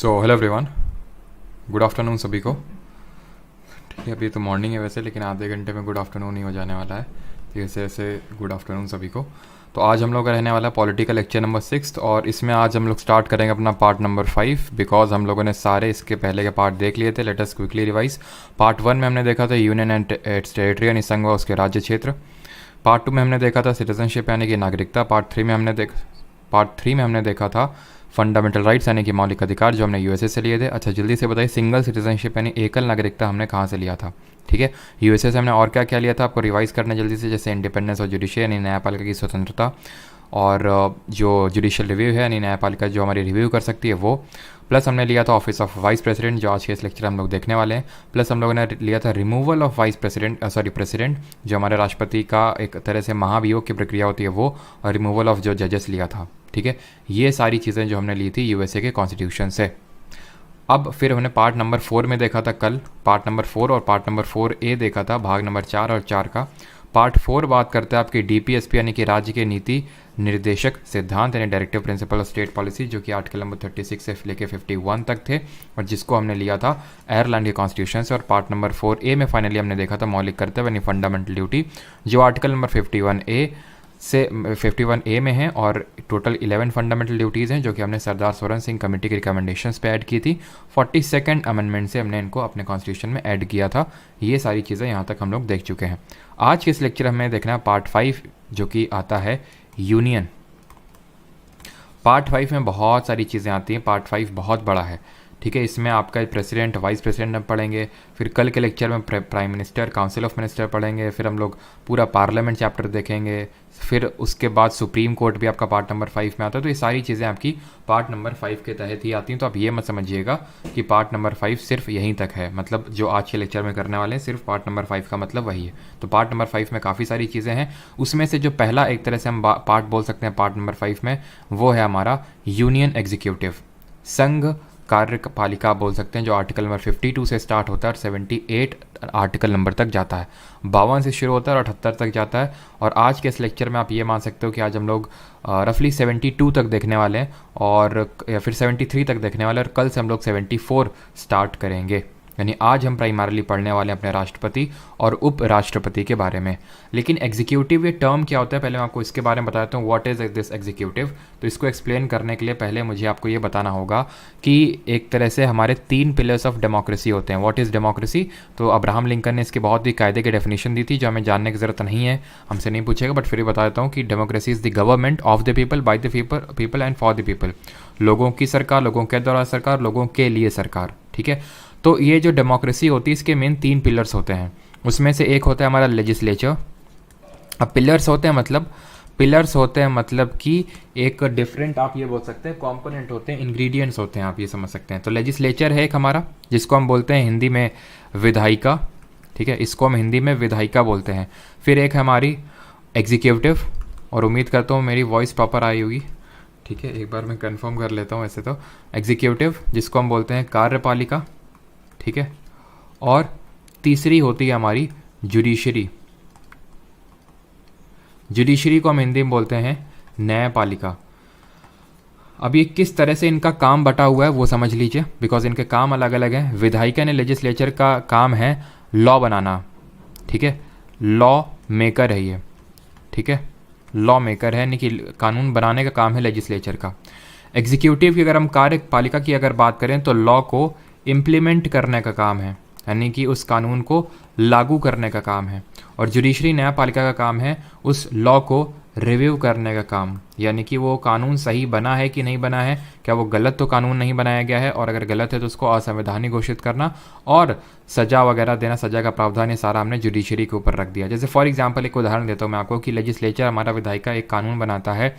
So hello everyone, good afternoon सभी को। ठीक है, अभी तो मॉर्निंग है वैसे, लेकिन आधे घंटे में गुड आफ्टरनून ही हो जाने वाला है। तो ऐसे ऐसे गुड आफ्टरनून सभी को। तो आज हम लोग का रहने वाला है पॉलिटिकल लेक्चर नंबर 6, और इसमें आज हम लोग स्टार्ट करेंगे अपना पार्ट नंबर 5, बिकॉज हम लोगों ने सारे इसके पहले के पार्ट देख लिए थे। Let us quickly revise. Part 1 में हमने देखा था यूनियन एंड इट्स टेरिटरी यानी संघ व उसके राज्य क्षेत्र। पार्ट 2 में हमने देखा था सिटीजनशिप यानी कि नागरिकता। पार्ट 3 में हमने देखा था फंडामेंटल राइट्स यानी कि मौलिक अधिकार, जो हमने यूएसए से लिए थे। अच्छा जल्दी से बताइए, सिंगल सिटीजनशिप यानी एकल नागरिकता हमने कहाँ से लिया था? ठीक है, यूएसए से हमने और क्या क्या लिया था आपको रिवाइज करना जल्दी से, जैसे इंडिपेंडेंस और जुडिशियल यानी न्यायपालिका की स्वतंत्रता, और जो जुडिशियल रिव्यू है यानी न्यायपालिका जो हमारी रिव्यू कर सकती है वो। प्लस हमने लिया था ऑफिस ऑफ वाइस प्रेसिडेंट, जो आज के इस लेक्चर हम लोग देखने वाले हैं। प्लस हम लोगों ने लिया था रिमूवल ऑफ प्रेसिडेंट, जो हमारे राष्ट्रपति का एक तरह से महाभियोग की प्रक्रिया होती है वो, और रिमूवल ऑफ जो जजेस लिया था। ठीक है, ये सारी चीज़ें जो हमने ली थी यूएसए के कॉन्स्टिट्यूशन से। अब फिर हमने पार्ट नंबर 4 में देखा था कल, पार्ट नंबर 4 और पार्ट नंबर 4A देखा था, भाग नंबर 4 और 4 का। पार्ट 4 बात करता है आपकी डीपीएसपी यानी कि राज्य के नीति निर्देशक सिद्धांत यानी directive principle of state policy, जो कि आर्टिकल नंबर 36 से लेके 51 तक थे, और जिसको हमने लिया था आयरलैंड के कॉन्स्टिट्यूशन से। और पार्ट नंबर 4A में फाइनली हमने देखा था मौलिक कर्तव्य यानी फंडामेंटल ड्यूटी, जो आर्टिकल नंबर 51A में है, और टोटल 11 फंडामेंटल ड्यूटीज़ हैं जो कि हमने सरदार सोरेन सिंह कमेटी की रिकमेंडेशंस पे ऐड की थी। 42nd अमेंडमेंट से हमने इनको अपने कॉन्स्टिट्यूशन में ऐड किया था। ये सारी चीज़ें यहाँ तक हम लोग देख चुके हैं। आज के इस लेक्चर हमें देखना है पार्ट 5, जो कि आता है यूनियन। पार्ट 5 में बहुत सारी चीज़ें आती हैं, पार्ट 5 बहुत बड़ा है। ठीक है, इसमें आपका प्रेसिडेंट वाइस प्रेसिडेंट पढ़ेंगे, फिर कल के लेक्चर में prime minister council of minister पढ़ेंगे, फिर हम लोग पूरा पार्लियामेंट चैप्टर देखेंगे, फिर उसके बाद सुप्रीम कोर्ट भी आपका पार्ट नंबर 5 में आता है। तो ये सारी चीज़ें आपकी पार्ट नंबर 5 के तहत ही आती हैं। तो आप ये मत समझिएगा कि पार्ट नंबर 5 सिर्फ यहीं तक है, मतलब जो आज के लेक्चर में करने वाले हैं सिर्फ पार्ट नंबर 5 का मतलब वही है। तो पार्ट नंबर 5 में काफ़ी सारी चीज़ें हैं, उसमें से जो पहला एक तरह से हम पार्ट बोल सकते हैं पार्ट नंबर 5 में, वो है हमारा यूनियन एग्जीक्यूटिव, संघ कार्यपालिका बोल सकते हैं, जो आर्टिकल नंबर 52 से स्टार्ट होता है और 78 आर्टिकल नंबर तक जाता है। 52 से शुरू होता है और 78 तक जाता है। और आज के इस लेक्चर में आप ये मान सकते हो कि आज हम लोग रफली 72 तक देखने वाले हैं, और या फिर 73 तक देखने वाले हैं, और कल से हम लोग 74 स्टार्ट करेंगे। यानी आज हम प्राइमरली पढ़ने वाले हैं अपने राष्ट्रपति और उपराष्ट्रपति के बारे में। लेकिन एग्जीक्यूटिव ये टर्म क्या होता है, पहले मैं आपको इसके बारे में बताता हूँ, व्हाट इज़ दिस एग्जीक्यूटिव। तो इसको एक्सप्लेन करने के लिए पहले मुझे आपको ये बताना होगा कि एक तरह से हमारे 3 पिलर्स ऑफ डेमोक्रेसी होते हैं। What is democracy? तो अब्राहम लिंकन ने इसके बहुत ही कायदे की डेफिनेशन दी थी, जो हमें जानने की ज़रूरत नहीं है, हमसे नहीं पूछेगा, बट फिर भी बता देता हूँ कि democracy is the government of the people, by the people and for the people. लोगों की सरकार, लोगों के द्वारा सरकार, लोगों के लिए सरकार। ठीक है, तो ये जो डेमोक्रेसी होती है इसके मेन 3 पिलर्स होते हैं। उसमें से एक होता है हमारा लेजिस्लेचर। अब पिलर्स होते हैं मतलब कि एक डिफरेंट, आप ये बोल सकते हैं कंपोनेंट होते हैं, इंग्रेडिएंट्स होते हैं, आप ये समझ सकते हैं। तो लेजिस्लेचर है एक हमारा, जिसको हम बोलते हैं हिंदी में विधायिका। ठीक है, इसको हम हिंदी में विधायिका बोलते हैं। फिर एक है हमारी एग्जीक्यूटिव, और उम्मीद करता हूँ मेरी वॉइस प्रॉपर आई होगी। ठीक है, एक बार मैं कंफर्म कर लेता हूँ। ऐसे तो एग्जीक्यूटिव, जिसको हम बोलते हैं कार्यपालिका। ठीक है, और तीसरी होती है हमारी जुडिशरी। जुडिशरी को हम हिंदी में बोलते हैं न्यायपालिका। अब ये किस तरह से इनका काम बटा हुआ है वो समझ लीजिए, बिकॉज इनके काम अलग अलग हैं। विधायिका ने लेजिस्लेचर का काम है लॉ बनाना। ठीक है, लॉ मेकर है ये। ठीक है, लॉ मेकर है, यानी कि कानून बनाने का काम है लेजिस्लेचर का। एग्जीक्यूटिव की अगर हम कार्यपालिका की अगर बात करें तो लॉ को इम्प्लीमेंट करने का काम है, यानी कि उस कानून को लागू करने का काम है। और जुडिशरी न्यायपालिका का काम है उस लॉ को रिव्यू करने का काम, यानी कि वो कानून सही बना है कि नहीं बना है, क्या वो गलत तो कानून नहीं बनाया गया है, और अगर गलत है तो उसको असंवैधानिक घोषित करना और सजा वगैरह देना, सजा का प्रावधान, ये सारा हमने जुडिशरी के ऊपर रख दिया। जैसे फॉर एग्जाम्पल एक उदाहरण देता हूँ मैं आपको कि लेजिस्लेचर हमारा विधायिका एक कानून बनाता है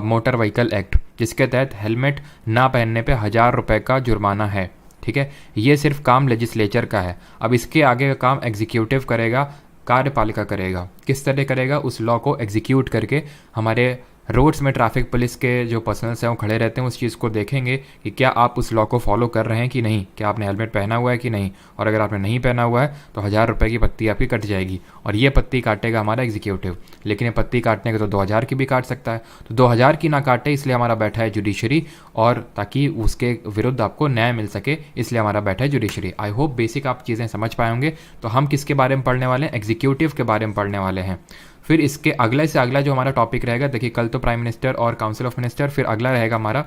मोटर व्हीकल एक्ट, जिसके तहत हेलमेट ना पहनने पर 1000 रुपये का जुर्माना है। ठीक है, ये सिर्फ काम लेजिस्लेचर का है। अब इसके आगे का काम एग्जीक्यूटिव करेगा, कार्यपालिका करेगा। किस तरह करेगा? उस लॉ को एग्जीक्यूट करके हमारे रोड्स में ट्रैफिक पुलिस के जो पर्सनल्स हैं वो खड़े रहते हैं, उस चीज़ को देखेंगे कि क्या आप उस लॉ को फॉलो कर रहे हैं कि नहीं, क्या आपने हेलमेट पहना हुआ है कि नहीं, और अगर आपने नहीं पहना हुआ है तो 1000 रुपये की पत्ती आपकी कट जाएगी, और ये पत्ती काटेगा हमारा एग्जीक्यूटिव। लेकिन ये पत्ती काटने के तो 2000 की भी काट सकता है, तो 2000 की ना काटे, इसलिए हमारा बैठा है जुडिशरी, और ताकि उसके विरुद्ध आपको न्याय मिल सके, इसलिए हमारा बैठा है जुडिशरी। आई होप बेसिक आप चीज़ें समझ पाए होंगे। तो हम किसके बारे में पढ़ने वाले हैं? एग्जीक्यूटिव के बारे में पढ़ने वाले हैं। फिर इसके अगले से अगला जो हमारा टॉपिक रहेगा, देखिए कल तो प्राइम मिनिस्टर और काउंसिल ऑफ मिनिस्टर, फिर अगला रहेगा हमारा,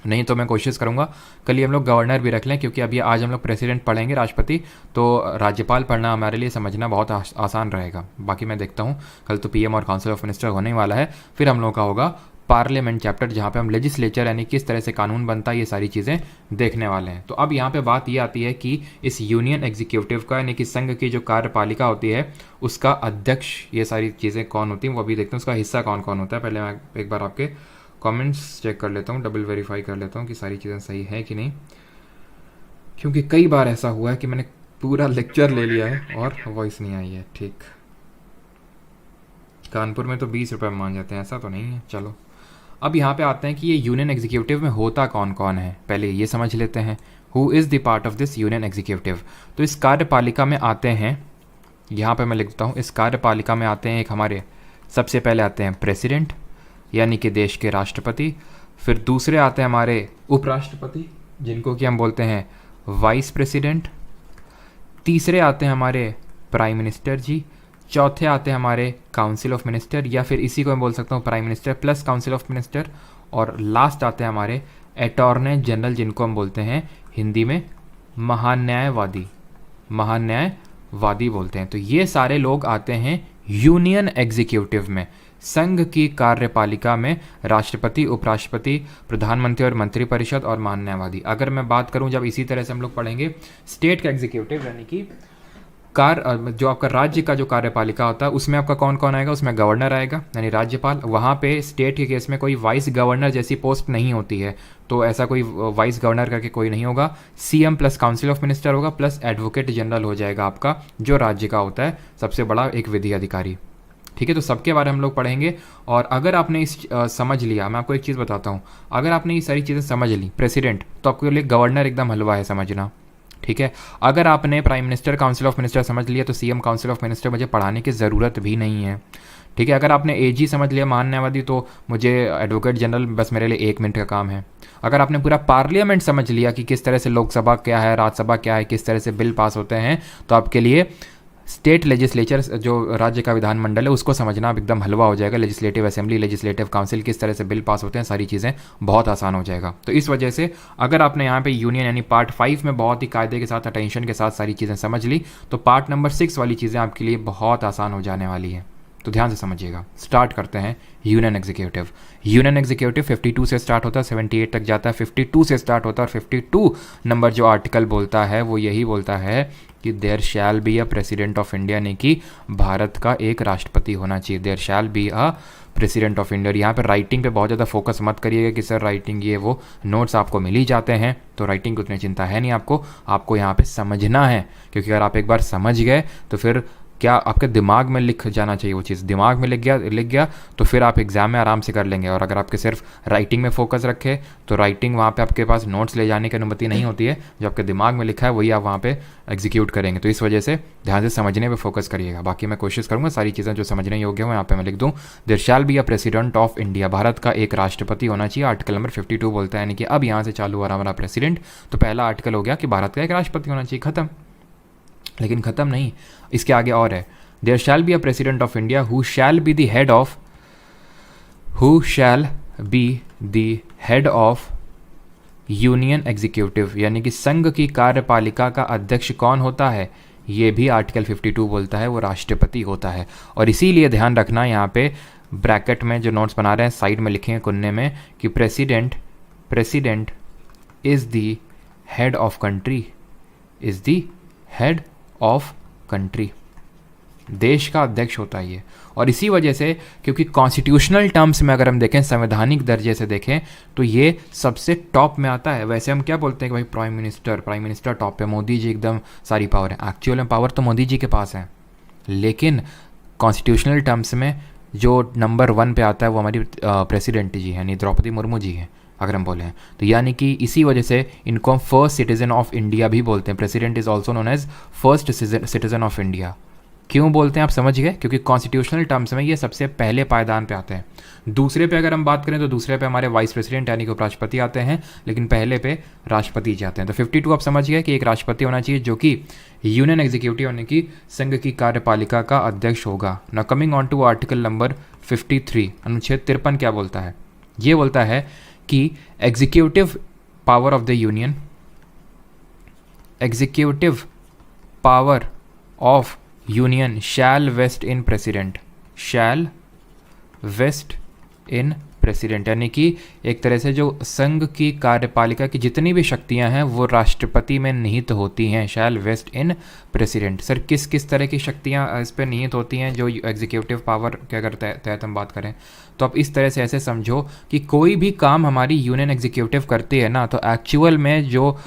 नहीं तो मैं कोशिश करूंगा कल ही हम लोग गवर्नर भी रख लें, क्योंकि अभी आज हम लोग प्रेसिडेंट पढ़ेंगे, राष्ट्रपति, तो राज्यपाल पढ़ना हमारे लिए समझना बहुत आसान रहेगा। बाकी मैं देखता हूँ, कल तो पीएम और काउंसिल ऑफ मिनिस्टर होने ही वाला है। फिर हम लोग का होगा पार्लियामेंट चैप्टर, जहाँ पे हम लेजिस्लेचर यानी किस तरह से कानून बनता है, ये सारी चीज़ें देखने वाले हैं। तो अब यहाँ पे बात ये आती है कि इस यूनियन एग्जीक्यूटिव का यानी कि संघ की जो कार्यपालिका होती है उसका अध्यक्ष, ये सारी चीज़ें कौन होती हैं वो अभी देखते हैं, उसका हिस्सा कौन कौन होता है। पहले मैं एक बार आपके कमेंट्स चेक कर लेता हूँ, डबल वेरीफाई कर लेता हूँ कि सारी चीज़ें सही है कि नहीं, क्योंकि कई बार ऐसा हुआ है कि मैंने पूरा लेक्चर ले लिया है और वॉइस नहीं आई है। ठीक, कानपुर में तो 20 रुपये मान जाते हैं, ऐसा तो नहीं है। चलो अब यहाँ पे आते हैं कि ये यूनियन एग्जीक्यूटिव में होता कौन कौन है, पहले ये समझ लेते हैं। Who is the part of this union executive? तो इस कार्यपालिका में आते हैं, यहाँ पे मैं लिख देता हूँ, इस कार्यपालिका में आते हैं एक हमारे, सबसे पहले आते हैं प्रेसिडेंट यानी कि देश के राष्ट्रपति, फिर दूसरे आते हैं हमारे उपराष्ट्रपति जिनको कि हम बोलते हैं वाइस प्रेसिडेंट, तीसरे आते हैं हमारे प्राइम मिनिस्टर जी, चौथे आते हैं हमारे काउंसिल ऑफ मिनिस्टर, या फिर इसी को मैं बोल सकता हूँ prime minister plus council of minister, और लास्ट आते हैं हमारे अटॉर्नी जनरल जिनको हम बोलते हैं हिंदी में महान्यायवादी, महान्यायवादी बोलते हैं। तो ये सारे लोग आते हैं यूनियन एग्जीक्यूटिव में, संघ की कार्यपालिका में, राष्ट्रपति, उपराष्ट्रपति, प्रधानमंत्री और मंत्रिपरिषद और महान्यायवादी। अगर मैं बात करूं, जब इसी तरह से हम लोग पढ़ेंगे स्टेट का एग्जीक्यूटिव यानी कि जो आपका राज्य का जो कार्यपालिका होता है उसमें आपका कौन कौन आएगा, उसमें गवर्नर आएगा यानी राज्यपाल। वहाँ पे स्टेट के केस में कोई वाइस गवर्नर जैसी पोस्ट नहीं होती है, तो ऐसा कोई वाइस गवर्नर करके कोई नहीं होगा। CM plus council of minister होगा, प्लस एडवोकेट जनरल हो जाएगा आपका, जो राज्य का होता है सबसे बड़ा एक विधि अधिकारी। ठीक है, तो सबके बारे में हम लोग पढ़ेंगे। और अगर आपने समझ लिया, मैं आपको एक चीज़ बताता हूँ, अगर आपने ये सारी चीज़ें समझ ली, प्रेसिडेंट, तो आपके लिए गवर्नर एकदम हलवा है समझना। ठीक है, अगर आपने prime minister, council of minister समझ लिया तो सीएम, काउंसिल ऑफ मिनिस्टर मुझे पढ़ाने की ज़रूरत भी नहीं है। ठीक है, अगर आपने एजी समझ लिया, महान्यायवादी, तो मुझे एडवोकेट जनरल बस मेरे लिए 1 मिनट का काम है। अगर आपने पूरा पार्लियामेंट समझ लिया कि किस तरह से लोकसभा क्या है, राज्यसभा क्या है, किस तरह से बिल पास होते हैं, तो आपके लिए स्टेट लेजिस्लेचर जो राज्य का विधानमंडल है उसको समझना अब एकदम हलवा हो जाएगा। लेजिस्लेटिव असेंबली, लेजिस्लेटिव काउंसिल, किस तरह से बिल पास होते हैं, सारी चीज़ें बहुत आसान हो जाएगा। तो इस वजह से अगर आपने यहाँ पे यूनियन यानी पार्ट 5 में बहुत ही कायदे के साथ, अटेंशन के साथ सारी चीज़ें समझ ली, तो पार्ट नंबर 6 वाली चीज़ें आपके लिए बहुत आसान हो जाने वाली है। तो ध्यान से समझिएगा। स्टार्ट करते हैं यूनियन एग्जीक्यूटिव। यूनियन एग्जीक्यूटिव 52 से स्टार्ट होता है, 78 तक जाता है, 52 से स्टार्ट होता है, और 52 नंबर जो आर्टिकल बोलता है वो यही बोलता है कि there shall be a president of India, यानी कि भारत का एक राष्ट्रपति होना चाहिए। There shall be a president of India. यहाँ पे राइटिंग पे बहुत ज़्यादा फोकस मत करिएगा कि सर राइटिंग ये वो, नोट्स आपको मिल ही जाते हैं, तो राइटिंग की उतनी चिंता है नहीं आपको यहाँ पे समझना है, क्योंकि अगर आप एक बार समझ गए तो फिर क्या आपके दिमाग में लिख जाना चाहिए वो चीज़, दिमाग में लिख गया तो फिर आप एग्ज़ाम में आराम से कर लेंगे। और अगर आपके सिर्फ राइटिंग में फोकस रखे तो राइटिंग वहाँ पे आपके पास नोट्स ले जाने की अनुमति नहीं होती है, जो आपके दिमाग में लिखा है वही आप वहाँ पे एग्जीक्यूट करेंगे। तो इस वजह से ध्यान से समझने पे फोकस करिएगा। बाकी मैं कोशिश करूँगा सारी चीज़ें जो समझने योग्य हो यहाँ पे मैं लिख दूँ। There shall be a president of India, Bharat का एक राष्ट्रपति होना चाहिए, आर्टिकल नंबर 52 बोलता है। यानी कि अब यहाँ से चालू हो रहा हमारा प्रेसिडेंट, तो पहला आर्टिकल हो गया कि भारत का एक राष्ट्रपति होना चाहिए, खत्म। लेकिन ख़त्म नहीं, इसके आगे और है। There shall be a president of India who shall be the head of union executive, यानी कि संघ की कार्यपालिका का अध्यक्ष कौन होता है, ये भी आर्टिकल 52 बोलता है, वो राष्ट्रपति होता है। और इसीलिए ध्यान रखना, यहाँ पे ब्रैकेट में जो नोट्स बना रहे हैं साइड में लिखेंगे कुन्ने में कि president is the head of country, is the head of country, देश का अध्यक्ष होता है ये। और इसी वजह से, क्योंकि कॉन्स्टिट्यूशनल टर्म्स में अगर हम देखें, संवैधानिक दर्जे से देखें, तो ये सबसे टॉप में आता है। वैसे हम क्या बोलते हैं कि भाई प्राइम मिनिस्टर टॉप पे, मोदी जी एकदम सारी पावर है। एक्चुअल में पावर तो मोदी जी के पास है, लेकिन कॉन्स्टिट्यूशनल टर्म्स में जो नंबर 1 पे आता है वो हमारी प्रेसिडेंट जी हैं, यानी द्रौपदी मुर्मू जी हैं अगर हम बोलें तो। यानी कि इसी वजह से इनको हम फर्स्ट सिटीज़न ऑफ इंडिया भी बोलते हैं। President is also known as first citizen of India. क्यों बोलते हैं आप समझ गए? क्योंकि कॉन्स्टिट्यूशनल टर्म्स में ये सबसे पहले पायदान पे आते हैं। दूसरे पे अगर हम बात करें तो दूसरे पे हमारे वाइस प्रेसिडेंट यानी कि उपराष्ट्रपति आते हैं, लेकिन पहले पे राष्ट्रपति जी आते हैं। तो 52 आप समझ गए कि एक राष्ट्रपति होना चाहिए जो कि यूनियन एग्जीक्यूटिव यानी कि संघ की कार्यपालिका का अध्यक्ष होगा। Now coming on to article number 53, अनुच्छेद 53 क्या बोलता है? ये बोलता है कि executive power of the union, executive power of union shall vest in president, shall vest in president, यानी कि एक तरह से जो संघ की कार्यपालिका की जितनी भी शक्तियां हैं वो राष्ट्रपति में निहित होती हैं। शैल वेस्ट इन प्रेसिडेंट। सर किस किस तरह की शक्तियां इस पर निहित होती हैं जो एग्जीक्यूटिव पावर के अगर तहत हम बात करें तो आप इस तरह से ऐसे समझो कि कोई भी काम हमारी यूनियन एग्जीक्यूटिव करती है ना, तो एक्चुअल में जो,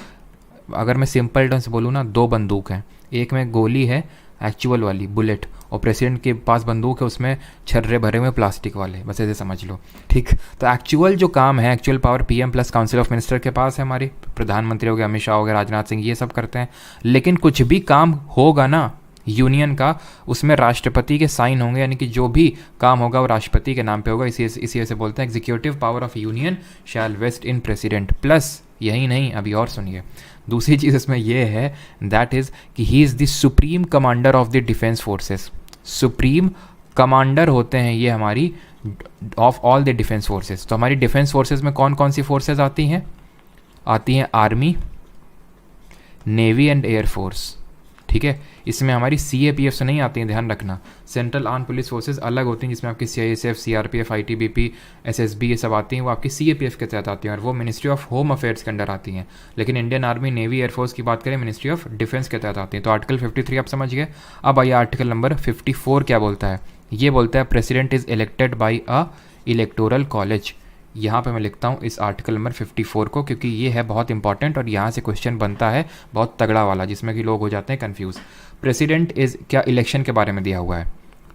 अगर मैं सिंपल टर्म्स बोलूँ ना, 2 बंदूक हैं, एक में गोली है एक्चुअल वाली बुलेट, और प्रेसिडेंट के पास बंदूक है उसमें छर्रे भरे हुए प्लास्टिक वाले, बस ऐसे समझ लो, ठीक। तो एक्चुअल जो काम है, actual power PM plus council of minister के पास है। हमारे प्रधानमंत्री हो गए, अमित शाह हो गए, राजनाथ सिंह, ये सब करते हैं। लेकिन कुछ भी काम होगा ना यूनियन का, उसमें राष्ट्रपति के साइन होंगे, यानी कि जो भी काम होगा वो राष्ट्रपति के नाम पे होगा। इसी वजह से बोलते हैं executive power of union shall vest in president. Plus यही नहीं, अभी और सुनिए, दूसरी चीज़ इसमें यह है, दैट इज़ कि he is the supreme commander of the defence forces. Supreme commander होते हैं ये हमारी of all the defence forces. तो हमारी डिफेंस फोर्सेस में कौन कौन सी फोर्सेस आती हैं? आती हैं आर्मी, नेवी एंड एयरफोर्स, ठीक है। इसमें हमारी CAPF से नहीं आती हैं, ध्यान रखना। सेंट्रल आर्म पुलिस फोर्सेज अलग होती हैं, जिसमें आपकी CISF, CRPF, ITBP, SSB ये सब आती हैं, वो आपकी CAPF के तहत आती हैं और वो मिनिस्ट्री ऑफ होम अफेयर्स के अंडर आती हैं। लेकिन इंडियन आर्मी, नेवी, एयरफोर्स की बात करें, मिनिस्ट्री ऑफ डिफेंस के तहत आती हैं। तो आर्टिकल 53 आप समझ गए। अब आइए आर्टिकल नंबर 54 क्या बोलता है? ये बोलता है president is elected by a electoral college. यहाँ पे मैं लिखता हूँ इस आर्टिकल नंबर 54 को, क्योंकि ये है बहुत इंपॉर्टेंट और यहाँ से क्वेश्चन बनता है बहुत तगड़ा वाला, जिसमें कि लोग हो जाते हैं कंफ्यूज। प्रेसिडेंट इज़ क्या इलेक्शन के बारे में दिया हुआ है,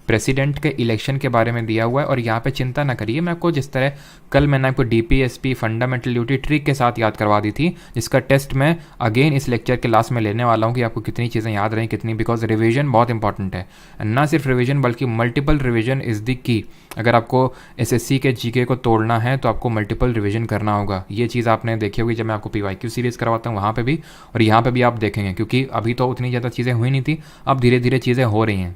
प्रेसिडेंट के इलेक्शन के बारे में दिया हुआ है। और यहाँ पे चिंता ना करिए, मैं आपको जिस तरह कल मैंने आपको DPSP फंडामेंटल ड्यूटी ट्रिक के साथ याद करवा दी थी, जिसका टेस्ट मैं अगेन इस लेक्चर के लास्ट में लेने वाला हूँ कि आपको कितनी चीज़ें याद रहीं कितनी, बिकॉज रिवीजन बहुत इंपॉर्टेंट है। ना सिर्फ रिवीजन बल्कि multiple revision is the key. अगर आपको SSC के GK को तोड़ना है तो आपको मल्टीपल रिवीजन करना होगा। ये चीज़ आपने देखी होगी जब मैं आपको PYQ सीरीज़ करवाता हूँ वहाँ पे भी, और यहाँ पे भी आप देखेंगे, क्योंकि अभी तो उतनी ज़्यादा चीज़ें हुई नहीं थी, अब धीरे धीरे चीज़ें हो रही हैं,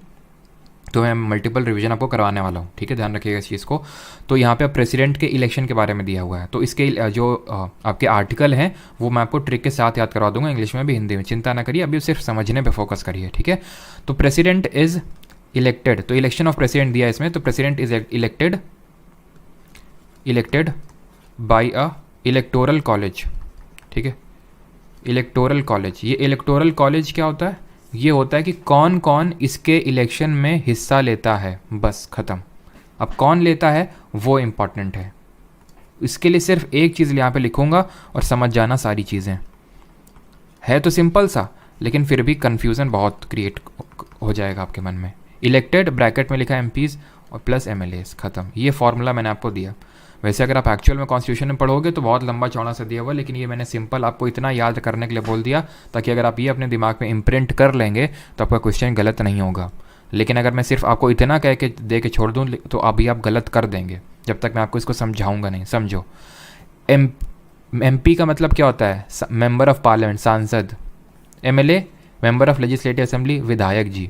तो मैं मल्टीपल रिवीजन आपको करवाने वाला हूँ, ठीक है, ध्यान रखिएगा इस चीज़ को। तो यहाँ पे प्रेसिडेंट के इलेक्शन के बारे में दिया हुआ है, तो इसके जो आपके आर्टिकल हैं वो मैं आपको ट्रिक के साथ याद करवा दूंगा, इंग्लिश में भी हिंदी में, चिंता ना करिए, अभी सिर्फ समझने पे फोकस करिए, ठीक है। तो प्रेसिडेंट इज़ इलेक्टेड, तो इलेक्शन ऑफ प्रेसिडेंट दिया है इसमें, तो president is elected by a electoral college, ठीक है, इलेक्टोरल कॉलेज। ये इलेक्टोरल कॉलेज क्या होता है? ये होता है कि कौन कौन इसके इलेक्शन में हिस्सा लेता है, बस ख़त्म। अब कौन लेता है वो इम्पॉर्टेंट है, इसके लिए सिर्फ एक चीज़ यहाँ पे लिखूँगा और समझ जाना सारी चीज़ें। है तो सिंपल सा, लेकिन फिर भी कन्फ्यूज़न बहुत क्रिएट हो जाएगा आपके मन में। इलेक्टेड ब्रैकेट में लिखा MPs और प्लस MLAs, ख़त्म। ये फॉर्मूला मैंने आपको दिया। वैसे अगर आप एक्चुअल में कॉन्स्टिट्यूशन में पढ़ोगे तो बहुत लंबा चौड़ा सा दिया हुआ, लेकिन ये मैंने सिंपल आपको इतना याद करने के लिए बोल दिया ताकि अगर आप ये अपने दिमाग में इम्प्रिंट कर लेंगे तो आपका क्वेश्चन गलत नहीं होगा। लेकिन अगर मैं सिर्फ आपको इतना कह के दे के छोड़ दूँ तो अभी आप गलत कर देंगे, जब तक मैं आपको इसको समझाऊंगा नहीं। समझो, MP का मतलब क्या होता है? मेंबर ऑफ पार्लियामेंट, सांसद। MLA member of legislative assembly, विधायक जी।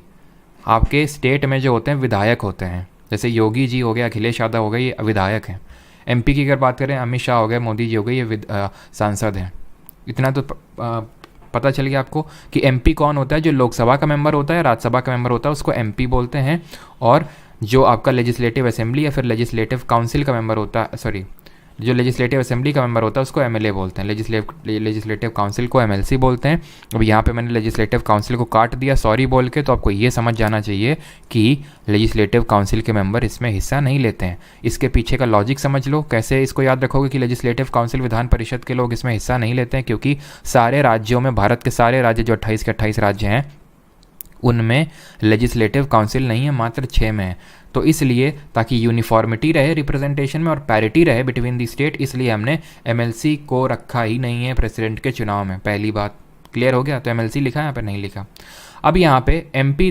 आपके स्टेट में जो होते हैं विधायक होते हैं, जैसे योगी जी हो गए, अखिलेश यादव हो गए, ये विधायक हैं। MP की अगर बात करें, अमित शाह हो गए, मोदी जी हो गए, ये सांसद हैं। इतना तो पता चल गया आपको कि MP कौन होता है? जो लोकसभा का मेंबर होता है, राज्यसभा का मेंबर होता है, उसको MP बोलते हैं। और जो आपका लेजिस्लेटिव असेंबली या फिर लेजिस्लेटिव काउंसिल का मेंबर होता है, सॉरी, जो लेजिस्लेटिव असेंबली का मेंबर होता है उसको MLA बोलते हैं, लेजिस्लेटिव काउंसिल को MLC बोलते हैं। अब यहाँ पे मैंने लेजिस्लेटिव काउंसिल को काट दिया सॉरी बोल के, तो आपको ये समझ जाना चाहिए कि लेजिस्लेटिव काउंसिल के मेंबर इसमें हिस्सा नहीं लेते हैं। इसके पीछे का लॉजिक समझ लो, कैसे इसको याद रखोगे कि लेजिस्लेटिव काउंसिल विधान परिषद के लोग इसमें हिस्सा नहीं लेते हैं, क्योंकि सारे राज्यों में, भारत के सारे राज्य जो 28 के 28 राज्य हैं, उनमें लेजिस्लेटिव काउंसिल नहीं है, मात्र 6 में है। तो इसलिए ताकि यूनिफॉर्मिटी रहे रिप्रेजेंटेशन में और पैरिटी रहे बिटवीन दी स्टेट, इसलिए हमने एमएलसी को रखा ही नहीं है प्रेसिडेंट के चुनाव में। पहली बात क्लियर हो गया। तो एमएलसी लिखा है, यहाँ पे नहीं लिखा। अब यहाँ पे एमपी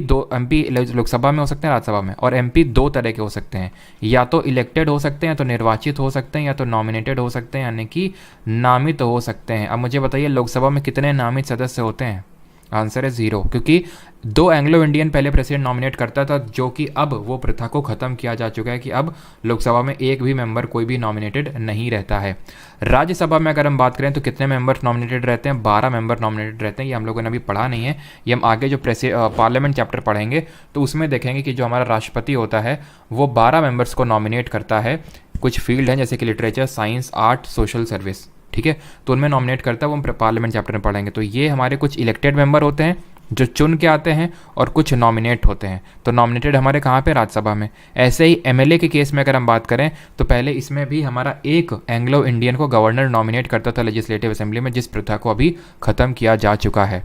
लोकसभा में हो सकते हैं, राज्यसभा में, और एमपी दो तरह के हो सकते हैं, या तो इलेक्टेड हो सकते हैं, या तो निर्वाचित हो सकते हैं, या तो नॉमिनेटेड हो सकते हैं, यानी कि नामित हो सकते हैं। अब मुझे बताइए लोकसभा में कितने नामित सदस्य होते हैं? आंसर है 0, क्योंकि 2 एंग्लो इंडियन पहले प्रेसिडेंट नॉमिनेट करता था, जो कि अब वो प्रथा को ख़त्म किया जा चुका है कि अब लोकसभा में एक भी मेंबर कोई भी नॉमिनेटेड नहीं रहता है। राज्यसभा में अगर हम बात करें तो कितने मेंबर्स नॉमिनेटेड रहते हैं? 12 मेंबर नॉमिनेटेड रहते हैं। ये हम लोगों ने अभी पढ़ा नहीं है, ये हम आगे जो पार्लियामेंट चैप्टर पढ़ेंगे तो उसमें देखेंगे कि जो हमारा राष्ट्रपति होता है वो 12 मेंबर्स को नॉमिनेट करता है। कुछ फील्ड हैं जैसे कि literature, science, art, social service, ठीक है, तो उनमें नॉमिनेट करता है, वो हम पार्लियामेंट चैप्टर में पढ़ेंगे। तो ये हमारे कुछ इलेक्टेड मेंबर होते हैं जो चुन के आते हैं, और कुछ नॉमिनेट होते हैं। तो नॉमिनेटेड हमारे कहाँ पे? राज्यसभा में। ऐसे ही एमएलए के केस में अगर हम बात करें तो पहले इसमें भी हमारा एक एंग्लो इंडियन को गवर्नर नॉमिनेट करता था लेजिस्लेटिव असेंबली में, जिस प्रथा को अभी ख़त्म किया जा चुका है।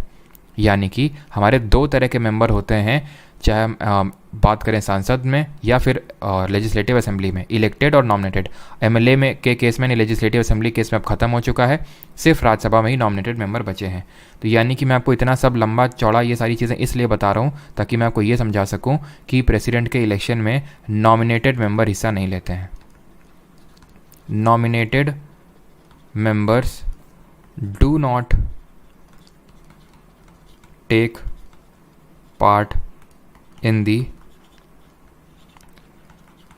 यानी कि हमारे 2 तरह के मेंबर होते हैं, चाहे हम बात करें सांसद में या फिर लेजिस्लेटिव असेंबली में, इलेक्टेड और नॉमिनेटेड। एमएलए में के केस में नहीं, लेजिस्लेटिव असेंबली केस में अब ख़त्म हो चुका है, सिर्फ राज्यसभा में ही नॉमिनेटेड मेंबर बचे हैं। तो यानी कि मैं आपको इतना सब लंबा चौड़ा ये सारी चीज़ें इसलिए बता रहा हूँ ताकि मैं आपको ये समझा सकूँ कि प्रेसिडेंट के इलेक्शन में नॉमिनेटेड मेंबर हिस्सा नहीं लेते हैं। Nominated members do not take part in the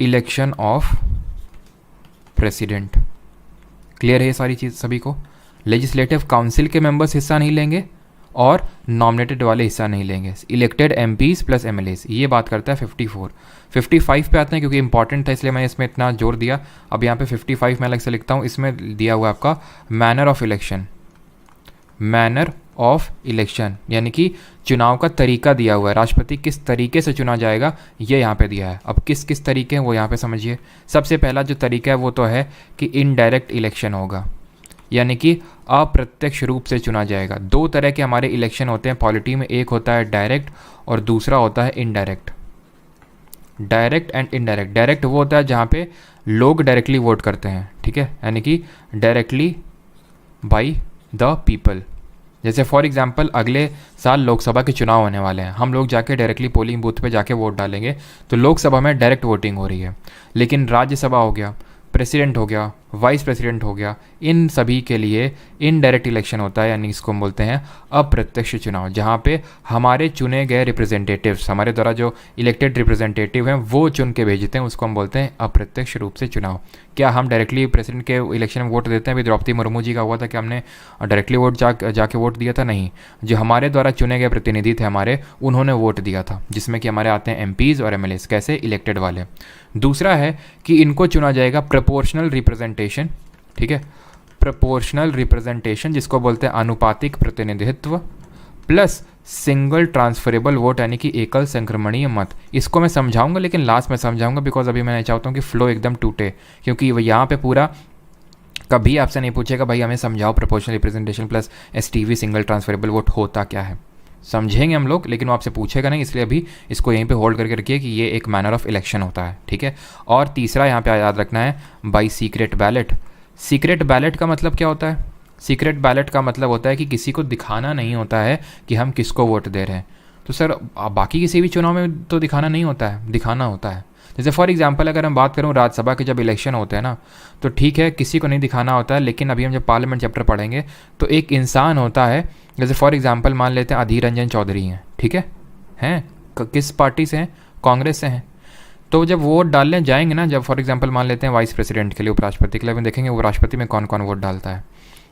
election of president. Clear है ये सारी चीज़ सभी को? लेजिस्लेटिव काउंसिल के मेंबर्स हिस्सा नहीं लेंगे और नॉमिनेटेड वाले हिस्सा नहीं लेंगे। इलेक्टेड एमपीज प्लस एमएलएज, ये बात करता है 54। 55 पे आते हैं क्योंकि इंपॉर्टेंट था इसलिए मैंने इसमें इतना जोर दिया। अब यहाँ पे 55 मैं अलग से लिखता हूँ। इसमें दिया हुआ आपका manner of election, manner of election यानी कि चुनाव का तरीका दिया हुआ है, राष्ट्रपति किस तरीके से चुना जाएगा ये यहाँ पे दिया है। अब किस किस तरीके हैं वो यहाँ पे समझिए। सबसे पहला जो तरीका है वो तो है कि इनडायरेक्ट इलेक्शन होगा, यानी कि अप्रत्यक्ष रूप से चुना जाएगा। 2 तरह के हमारे इलेक्शन होते हैं पॉलिटी में, एक होता है डायरेक्ट और दूसरा होता है indirect. Direct and indirect. Direct वो होता है जहाँ पे लोग डायरेक्टली वोट करते हैं, ठीक है, यानी कि डायरेक्टली बाई द पीपल। जैसे फॉर एग्जांपल अगले साल लोकसभा के चुनाव होने वाले हैं, हम लोग जाके डायरेक्टली पोलिंग बूथ पे जाके वोट डालेंगे, तो लोकसभा में डायरेक्ट वोटिंग हो रही है। लेकिन राज्यसभा हो गया, प्रेसिडेंट हो गया, वाइस प्रेसिडेंट हो गया, इन सभी के लिए इनडायरेक्ट इलेक्शन होता है, यानी इसको हम बोलते हैं अप्रत्यक्ष चुनाव, जहाँ पे हमारे चुने गए रिप्रेजेंटेटिव्स, हमारे द्वारा जो इलेक्टेड रिप्रेजेंटेटिव हैं वो चुन के भेजते हैं, उसको हम बोलते हैं अप्रत्यक्ष रूप से चुनाव। क्या हम डायरेक्टली प्रेसिडेंट के इलेक्शन में वोट देते हैं? अभी द्रौपदी मुर्मू जी का हुआ था कि हमने डायरेक्टली वोट जाके वोट दिया था? नहीं, जो हमारे द्वारा चुने गए प्रतिनिधि थे हमारे, उन्होंने वोट दिया था, जिसमें कि हमारे आते हैं एमपीज़ और एमएलएस, कैसे? इलेक्टेड वाले। दूसरा है कि इनको चुना जाएगा प्रोपोर्शनल रिप्रेजेंटेशन, ठीक है, प्रोपोर्शनल रिप्रेजेंटेशन जिसको बोलते हैं आनुपातिक प्रतिनिधित्व, प्लस सिंगल ट्रांसफरेबल वोट यानी कि एकल संक्रमणीय मत। इसको मैं समझाऊंगा लेकिन लास्ट में समझाऊंगा, बिकॉज अभी मैं चाहता हूँ कि फ्लो एकदम टूटे, क्योंकि यहाँ पे पूरा कभी आपसे नहीं पूछेगा भाई हमें समझाओ proportional representation plus STV single transferable vote होता क्या है। समझेंगे हम लोग लेकिन वो आपसे पूछेगा नहीं, इसलिए अभी इसको यहीं पे होल्ड करके रखिए कि ये एक मैनर ऑफ इलेक्शन होता है, ठीक है। और तीसरा यहाँ पे याद रखना है by secret ballot. Secret ballot का मतलब क्या होता है? सीक्रेट बैलेट का मतलब होता है कि किसी को दिखाना नहीं होता है कि हम किसको वोट दे रहे हैं। तो सर बाकी किसी भी चुनाव में तो दिखाना नहीं होता है, दिखाना होता है। जैसे फॉर एग्जांपल अगर हम बात करूं राज्यसभा के जब इलेक्शन होते हैं ना, तो ठीक है किसी को नहीं दिखाना होता है, लेकिन अभी हम जब पार्लियामेंट चैप्टर पढ़ेंगे तो एक इंसान होता है, जैसे फॉर एग्जांपल मान लेते हैं अधीर रंजन चौधरी हैं, ठीक है, हैं किस पार्टी से हैं? कांग्रेस से हैं। तो जब वोट डालने जाएंगे ना, जब फॉर एग्जांपल मान लेते हैं वाइस प्रेसिडेंट के लिए, उपराष्ट्रपति के लिए, देखेंगे वो राष्ट्रपति में कौन कौन वोट डालता है,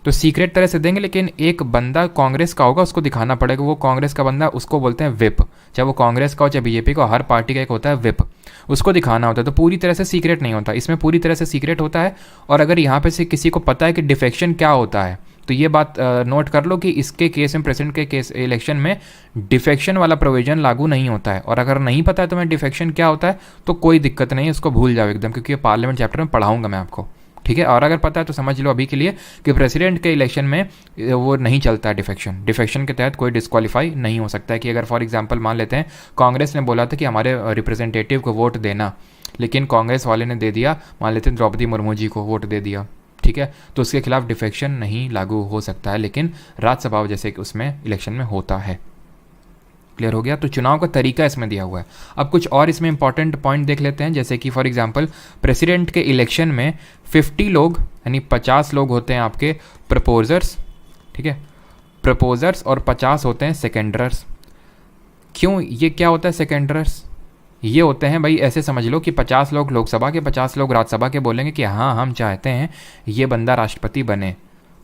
तो सीक्रेट तरह से देंगे, लेकिन एक बंदा कांग्रेस का होगा उसको दिखाना पड़ेगा, वो कांग्रेस का बंदा, उसको बोलते हैं विप, चाहे वो कांग्रेस का हो चाहे बीजेपी का, हर पार्टी का एक होता है विप, उसको दिखाना होता है। तो पूरी तरह से सीक्रेट नहीं होता, इसमें पूरी तरह से सीक्रेट होता है। और अगर यहाँ पे से किसी को पता है कि डिफेक्शन क्या होता है, तो ये बात नोट कर लो कि इसके केस में, प्रेसिडेंट के केस इलेक्शन में डिफेक्शन वाला प्रोविजन लागू नहीं होता है। और अगर नहीं पता है तो मैं डिफेक्शन क्या होता है तो कोई दिक्कत नहीं है, उसको भूल जाओ एकदम, क्योंकि पार्लियामेंट चैप्टर में पढ़ाऊंगा मैं आपको, ठीक है। और अगर पता है तो समझ लो अभी के लिए कि प्रेसिडेंट के इलेक्शन में वो नहीं चलता है डिफेक्शन। डिफेक्शन के तहत कोई डिस्क्वालीफाई नहीं हो सकता है कि अगर फॉर एग्जांपल मान लेते हैं कांग्रेस ने बोला था कि हमारे रिप्रेजेंटेटिव को वोट देना, लेकिन कांग्रेस वाले ने दे दिया, मान लेते हैं द्रौपदी मुर्मू जी को वोट दे दिया, ठीक है, तो उसके खिलाफ डिफेक्शन नहीं लागू हो सकता है, लेकिन राज्यसभा जैसे कि उसमें इलेक्शन में होता है। क्लियर हो गया। तो चुनाव का तरीका इसमें दिया हुआ है। अब कुछ और इसमें इंपॉर्टेंट पॉइंट देख लेते हैं, जैसे कि फॉर एग्जांपल प्रेसिडेंट के इलेक्शन में 50 लोग यानी 50 लोग होते हैं आपके प्रपोजर्स, ठीक है, प्रपोजर्स, और 50 होते हैं सेकेंडरर्स। क्यों ये क्या होता है सेकेंडरर्स? ये होते हैं भाई, ऐसे समझ लो कि 50 लोग लोकसभा के, 50 लोग राज्यसभा के बोलेंगे कि हाँ हम चाहते हैं ये बंदा राष्ट्रपति बने।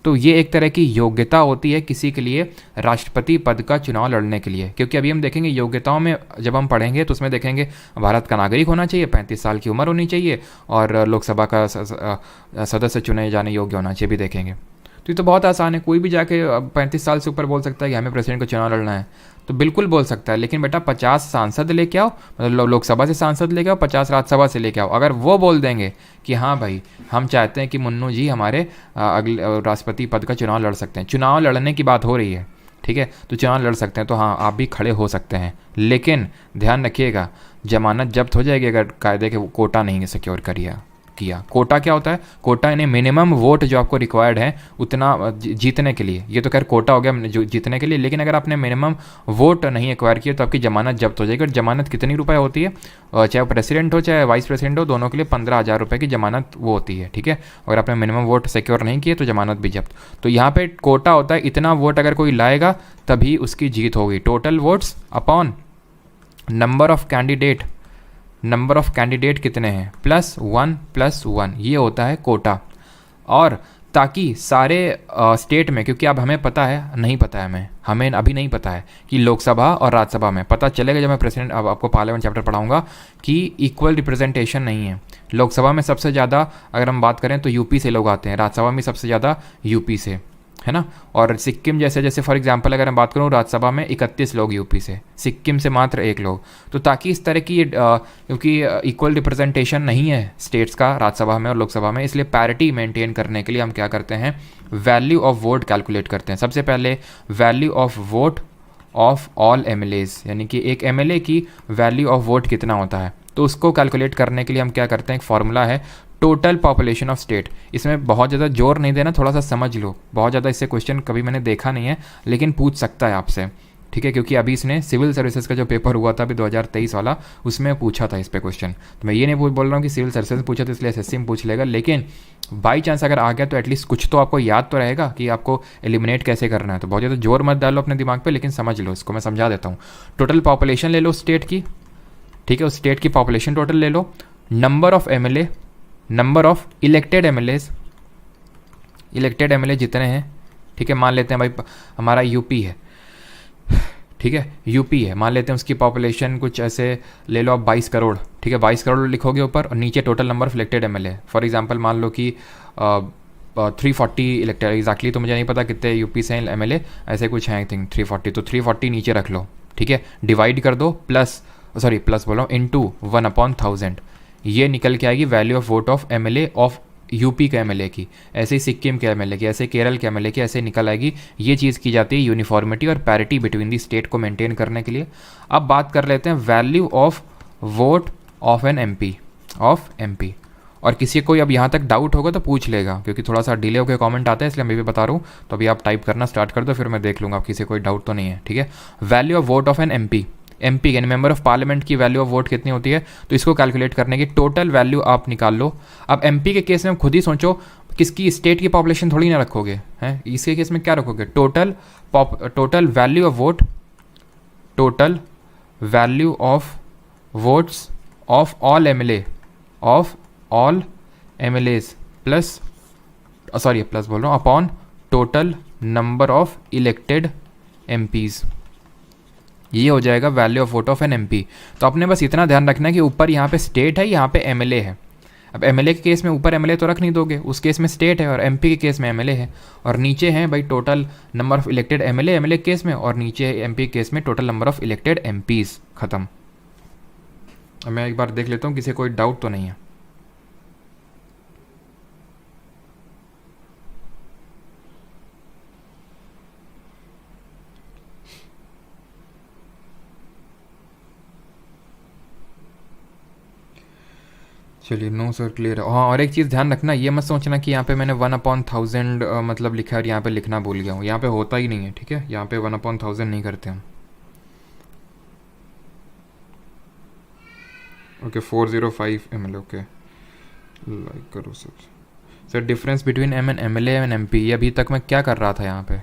तो ये एक तरह की योग्यता होती है किसी के लिए राष्ट्रपति पद का चुनाव लड़ने के लिए। क्योंकि अभी हम देखेंगे योग्यताओं में जब हम पढ़ेंगे तो उसमें देखेंगे भारत का नागरिक होना चाहिए, 35 साल की उम्र होनी चाहिए, और लोकसभा का सदस्य चुने जाने योग्य होना चाहिए भी देखेंगे। तो ये तो बहुत आसान है, कोई भी जाके 35 साल से ऊपर बोल सकता है कि हमें प्रेसिडेंट का चुनाव लड़ना है, तो बिल्कुल बोल सकता है। लेकिन बेटा 50 सांसद लेके आओ, मतलब लोकसभा से सांसद लेके आओ, 50 राज्यसभा से लेके आओ। अगर वो बोल देंगे कि हाँ भाई हम चाहते हैं कि मुन्नू जी हमारे अगले राष्ट्रपति पद का चुनाव लड़ सकते हैं, चुनाव लड़ने की बात हो रही है, ठीक है, तो चुनाव लड़ सकते हैं, तो हाँ आप भी खड़े हो सकते हैं। लेकिन ध्यान रखिएगा जमानत जब्त हो जाएगी अगर कायदे के कोटा नहीं सिक्योर किया। कोटा क्या होता है? कोटा यानी मिनिमम वोट जो आपको रिक्वायर्ड है उतना जीतने के लिए। ये तो खैर कोटा हो गया जो जीतने के लिए, लेकिन अगर आपने मिनिमम वोट नहीं एक्वायर किया तो आपकी जमानत जब्त हो जाएगी। और जमानत कितनी रुपए होती है? चाहे प्रेसिडेंट हो चाहे वाइस प्रेसिडेंट हो, दोनों के लिए 15,000 रुपये की जमानत वो होती है, ठीक है। अगर आपने मिनिमम वोट सिक्योर नहीं किए तो जमानत भी जब्त। तो यहाँ पे कोटा होता है इतना वोट अगर कोई लाएगा तभी उसकी जीत होगी। Total votes upon number of candidate, number of candidate कितने हैं +1 ये होता है कोटा। और ताकि सारे स्टेट में, क्योंकि अब हमें पता है, नहीं पता है हमें अभी नहीं पता है कि लोकसभा और राज्यसभा में, पता चलेगा जब मैं प्रेसिडेंट अब आपको पार्लियामेंट चैप्टर पढ़ाऊंगा कि इक्वल रिप्रेजेंटेशन नहीं है। लोकसभा में सबसे ज़्यादा अगर हम बात करें तो यूपी से लोग आते हैं, राज्यसभा में सबसे ज़्यादा यूपी से, है ना। और सिक्किम जैसे फॉर एग्जांपल अगर मैं बात करूँ राज्यसभा में 31 लोग यूपी से, सिक्किम से मात्र 1 लोग। तो ताकि इस तरह की क्योंकि इक्वल रिप्रेजेंटेशन नहीं है स्टेट्स का राज्यसभा में और लोकसभा में, इसलिए पैरिटी मेंटेन करने के लिए हम क्या करते हैं, वैल्यू ऑफ वोट कैलकुलेट करते हैं। सबसे पहले value of vote of all MLAs, यानी कि एक एमएलए की वैल्यू ऑफ वोट कितना होता है, तो उसको कैलकुलेट करने के लिए हम क्या करते हैं, एक फॉर्मूला है टोटल पॉपुलेशन ऑफ स्टेट। इसमें बहुत ज़्यादा जोर नहीं देना, थोड़ा सा समझ लो, बहुत ज़्यादा इससे क्वेश्चन कभी मैंने देखा नहीं है, लेकिन पूछ सकता है आपसे, ठीक है। क्योंकि अभी इसने सिविल सर्विसेज का जो पेपर हुआ था अभी 2023 वाला, उसमें पूछा था इस पे क्वेश्चन। तो मैं ये नहीं बोल रहा हूँ कि सिविल सर्विसेज में पूछा तो इसलिए एसएससी में पूछ लेगा, लेकिन बाई चांस अगर आ गया तो एटलीस्ट कुछ तो आपको याद तो रहेगा कि आपको एलिमिनेट कैसे करना है। तो बहुत ज़्यादा जोर मत डालो अपने दिमाग पर, लेकिन समझ लो इसको, मैं समझा देता हूँ। टोटल पॉपुलेशन ले लो स्टेट की, ठीक है, उस स्टेट की पॉपुलेशन टोटल ले लो, number of MLA, number of elected MLAs, elected MLA जितने हैं, ठीक है। मान लेते हैं भाई हमारा यूपी है, ठीक है, यूपी है, मान लेते हैं उसकी पॉपुलेशन कुछ ऐसे ले लो आप 22 करोड़, ठीक है, 22 करोड़ लिखोगे ऊपर, और नीचे total number of elected MLA. For example मान लो कि 340 इलेक्टेड, एग्जैक्टली तो मुझे नहीं पता कितने यूपी से एमएलए, ऐसे कुछ हैं आई थिंक 340, तो 340 नीचे रख लो, ठीक है। डिवाइड कर दो प्लस बोल रहा हूँ इनटू 1/1000, ये निकल के आएगी value of vote of MLA of UP के एमएलए की, ऐसे ही सिक्किम के एमएलए की, ऐसे केरल के एमएलए की, ऐसे निकल आएगी। ये चीज़ की जाती है यूनिफॉर्मिटी और पैरिटी बिटवीन दी स्टेट को मेंटेन करने के लिए। अब बात कर लेते हैं value of vote of an MP, और किसी को अब यहाँ तक डाउट होगा तो पूछ लेगा, क्योंकि थोड़ा सा डिले होकर कमेंट आता है इसलिए मैं भी बता रहा हूँ। तो अभी आप टाइप करना स्टार्ट कर दो, फिर मैं देख लूँगा आप किसी कोई डाउट तो नहीं है, ठीक है। Value of vote of an MP यानी मेंबर ऑफ पार्लियामेंट की वैल्यू ऑफ वोट कितनी होती है, तो इसको कैलकुलेट करने की टोटल वैल्यू आप निकाल लो। अब एमपी के केस में खुद ही सोचो, किसकी स्टेट की पॉपुलेशन थोड़ी ना रखोगे, हैं, इसके केस में क्या रखोगे, total value of vote, total value of votes of all MLAs plus बोल रहा हूँ upon total number of elected MPs, ये हो जाएगा value of vote of an MP. तो आपने बस इतना ध्यान रखना है कि ऊपर यहाँ पे स्टेट है, यहाँ पे एमएलए है। अब एमएलए के केस में ऊपर एमएलए तो रख नहीं दोगे, उस केस में स्टेट है, और एमपी के केस में एमएलए है, और नीचे है भाई total number of elected MLA के केस में, और नीचे एमपी के केस में total number of elected MPs. खत्म। अब मैं एक बार देख लेता हूँ किसी कोई डाउट तो नहीं है। चलिए नो सर क्लियर है। हाँ और एक चीज़ ध्यान रखना, ये मत सोचना कि यहाँ पे मैंने 1/1000 मतलब लिखा है और यहाँ पे लिखना भूल गया हूँ, यहाँ पे होता ही नहीं है, ठीक है, यहाँ पे 1/1000 नहीं करते हम। ओके 405 ml, ओके लाइक करो sir. Sir difference between M N M L and M P, ये अभी तक मैं क्या कर रहा था यहाँ पे,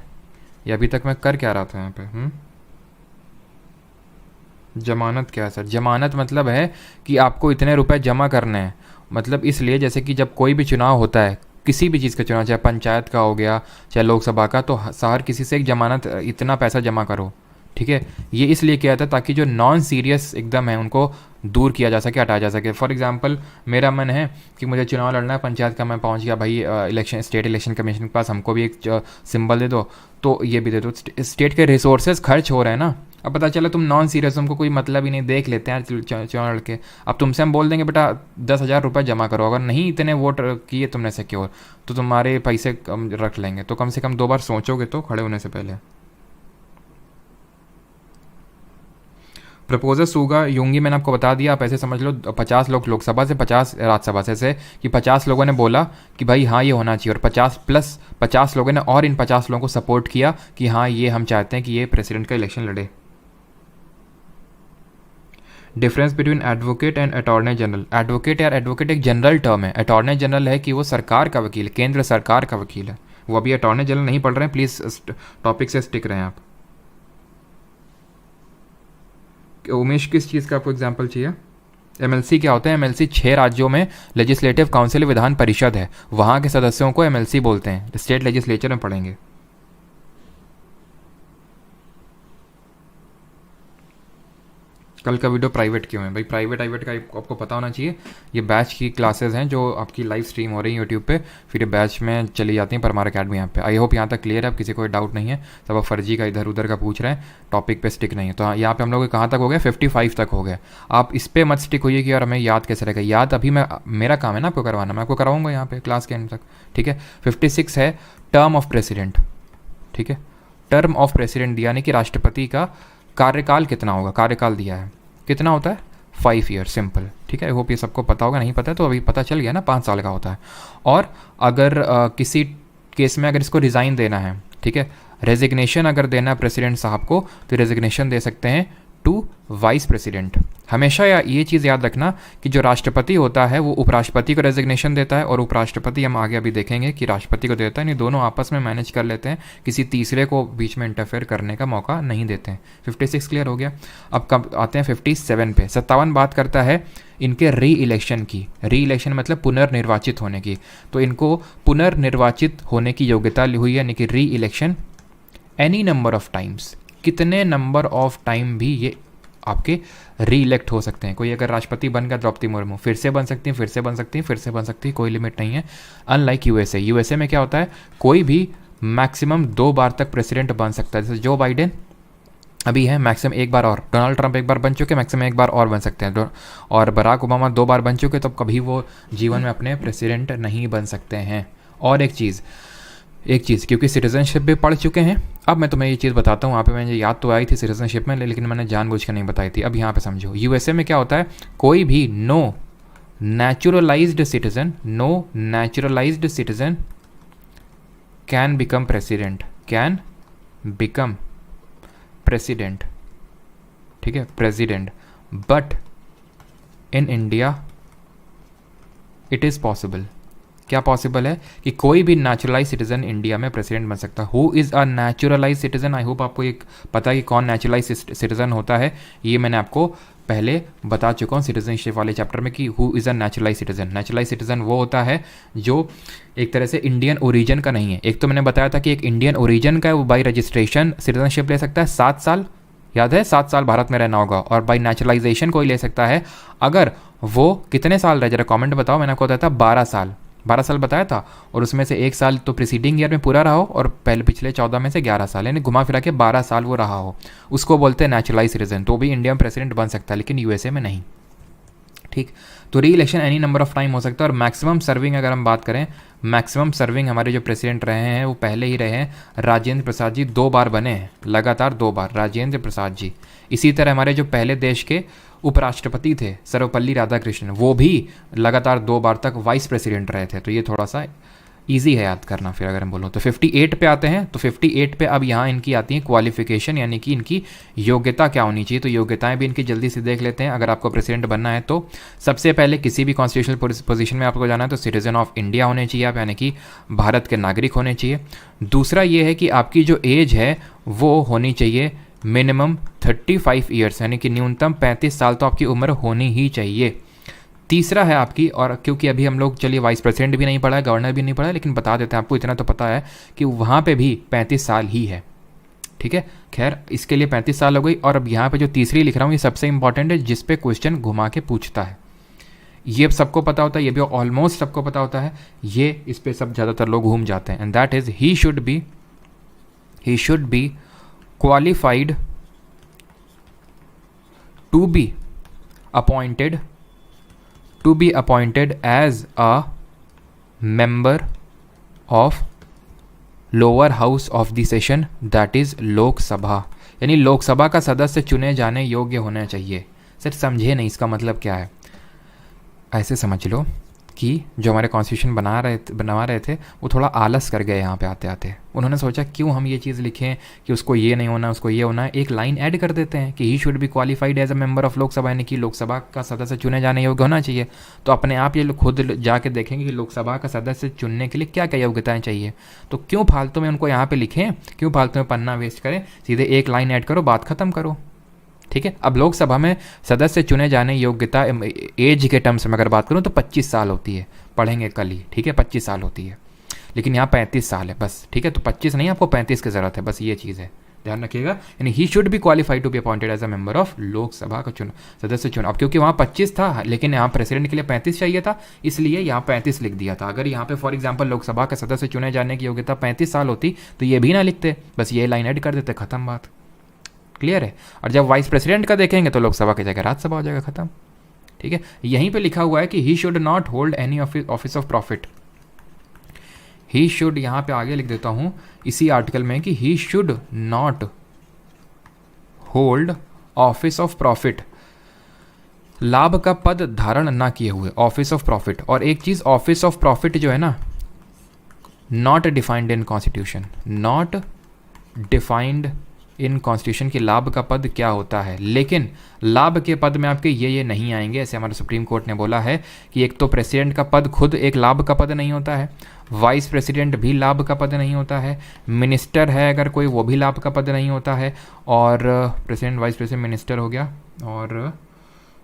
ये अभी तक मैं कर क्या रहा था यहाँ पे? जमानत क्या है सर? जमानत मतलब है कि आपको इतने रुपए जमा करने हैं, मतलब इसलिए जैसे कि जब कोई भी चुनाव होता है, किसी भी चीज़ का चुनाव, चाहे पंचायत का हो गया चाहे लोकसभा का, तो हर किसी से एक जमानत इतना पैसा जमा करो, ठीक है। ये इसलिए किया था ताकि जो नॉन सीरियस एकदम है उनको दूर किया जा सके, हटाया जा सके। फॉर एग्जांपल मेरा मन है कि मुझे चुनाव लड़ना है पंचायत का, मैं पहुंच गया भाई इलेक्शन स्टेट इलेक्शन कमीशन के पास, हमको भी एक सिंबल दे दो, तो ये भी दे दो। स्टेट के रिसोर्सेज खर्च हो रहे हैं ना, अब पता चला तुम नॉन सीरियस, तुमको कोई मतलब ही नहीं, देख लेते हैं चुनाव लड़के, अब तुमसे हम बोल देंगे बेटा 10,000 रुपये जमा करो, अगर नहीं इतने वोट किए तुमने सिक्योर तो तुम्हारे पैसे कम रख लेंगे, तो कम से कम 2 बार सोचोगे तो खड़े होने से पहले। प्रपोजल होगा यूंगी, मैंने आपको बता दिया, आप ऐसे समझ लो 50 लोग लोकसभा से, 50 राज्यसभा से कि 50 लोगों ने बोला कि भाई हाँ ये होना चाहिए, और 50 प्लस 50 लोगों ने और इन 50 लोगों को सपोर्ट किया कि हाँ ये हम चाहते हैं कि ये प्रेसिडेंट का इलेक्शन लड़े। Difference between advocate and attorney general, advocate यार एडवोकेट एक जनरल टर्म है, अटॉर्नी जनरल है कि वो सरकार का वकील, केंद्र सरकार का वकील है, वो अभी अटॉर्नी जनरल नहीं पढ़ रहे हैं, प्लीज़ टॉपिक से स्टिक रहें आप। उमेश किस चीज़ का आपको एग्जाम्पल चाहिए? एमएलसी क्या होता है? एमएलसी 6 राज्यों में लेजिस्लेटिव काउंसिल विधान परिषद है, वहाँ के सदस्यों को एमएलसी बोलते हैं, स्टेट लेजिस्लेचर में पढ़ेंगे। कल का वीडियो प्राइवेट क्यों है भाई? प्राइवेट का आपको पता होना चाहिए, ये बैच की क्लासेस हैं जो आपकी लाइव स्ट्रीम हो रही है यूट्यूब पे, फिर ये बैच में चली जाती हैं परमार अकेडमी यहाँ पे। आई होप यहाँ तक क्लियर है, अब किसी कोई डाउट नहीं है, सब आप फर्जी का इधर उधर का पूछ रहे हैं, टॉपिक पे स्टिक नहीं है। तो यहाँ पे हम लोग कहाँ तक हो गए? 55 तक हो गए। आप इस पर मत स्टिक होइए कि यार हमें याद कैसे रहेगा, याद अभी मेरा काम है ना आपको करवाना, मैं आपको कराऊंगा यहाँ पे क्लास के एंड तक, ठीक है। 56 है टर्म ऑफ प्रेसिडेंट, ठीक है, टर्म ऑफ प्रेसिडेंट दिया, यानी कि राष्ट्रपति का कार्यकाल कितना होगा, कार्यकाल दिया है कितना होता है? 5 ईयर, सिंपल, ठीक है। आई होप ये सबको पता होगा, नहीं पता है तो अभी पता चल गया ना, 5 साल का होता है। और अगर किसी केस में अगर इसको रिज़ाइन देना है, ठीक है, रेजिग्नेशन अगर देना है प्रेसिडेंट साहब को, तो रेजिग्नेशन दे सकते हैं टू वाइस प्रेसिडेंट। हमेशा ये चीज़ याद रखना कि जो राष्ट्रपति होता है वो उपराष्ट्रपति को रेजिग्नेशन देता है, और उपराष्ट्रपति हम आगे अभी देखेंगे कि राष्ट्रपति को देता है, नहीं दोनों आपस में मैनेज कर लेते हैं, किसी तीसरे को बीच में इंटरफेयर करने का मौका नहीं देते हैं। 56 क्लियर हो गया। अब कब आते हैं 57 पे? 57 बात करता है इनके री इलेक्शन की। री इलेक्शन मतलब पुनर्निर्वाचित होने की, तो इनको पुनर्निर्वाचित होने की योग्यता हुई है, यानी कि री election any number of times, कितने नंबर ऑफ टाइम भी ये आपके री इलेक्ट हो सकते हैं। कोई अगर राष्ट्रपति बन गया द्रौपदी मुर्मू, फिर से बन सकती हैं, फिर से बन सकती हैं, फिर से बन सकती है, कोई लिमिट नहीं है। अनलाइक यूएसए, यूएसए में क्या होता है, कोई भी मैक्सिमम 2 बार तक प्रेसिडेंट बन सकता है। जैसे जो बाइडेन अभी है, मैक्सिमम 1 बार, और डोनाल्ड ट्रंप 1 बार बन चुके, मैक्सिमम 1 बार और बन सकते हैं, और बराक ओबामा 2 बार बन चुके, तो कभी वो जीवन में अपने प्रेसिडेंट नहीं बन सकते हैं। और एक चीज़ क्योंकि सिटीजनशिप भी पढ़ चुके हैं, अब मैं तुम्हें ये चीज़ बताता हूँ। वहाँ पे मुझे याद तो आई थी सिटीजनशिप में, लेकिन मैंने जानबूझकर नहीं बताई थी। अब यहाँ पे समझो, यूएसए में क्या होता है, कोई भी no naturalized citizen can become president, ठीक है, president. But in India it is possible. क्या पॉसिबल है? कि कोई भी नेचुरलाइज सिटीजन इंडिया में प्रेसिडेंट बन सकता है। Who is a naturalize citizen? I hope आपको एक पता है कि कौन नेचुरलाइज सिटीजन होता है, ये मैंने आपको पहले बता चुका हूँ सिटीजनशिप वाले चैप्टर में कि who is a naturalize citizen. Neutralise citizen वो होता है जो एक तरह से इंडियन ओरिजिन का नहीं है। एक तो मैंने बताया था कि एक इंडियन ओरिजिन का है, वो बाई रजिस्ट्रेशन सिटीजनशिप ले सकता है 7 साल, याद है 7 साल भारत में रहना होगा, और बाई नेचुरलाइजेशन कोई ले सकता है अगर वो कितने साल रहे, जरा कमेंट बताओ। मैंने आपको बताया था 12 साल बताया था, और उसमें से 1 साल तो प्रीसीडिंग ईयर में पूरा रहा हो, और पिछले 14 में से 11 साल, यानी घुमा फिरा के 12 साल वो रहा हो, उसको बोलते हैं नेचुरलाइज सिटीजन। तो भी इंडिया में प्रेसिडेंट बन सकता है, लेकिन यूएसए में नहीं, ठीक। तो री election any number of time हो सकता है, और मैक्सिमम सर्विंग अगर हम बात करें मैक्सिमम सर्विंग हमारे जो प्रेसिडेंट रहे हैं वो पहले ही रहे हैं, राजेंद्र प्रसाद जी 2 बार बने हैं, लगातार 2 बार राजेंद्र प्रसाद जी। इसी तरह हमारे जो पहले देश के उपराष्ट्रपति थे सर्वपल्ली राधाकृष्णन, वो भी लगातार 2 बार तक वाइस प्रेसिडेंट रहे थे। तो ये थोड़ा सा ईजी है याद करना। फिर अगर हम बोलो तो 58 पे आते हैं, तो 58 पे अब यहाँ इनकी आती है क्वालिफिकेशन, यानी कि इनकी योग्यता क्या होनी चाहिए। तो योग्यताएं भी इनकी जल्दी से देख लेते हैं। अगर आपको प्रेसिडेंट बनना है तो सबसे पहले किसी भी कॉन्स्टिट्यूशनल पोजीशन में आपको जाना है तो सिटीजन ऑफ इंडिया होने चाहिए आप, यानी कि भारत के नागरिक होने चाहिए। दूसरा ये है कि आपकी जो एज है वो होनी चाहिए मिनिमम 35 ईयर्स, यानी कि न्यूनतम 35 साल तो आपकी उम्र होनी ही चाहिए। तीसरा है आपकी, और क्योंकि अभी हम लोग चलिए वाइस प्रेसिडेंट भी नहीं पढ़ा है, गवर्नर भी नहीं पढ़ा है, लेकिन बता देते हैं आपको, इतना तो पता है कि वहाँ पे भी 35 साल ही है। ठीक है, खैर इसके लिए 35 साल हो गई। और अब यहाँ पे जो तीसरी लिख रहा हूँ ये सबसे इंपॉर्टेंट है, जिस पे क्वेश्चन घुमा के पूछता है। ये सबको पता होता है, ये भी ऑलमोस्ट सबको पता होता है, ये इस पे सब ज़्यादातर लोग घूम जाते हैं। And that is he should be qualified to be appointed as a member of lower house of the session, that is Lok Sabha, यानी लोकसभा का सदस्य चुने जाने योग्य होना चाहिए। सर समझे नहीं इसका मतलब क्या है? ऐसे समझ लो कि जो हमारे कॉन्स्टिट्यूशन बनवा रहे थे वो थोड़ा आलस कर गए यहाँ पे आते आते। उन्होंने सोचा क्यों हम ये चीज़ लिखें कि उसको ये नहीं होना, उसको ये होना है, एक लाइन ऐड कर देते हैं कि he should be qualified as a member of Lok Sabha, यानी कि लोकसभा का सदस्य चुने जाने योग्य होना चाहिए। तो अपने आप ये लोग खुद जाके देखेंगे कि लोकसभा का सदस्य चुनने के लिए क्या क्या योग्यताएँ चाहिए। तो क्यों फालतू में उनको यहाँ पर लिखें, क्यों फालतू में पन्ना वेस्ट करें, सीधे एक लाइन ऐड करो, बात खत्म करो। ठीक है, अब लोकसभा में सदस्य चुने जाने योग्यता एज के टर्म्स में अगर बात करूं तो 25 साल होती है, पढ़ेंगे कल ही। ठीक है, 25 साल होती है, लेकिन यहाँ 35 साल है बस। ठीक है, तो 25 नहीं, आपको 35 की ज़रूरत है, बस ये चीज़ है, ध्यान रखिएगा। यानी he should be qualified to be appointed as a member of Lok Sabha का सदस्य चुनाव। अब क्योंकि वहाँ 25 था लेकिन यहाँ प्रेसिडेंट के लिए 35 चाहिए था, इसलिए यहाँ 35 लिख दिया था। अगर यहाँ पे फॉर एग्जाम्पल लोकसभा का सदस्य चुने जाने की योग्यता 35 साल होती तो ये भी ना लिखते, बस ये लाइन ऐड कर देते, खत्म बात। क्लियर है? और जब वाइस प्रेसिडेंट का देखेंगे तो लोकसभा की जगह राज्यसभा हो जाएगा, खत्म। ठीक है, यहीं पे लिखा हुआ है कि he should not hold any office of profit. He should, यहाँ पे आगे लिख देता हूँ इसी आर्टिकल में कि he should not hold office of profit, लाभ का पद धारण ना किए हुए, ऑफिस ऑफ प्रॉफिट। और एक चीज, ऑफिस ऑफ प्रॉफिट जो है ना, not defined in constitution, not defined in constitution की लाभ का पद क्या होता है। लेकिन लाभ के पद में आपके ये नहीं आएंगे, ऐसे हमारे सुप्रीम कोर्ट ने बोला है कि एक तो प्रेसिडेंट का पद खुद एक लाभ का पद नहीं होता है, वाइस प्रेसिडेंट भी लाभ का पद नहीं होता है, मिनिस्टर है अगर कोई वो भी लाभ का पद नहीं होता है, और प्रेसिडेंट वाइस प्रेसिडेंट मिनिस्टर हो गया, और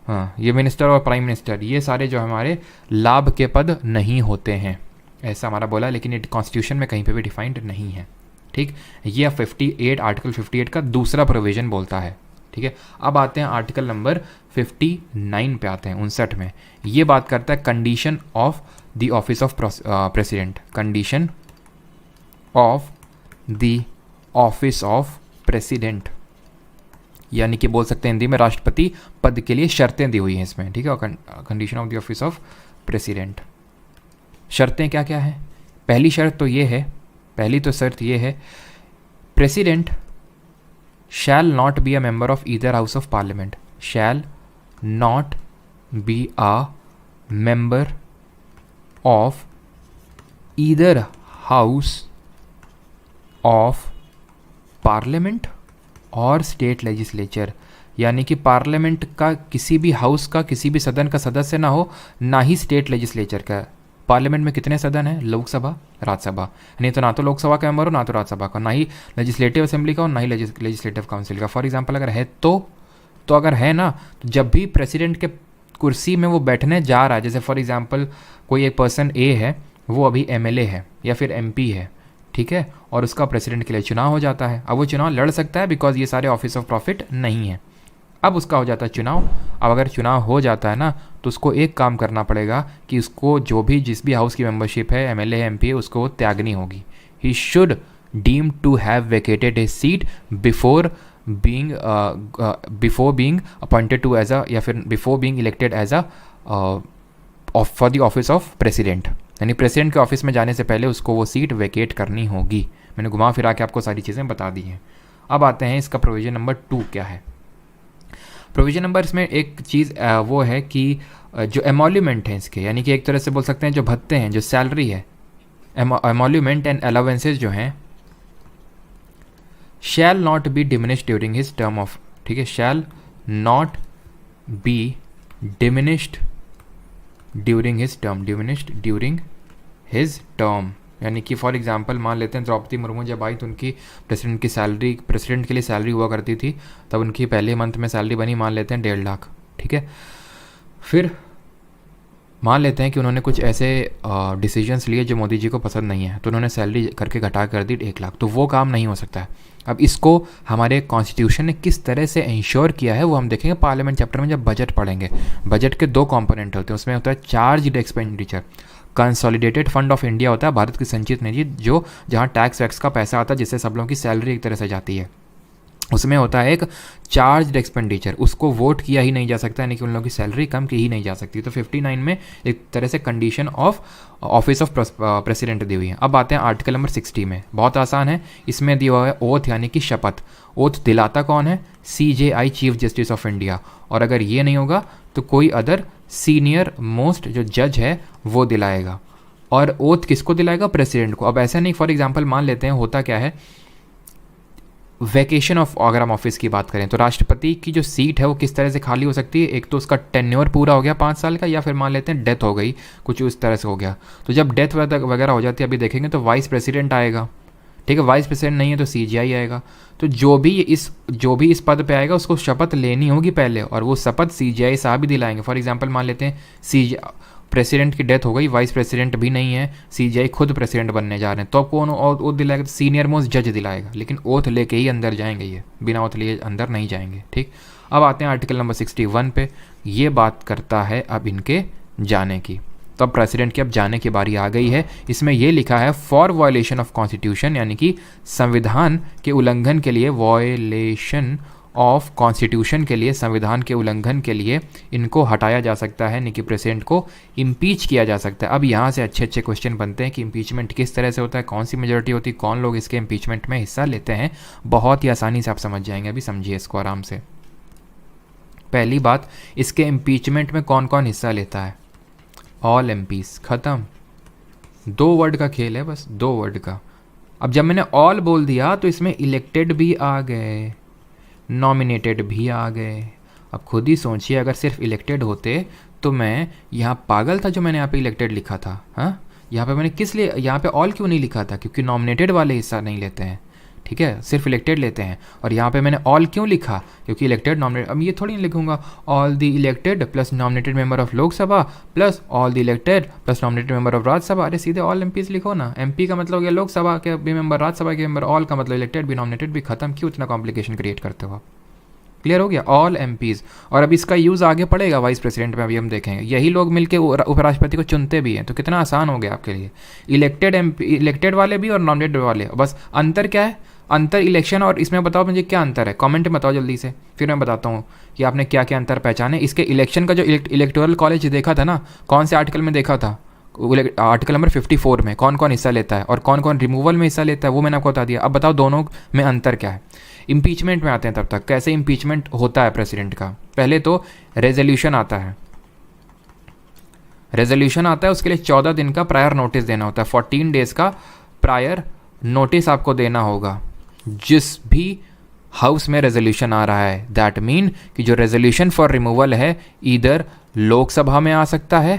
हाँ ये मिनिस्टर और प्राइम मिनिस्टर, ये सारे जो हमारे लाभ के पद नहीं होते हैं, ऐसा हमारा बोला। लेकिन ये कॉन्स्टिट्यूशन में कहीं पे भी डिफाइंड नहीं है। ठीक, ये 58 आर्टिकल 58 का दूसरा प्रोविजन बोलता है। ठीक है, अब आते हैं आर्टिकल नंबर 59 पे आते हैं, 59 में ये बात करता है condition of the office of president, condition of the office of president, यानी कि बोल सकते हैं हिंदी में राष्ट्रपति पद के लिए शर्तें दी हुई हैं इसमें। ठीक है, condition of the office of president, शर्तें क्या क्या हैं? पहली शर्त तो ये है, पहली तो शर्त ये है, president shall not be a member of either house of parliament, shall not be a member of either house of parliament और स्टेट लेजिस्लेचर, यानी कि पार्लियामेंट का किसी भी हाउस का, किसी भी सदन का सदस्य ना हो, ना ही स्टेट लेजिस्लेचर का। पार्लियामेंट में कितने सदन हैं? लोकसभा, राज्यसभा, नहीं तो ना तो लोकसभा का मेंबर हो ना तो राज्यसभा का, ना ही लेजिस्लेटिव असेंबली का और ना ही लेजिस्लेटिव काउंसिल का। फॉर एग्जांपल अगर है तो अगर है ना, तो जब भी प्रेसिडेंट के कुर्सी में वो बैठने जा रहा है, जैसे फॉर एग्जांपल कोई एक पर्सन ए है, वो अभी एमएलए है या फिर एमपी है, ठीक है, और उसका प्रेसिडेंट के लिए चुनाव हो जाता है। अब वो चुनाव लड़ सकता है बिकॉज ये सारे ऑफिस ऑफ प्रॉफिट नहीं है। अब उसका हो जाता है चुनाव। अब अगर चुनाव हो जाता है ना, तो उसको एक काम करना पड़ेगा कि उसको जो भी जिस भी हाउस की मेंबरशिप है, एमएलए है, एमपी है, उसको वो त्यागनी होगी। He should deem to have vacated his seat before being appointed to as a, या फिर before being elected as a for the office of president, यानी प्रेसिडेंट के ऑफिस में जाने से पहले उसको वो सीट वेकेट करनी होगी। मैंने घुमा फिरा के आपको सारी चीज़ें बता दी हैं। अब आते हैं इसका प्रोविज़न नंबर 2 क्या है। प्रोविज़न नंबर इसमें एक चीज़ वो है कि जो एमोल्यूमेंट हैं इसके, यानी कि एक तरह से बोल सकते हैं जो भत्ते हैं, जो सैलरी है, एमोल्यूमेंट एंड अलाउंसेज जो हैं, shall not be diminished during his term of, ठीक है, shall not be diminished during his term, diminished during his term. यानी कि फॉर एग्जांपल मान लेते हैं द्रौपदी मुर्मू जब आई तो उनकी प्रेसिडेंट की सैलरी, प्रेसिडेंट के लिए सैलरी हुआ करती थी, तब उनकी पहले मंथ में सैलरी बनी मान लेते हैं 1.5 लाख, ठीक है। फिर मान लेते हैं कि उन्होंने कुछ ऐसे डिसीजंस लिए जो मोदी जी को पसंद नहीं है, तो उन्होंने सैलरी करके घटा कर दी 1 लाख, तो वो काम नहीं हो सकता है। अब इसको हमारे कॉन्स्टिट्यूशन ने किस तरह से इंश्योर किया है वो हम देखेंगे पार्लियामेंट चैप्टर में जब बजट पढ़ेंगे। बजट के 2 कंपोनेंट होते हैं, उसमें होता है charged expenditure, consolidated fund of India होता है, भारत की संचित निधि, जो जहाँ टैक्स वैक्स का पैसा आता है जिससे सब लोगों की सैलरी एक तरह से जाती है। उसमें होता है एक चार्ज एक्सपेंडिचर, उसको वोट किया ही नहीं जा सकता, यानी कि उन लोगों की सैलरी कम की ही नहीं जा सकती। तो 59 में एक तरह से condition of office of president दी हुई है। अब आते हैं आर्टिकल नंबर 60 में, बहुत आसान है। इसमें दिया हुआ है ओथ, यानी कि शपथ। ओथ दिलाता कौन है? CJI, chief justice of India. और अगर ये नहीं होगा तो कोई अदर सीनियर मोस्ट जो जज है वो दिलाएगा। और ओथ किसको दिलाएगा? प्रेसिडेंट को। अब ऐसा नहीं, फॉर एग्जाम्पल मान लेते हैं होता क्या है, वैकेशन ऑफ, अगर हम ऑफिस की बात करें तो राष्ट्रपति की जो सीट है वो किस तरह से खाली हो सकती है? एक तो उसका टेन्योर पूरा हो गया 5 साल का, या फिर मान लेते हैं डेथ हो गई, कुछ उस तरह से हो गया। तो जब डेथ वगैरह हो जाती है, अभी देखेंगे तो वाइस प्रेसिडेंट आएगा, ठीक है। वाइस प्रेसिडेंट नहीं है तो CJI आएगा। तो जो भी इस पद पे आएगा उसको शपथ लेनी होगी पहले, और वो शपथ CJI साहब भी दिलाएंगे। फॉर एग्जाम्पल मान लेते हैं प्रेसिडेंट की डेथ हो गई, वाइस प्रेसिडेंट भी नहीं है, CJI खुद प्रेसिडेंट बनने जा रहे हैं, तो अब कौन ओथ दिलाएगा? सीनियर मोस्ट जज दिलाएगा, लेकिन ओथ लेके ही अंदर जाएंगे, ये बिना ओथ लिए अंदर नहीं जाएंगे, ठीक। अब आते हैं आर्टिकल नंबर 61 पे, ये बात करता है अब इनके जाने की। तो अब प्रेसिडेंट की अब जाने की बारी आ गई है। इसमें ये लिखा है फॉर वायलेशन ऑफ कॉन्स्टिट्यूशन, यानी कि संविधान के उल्लंघन के लिए, वायलेशन ऑफ कॉन्स्टिट्यूशन के लिए, संविधान के उल्लंघन के लिए इनको हटाया जा सकता है, यानी कि प्रेसिडेंट को इम्पीच किया जा सकता है। अब यहाँ से अच्छे अच्छे क्वेश्चन बनते हैं कि इम्पीचमेंट किस तरह से होता है, कौन सी मेजोरिटी होती है, कौन लोग इसके इम्पीचमेंट में हिस्सा लेते हैं। बहुत ही आसानी से आप समझ जाएंगे, अभी समझिए इसको आराम से। पहली बात, इसके इम्पीचमेंट में कौन कौन हिस्सा लेता है? ऑल MPs, ख़त्म। 2 वर्ड का खेल है, बस 2 वर्ड का। अब जब मैंने ऑल बोल दिया तो इसमें इलेक्टेड भी आ गए, नॉमिनेटेड भी आ गए। अब खुद ही सोचिए, अगर सिर्फ इलेक्टेड होते तो मैं यहाँ पागल था जो मैंने यहाँ पे इलेक्टेड लिखा था। हाँ, यहाँ पे मैंने किस लिए यहाँ पे ऑल क्यों नहीं लिखा था? क्योंकि नॉमिनेटेड वाले हिस्सा नहीं लेते हैं, ठीक है, सिर्फ इलेक्टेड लेते हैं। और यहाँ पे मैंने ऑल क्यों लिखा? क्योंकि इलेक्टेड नॉमिनेटेड। अब ये थोड़ी नहीं लिखूंगा all the elected plus nominated member of Lok Sabha plus all the elected plus nominated member of Rajya Sabha. अरे सीधे ऑल MPs लिखो ना। MP का मतलब हो गया लोकसभा के भी मेंबर, राज्यसभा के मेंबर, ऑल का मतलब इलेक्टेड भी नॉमिनेटेड भी, खत्म। क्यों इतना कॉम्प्लिकेशन क्रिएट करते हो आप? क्लियर हो गया? All MPs। और अब इसका यूज़ आगे पड़ेगा वाइस प्रेसिडेंट में, अभी हम देखेंगे। यही लोग मिलकर उपराष्ट्रपति को चुनते भी हैं, तो कितना आसान हो गया आपके लिए। इलेक्टेड MP, इलेक्टेड वाले भी और नॉमिनेटेड वाले। बस अंतर क्या है? अंतर इलेक्शन और इसमें बताओ मुझे क्या अंतर है, कमेंट में बताओ जल्दी से, फिर मैं बताता हूँ कि आपने क्या क्या अंतर पहचाने। इसके इलेक्शन का जो इलेक्टोरल कॉलेज देखा था ना, कौन से आर्टिकल में देखा था? आर्टिकल नंबर 54 में कौन कौन हिस्सा लेता है और कौन कौन रिमूवल में हिस्सा लेता है, वो मैंने आपको बता दिया। अब बताओ दोनों में अंतर क्या है। इम्पीचमेंट में आते हैं तब तक, कैसे इम्पीचमेंट होता है प्रेसिडेंट का। पहले तो रेजोल्यूशन आता है, रेजोल्यूशन आता है, उसके लिए 14 दिन का प्रायर नोटिस देना होता है। 14 डेज का प्रायर नोटिस आपको देना होगा जिस भी हाउस में रेजोल्यूशन आ रहा है। दैट मीन कि जो रेजोल्यूशन फॉर रिमूवल है इधर लोकसभा में आ सकता है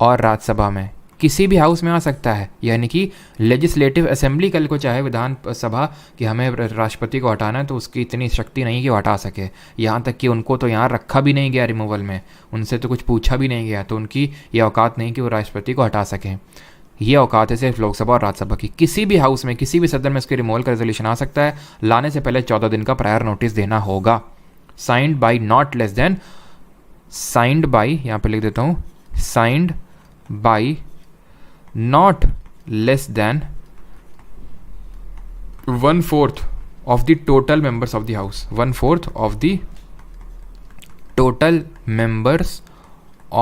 और राज्यसभा में, किसी भी हाउस में आ सकता है। यानी कि लेजिस्लेटिव असेंबली कल को चाहे विधान सभा कि हमें राष्ट्रपति को हटाना है, तो उसकी इतनी शक्ति नहीं कि वो हटा सके। यहाँ तक कि उनको तो यहाँ रखा भी नहीं गया रिमूवल में, उनसे तो कुछ पूछा भी नहीं गया, तो उनकी ये औकात नहीं कि वो राष्ट्रपति को हटा सकें। ये औकात है सिर्फ लोकसभा और राज्यसभा की। किसी भी हाउस में, किसी भी सदन में उसके रिमूवल का रेजोल्यूशन आ सकता है। लाने से पहले 14 दिन का प्रायर नोटिस देना होगा। Signed by not less than, signed by, यहाँ पे लिख देता हूँ, signed by not less than 1/4 of the total members of the house, 1/4 of the total members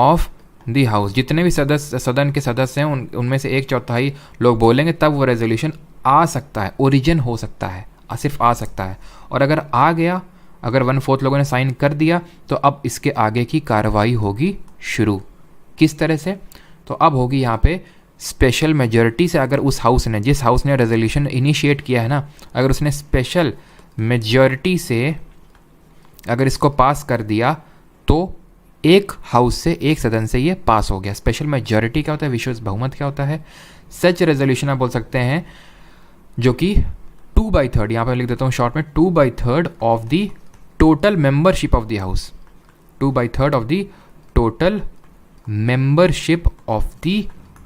of the house, जितने भी सदस्य सदन के सदस्य हैं उनमें से 1/4 लोग बोलेंगे तब वो रेजोल्यूशन आ सकता है, ओरिजिन हो सकता है, सिर्फ आ सकता है। और अगर आ गया, अगर 1/4 लोगों ने साइन कर दिया तो अब इसके आगे की कार्रवाई होगी शुरू। किस तरह से? तो अब होगी यहाँ पे स्पेशल मेजॉरिटी से, अगर उस हाउस ने, जिस हाउस ने रेजोल्यूशन इनिशिएट किया है ना, अगर उसने स्पेशल मेजॉरिटी से अगर इसको पास कर दिया तो एक हाउस से, एक सदन से ये पास हो गया। स्पेशल मेजॉरिटी क्या होता है? विशेष बहुमत क्या होता है? सच रेजोल्यूशन आप बोल सकते हैं जो कि 2/3, यहाँ पर लिख देता हूँ शॉर्ट में, 2/3 of the total membership of the house, 2/3 of the total membership of the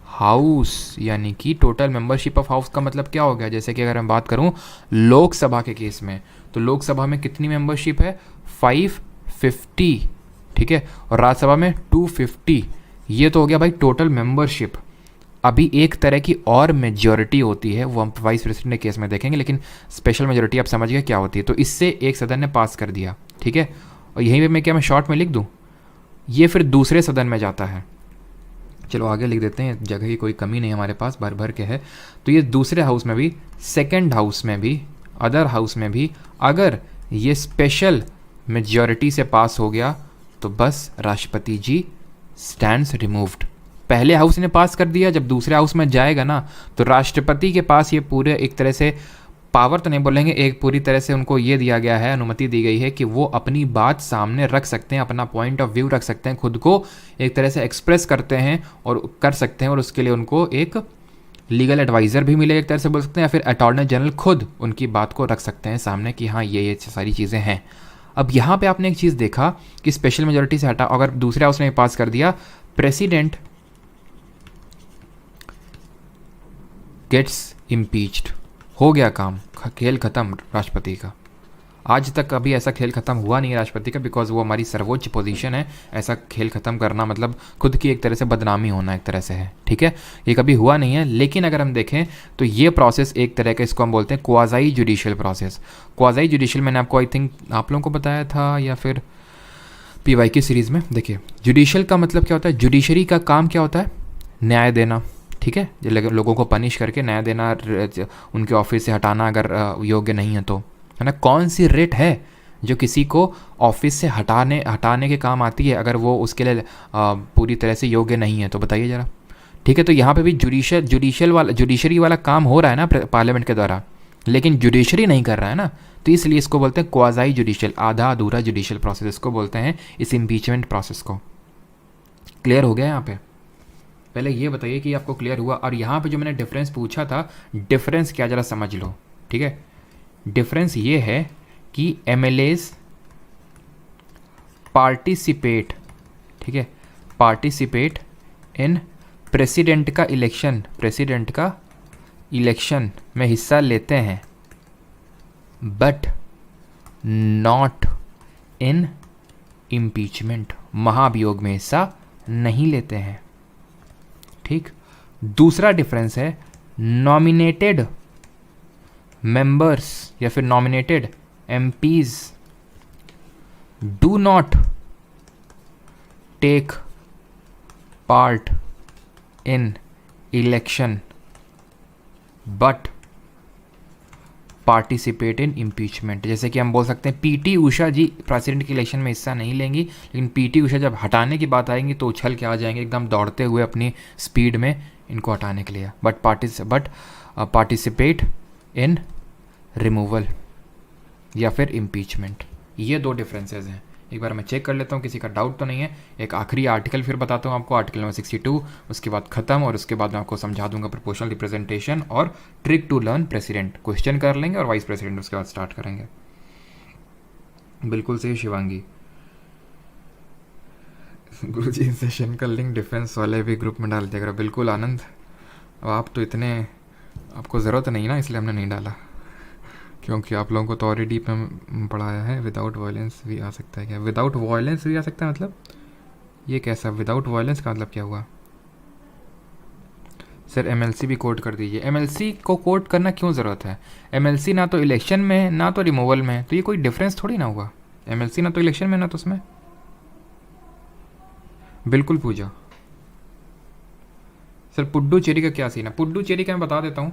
house. यानी कि टोटल मेंबरशिप ऑफ हाउस का मतलब क्या हो गया? जैसे कि अगर मैं बात करूं लोकसभा के केस में, तो लोकसभा में कितनी मेंबरशिप है? 550, ठीक है, और राज्यसभा में 250। ये तो हो गया भाई टोटल मेंबरशिप। अभी एक तरह की और मेजॉरिटी होती है, वो हम वाइस प्रेसिडेंट के केस में देखेंगे, लेकिन स्पेशल मेजॉरिटी आप समझ गए क्या होती है। तो इससे एक सदन ने पास कर दिया, ठीक है, और यहीं पे मैं शॉर्ट में लिख दूँ, ये फिर दूसरे सदन में जाता है। चलो आगे लिख देते हैं, जगह की कोई कमी नहीं हमारे पास, भर भर के है। तो ये दूसरे हाउस में भी, सेकंड हाउस में भी, अदर हाउस में भी अगर ये स्पेशल मेजॉरिटी से पास हो गया तो बस राष्ट्रपति जी स्टैंड्स रिमूव्ड। पहले हाउस ने पास कर दिया, जब दूसरे हाउस में जाएगा ना तो राष्ट्रपति के पास ये पूरे एक तरह से पावर तो नहीं बोलेंगे, एक पूरी तरह से उनको ये दिया गया है, अनुमति दी गई है कि वो अपनी बात सामने रख सकते हैं, अपना पॉइंट ऑफ व्यू रख सकते हैं, खुद को एक तरह से एक्सप्रेस करते हैं और कर सकते हैं, और उसके लिए उनको एक लीगल एडवाइज़र भी मिले एक तरह से बोल सकते हैं, या फिर अटॉर्नी जनरल खुद उनकी बात को रख सकते हैं सामने कि हाँ ये सारी चीज़ें हैं। अब यहाँ पे आपने एक चीज़ देखा कि स्पेशल मेजॉरिटी से हटा, अगर दूसरे हाउस ने पास कर दिया, प्रेसिडेंट गेट्स इम्पीच्ड, हो गया काम, खेल खत्म राष्ट्रपति का। आज तक कभी ऐसा खेल खत्म हुआ नहीं है राष्ट्रपति का, बिकॉज वो हमारी सर्वोच्च पोजीशन है। ऐसा खेल खत्म करना मतलब खुद की एक तरह से बदनामी होना एक तरह से है, ठीक है, ये कभी हुआ नहीं है। लेकिन अगर हम देखें तो ये प्रोसेस एक तरह का, इसको हम बोलते हैं quasi judicial process. Quasi judicial मैंने आपको आई थिंक आप लोगों को बताया था या फिर PY की सीरीज़ में। देखिए जुडिशियल का मतलब क्या होता है? जुडिशरी का काम क्या होता है? न्याय देना, ठीक है, लोगों को पनिश करके न्याय देना, उनके ऑफिस से हटाना अगर योग्य नहीं है तो, है ना। कौन सी रिट है जो किसी को ऑफिस से हटाने के काम आती है अगर वो उसके लिए पूरी तरह से योग्य नहीं है? तो बताइए ज़रा, ठीक है। तो यहाँ पे भी जुडिशरी वाला काम हो रहा है ना पार्लियामेंट के द्वारा, लेकिन जुडिशरी नहीं कर रहा है ना, तो इसलिए इसको बोलते हैं क्वाज़ाई जुडिशियल, आधा अधूरा जुडिशियल प्रोसेस इसको बोलते हैं, इस इम्पीचमेंट प्रोसेस को। क्लियर हो गया यहाँ पे? पहले ये बताइए कि आपको क्लियर हुआ। और यहाँ पे जो मैंने डिफरेंस पूछा था, डिफरेंस क्या ज़रा समझ लो, ठीक है। डिफरेंस ये है कि MLAs पार्टिसिपेट, ठीक है, पार्टिसिपेट इन प्रेसिडेंट का इलेक्शन में हिस्सा लेते हैं, बट नॉट इन इम्पीचमेंट, महाभियोग में हिस्सा नहीं लेते हैं, ठीक। दूसरा डिफरेंस है नॉमिनेटेड मेंबर्स या फिर nominated MPs do not take part in election but participate in impeachment. जैसे कि हम बोल सकते हैं PT उषा जी प्रेसिडेंट के इलेक्शन में हिस्सा नहीं लेंगी, लेकिन PT उषा जब हटाने की बात आएंगी तो उछल के आ जाएंगे एकदम दौड़ते हुए अपनी स्पीड में इनको हटाने के लिए, बट पार्टिसिपेट इन रिमूवल या फिर इम्पीचमेंट। ये दो डिफरेंसेस हैं। एक बार मैं चेक कर लेता हूँ किसी का डाउट तो नहीं है। एक आखिरी आर्टिकल फिर बताता हूँ आपको, आर्टिकल नंबर 62, उसके बाद ख़त्म, और उसके बाद मैं आपको समझा दूंगा प्रोपोर्शनल रिप्रेजेंटेशन और trick to learn president. Question कर लेंगे और वाइस प्रेसिडेंट उसके बाद स्टार्ट करेंगे। बिल्कुल सही शिवांगी। गुरुजी सेशन का लिंक डिफेंस वाले भी ग्रुप में डाल दिया करो। बिल्कुल आनंद, अब आप तो इतने, आपको ज़रूरत नहीं ना, इसलिए हमने नहीं डाला, क्योंकि आप लोगों को तो ऑलरेडी पे पढ़ाया है। विदाउट वायलेंस भी आ सकता है क्या? विदाउट वायलेंस भी आ सकता है मतलब ये कैसा? विदाउट वायलेंस का मतलब क्या हुआ? सर MLC भी कोट कर दीजिए। MLC को कोट करना क्यों ज़रूरत है? MLC ना तो इलेक्शन में है ना तो रिमूवल में है, तो ये कोई डिफरेंस थोड़ी ना हुआ। MLC ना तो इलेक्शन में ना तो उसमें। बिल्कुल पूजा, सर पुडुचेरी का क्या सीन है? पुडुचेरी का मैं बता देता हूँ,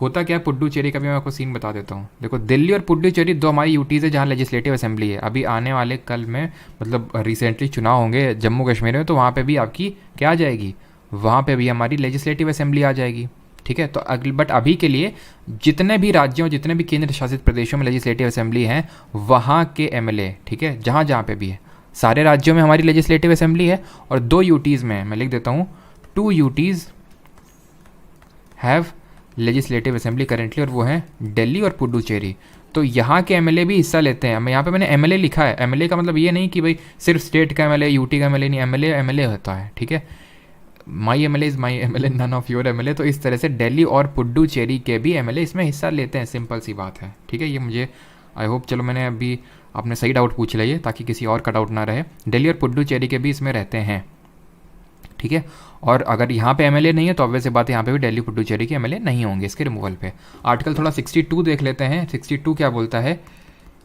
होता क्या है पुडुचेरी का भी मैं आपको सीन बता देता हूँ। देखो दिल्ली और पुडुचेरी दो हमारी यूटीज़ है जहाँ लेजिस्लेटिव असेंबली है। अभी आने वाले कल में मतलब रिसेंटली चुनाव होंगे जम्मू कश्मीर में, तो वहाँ पे भी आपकी क्या आ जाएगी, वहाँ पे भी हमारी लेजिस्लेटिव असेंबली आ जाएगी। ठीक है, तो बट अभी के लिए जितने भी राज्यों, जितने भी केंद्र शासित प्रदेशों में लेजिस्लेटिव असेंबली हैं, वहाँ के एमएलए, ठीक है, जहाँ जहाँ पे भी है, सारे राज्यों में हमारी लेजिस्लेटिव असेंबली है। और दो यूटीज़ में मैं लिख देता हूँ, 2 UTs have legislative assembly currently, और वो हैं दिल्ली और पुडुचेरी। तो यहाँ के एमएलए भी हिस्सा लेते हैं। मैं यहाँ पे मैंने एमएलए लिखा है। एमएलए का मतलब ये नहीं कि भाई सिर्फ स्टेट का एमएलए, यूटी का एमएलए नहीं, एमएलए एमएलए होता है। ठीक है, my MLA is my MLA, none of your MLA. तो इस तरह से दिल्ली और पुडुचेरी के भी एमएलए इसमें हिस्सा लेते हैं, सिंपल सी बात है। ठीक है, ये मुझे आई होप, चलो मैंने अभी आपने सही डाउट पूछ लिया ताकि किसी और का डाउट ना रहे। दिल्ली और पुडुचेरी के भी इसमें रहते हैं। ठीक है, और अगर यहाँ पे एमएलए नहीं है तो ऑब्वियस सी बात है यहाँ पे भी दिल्ली पुडुचेरी के एमएलए नहीं होंगे इसके रिमूवल पे। आर्टिकल थोड़ा 62 देख लेते हैं। 62 क्या बोलता है?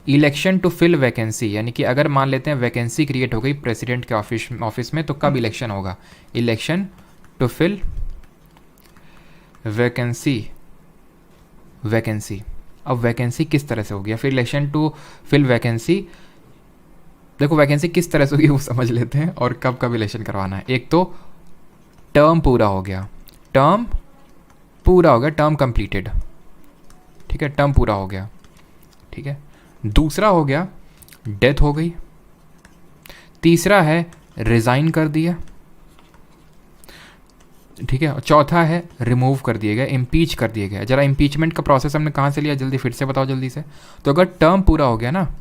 इलेक्शन टू फिल वैकेंसी, यानी कि अगर मान लेते हैं वैकेंसी क्रिएट हो गई प्रेसिडेंट के ऑफिस में, तो कब इलेक्शन होगा? Election to fill vacancy. अब वैकेंसी किस तरह से होगी, या फिर इलेक्शन टू फिल वैकेंसी। देखो वैकेंसी किस तरह से होगी वो समझ लेते हैं, और कब कब इलेक्शन करवाना है। एक तो टर्म पूरा हो गया, टर्म कंप्लीटेड। ठीक है, टर्म पूरा हो गया। ठीक है, दूसरा हो गया डेथ हो गई। तीसरा है रिजाइन कर दिया। ठीक है, चौथा है रिमूव कर दिए गए, इम्पीच कर दिए गए। जरा इम्पीचमेंट का प्रोसेस हमने कहाँ से लिया, जल्दी फिर से बताओ जल्दी से। तो अगर टर्म पूरा हो गया ना,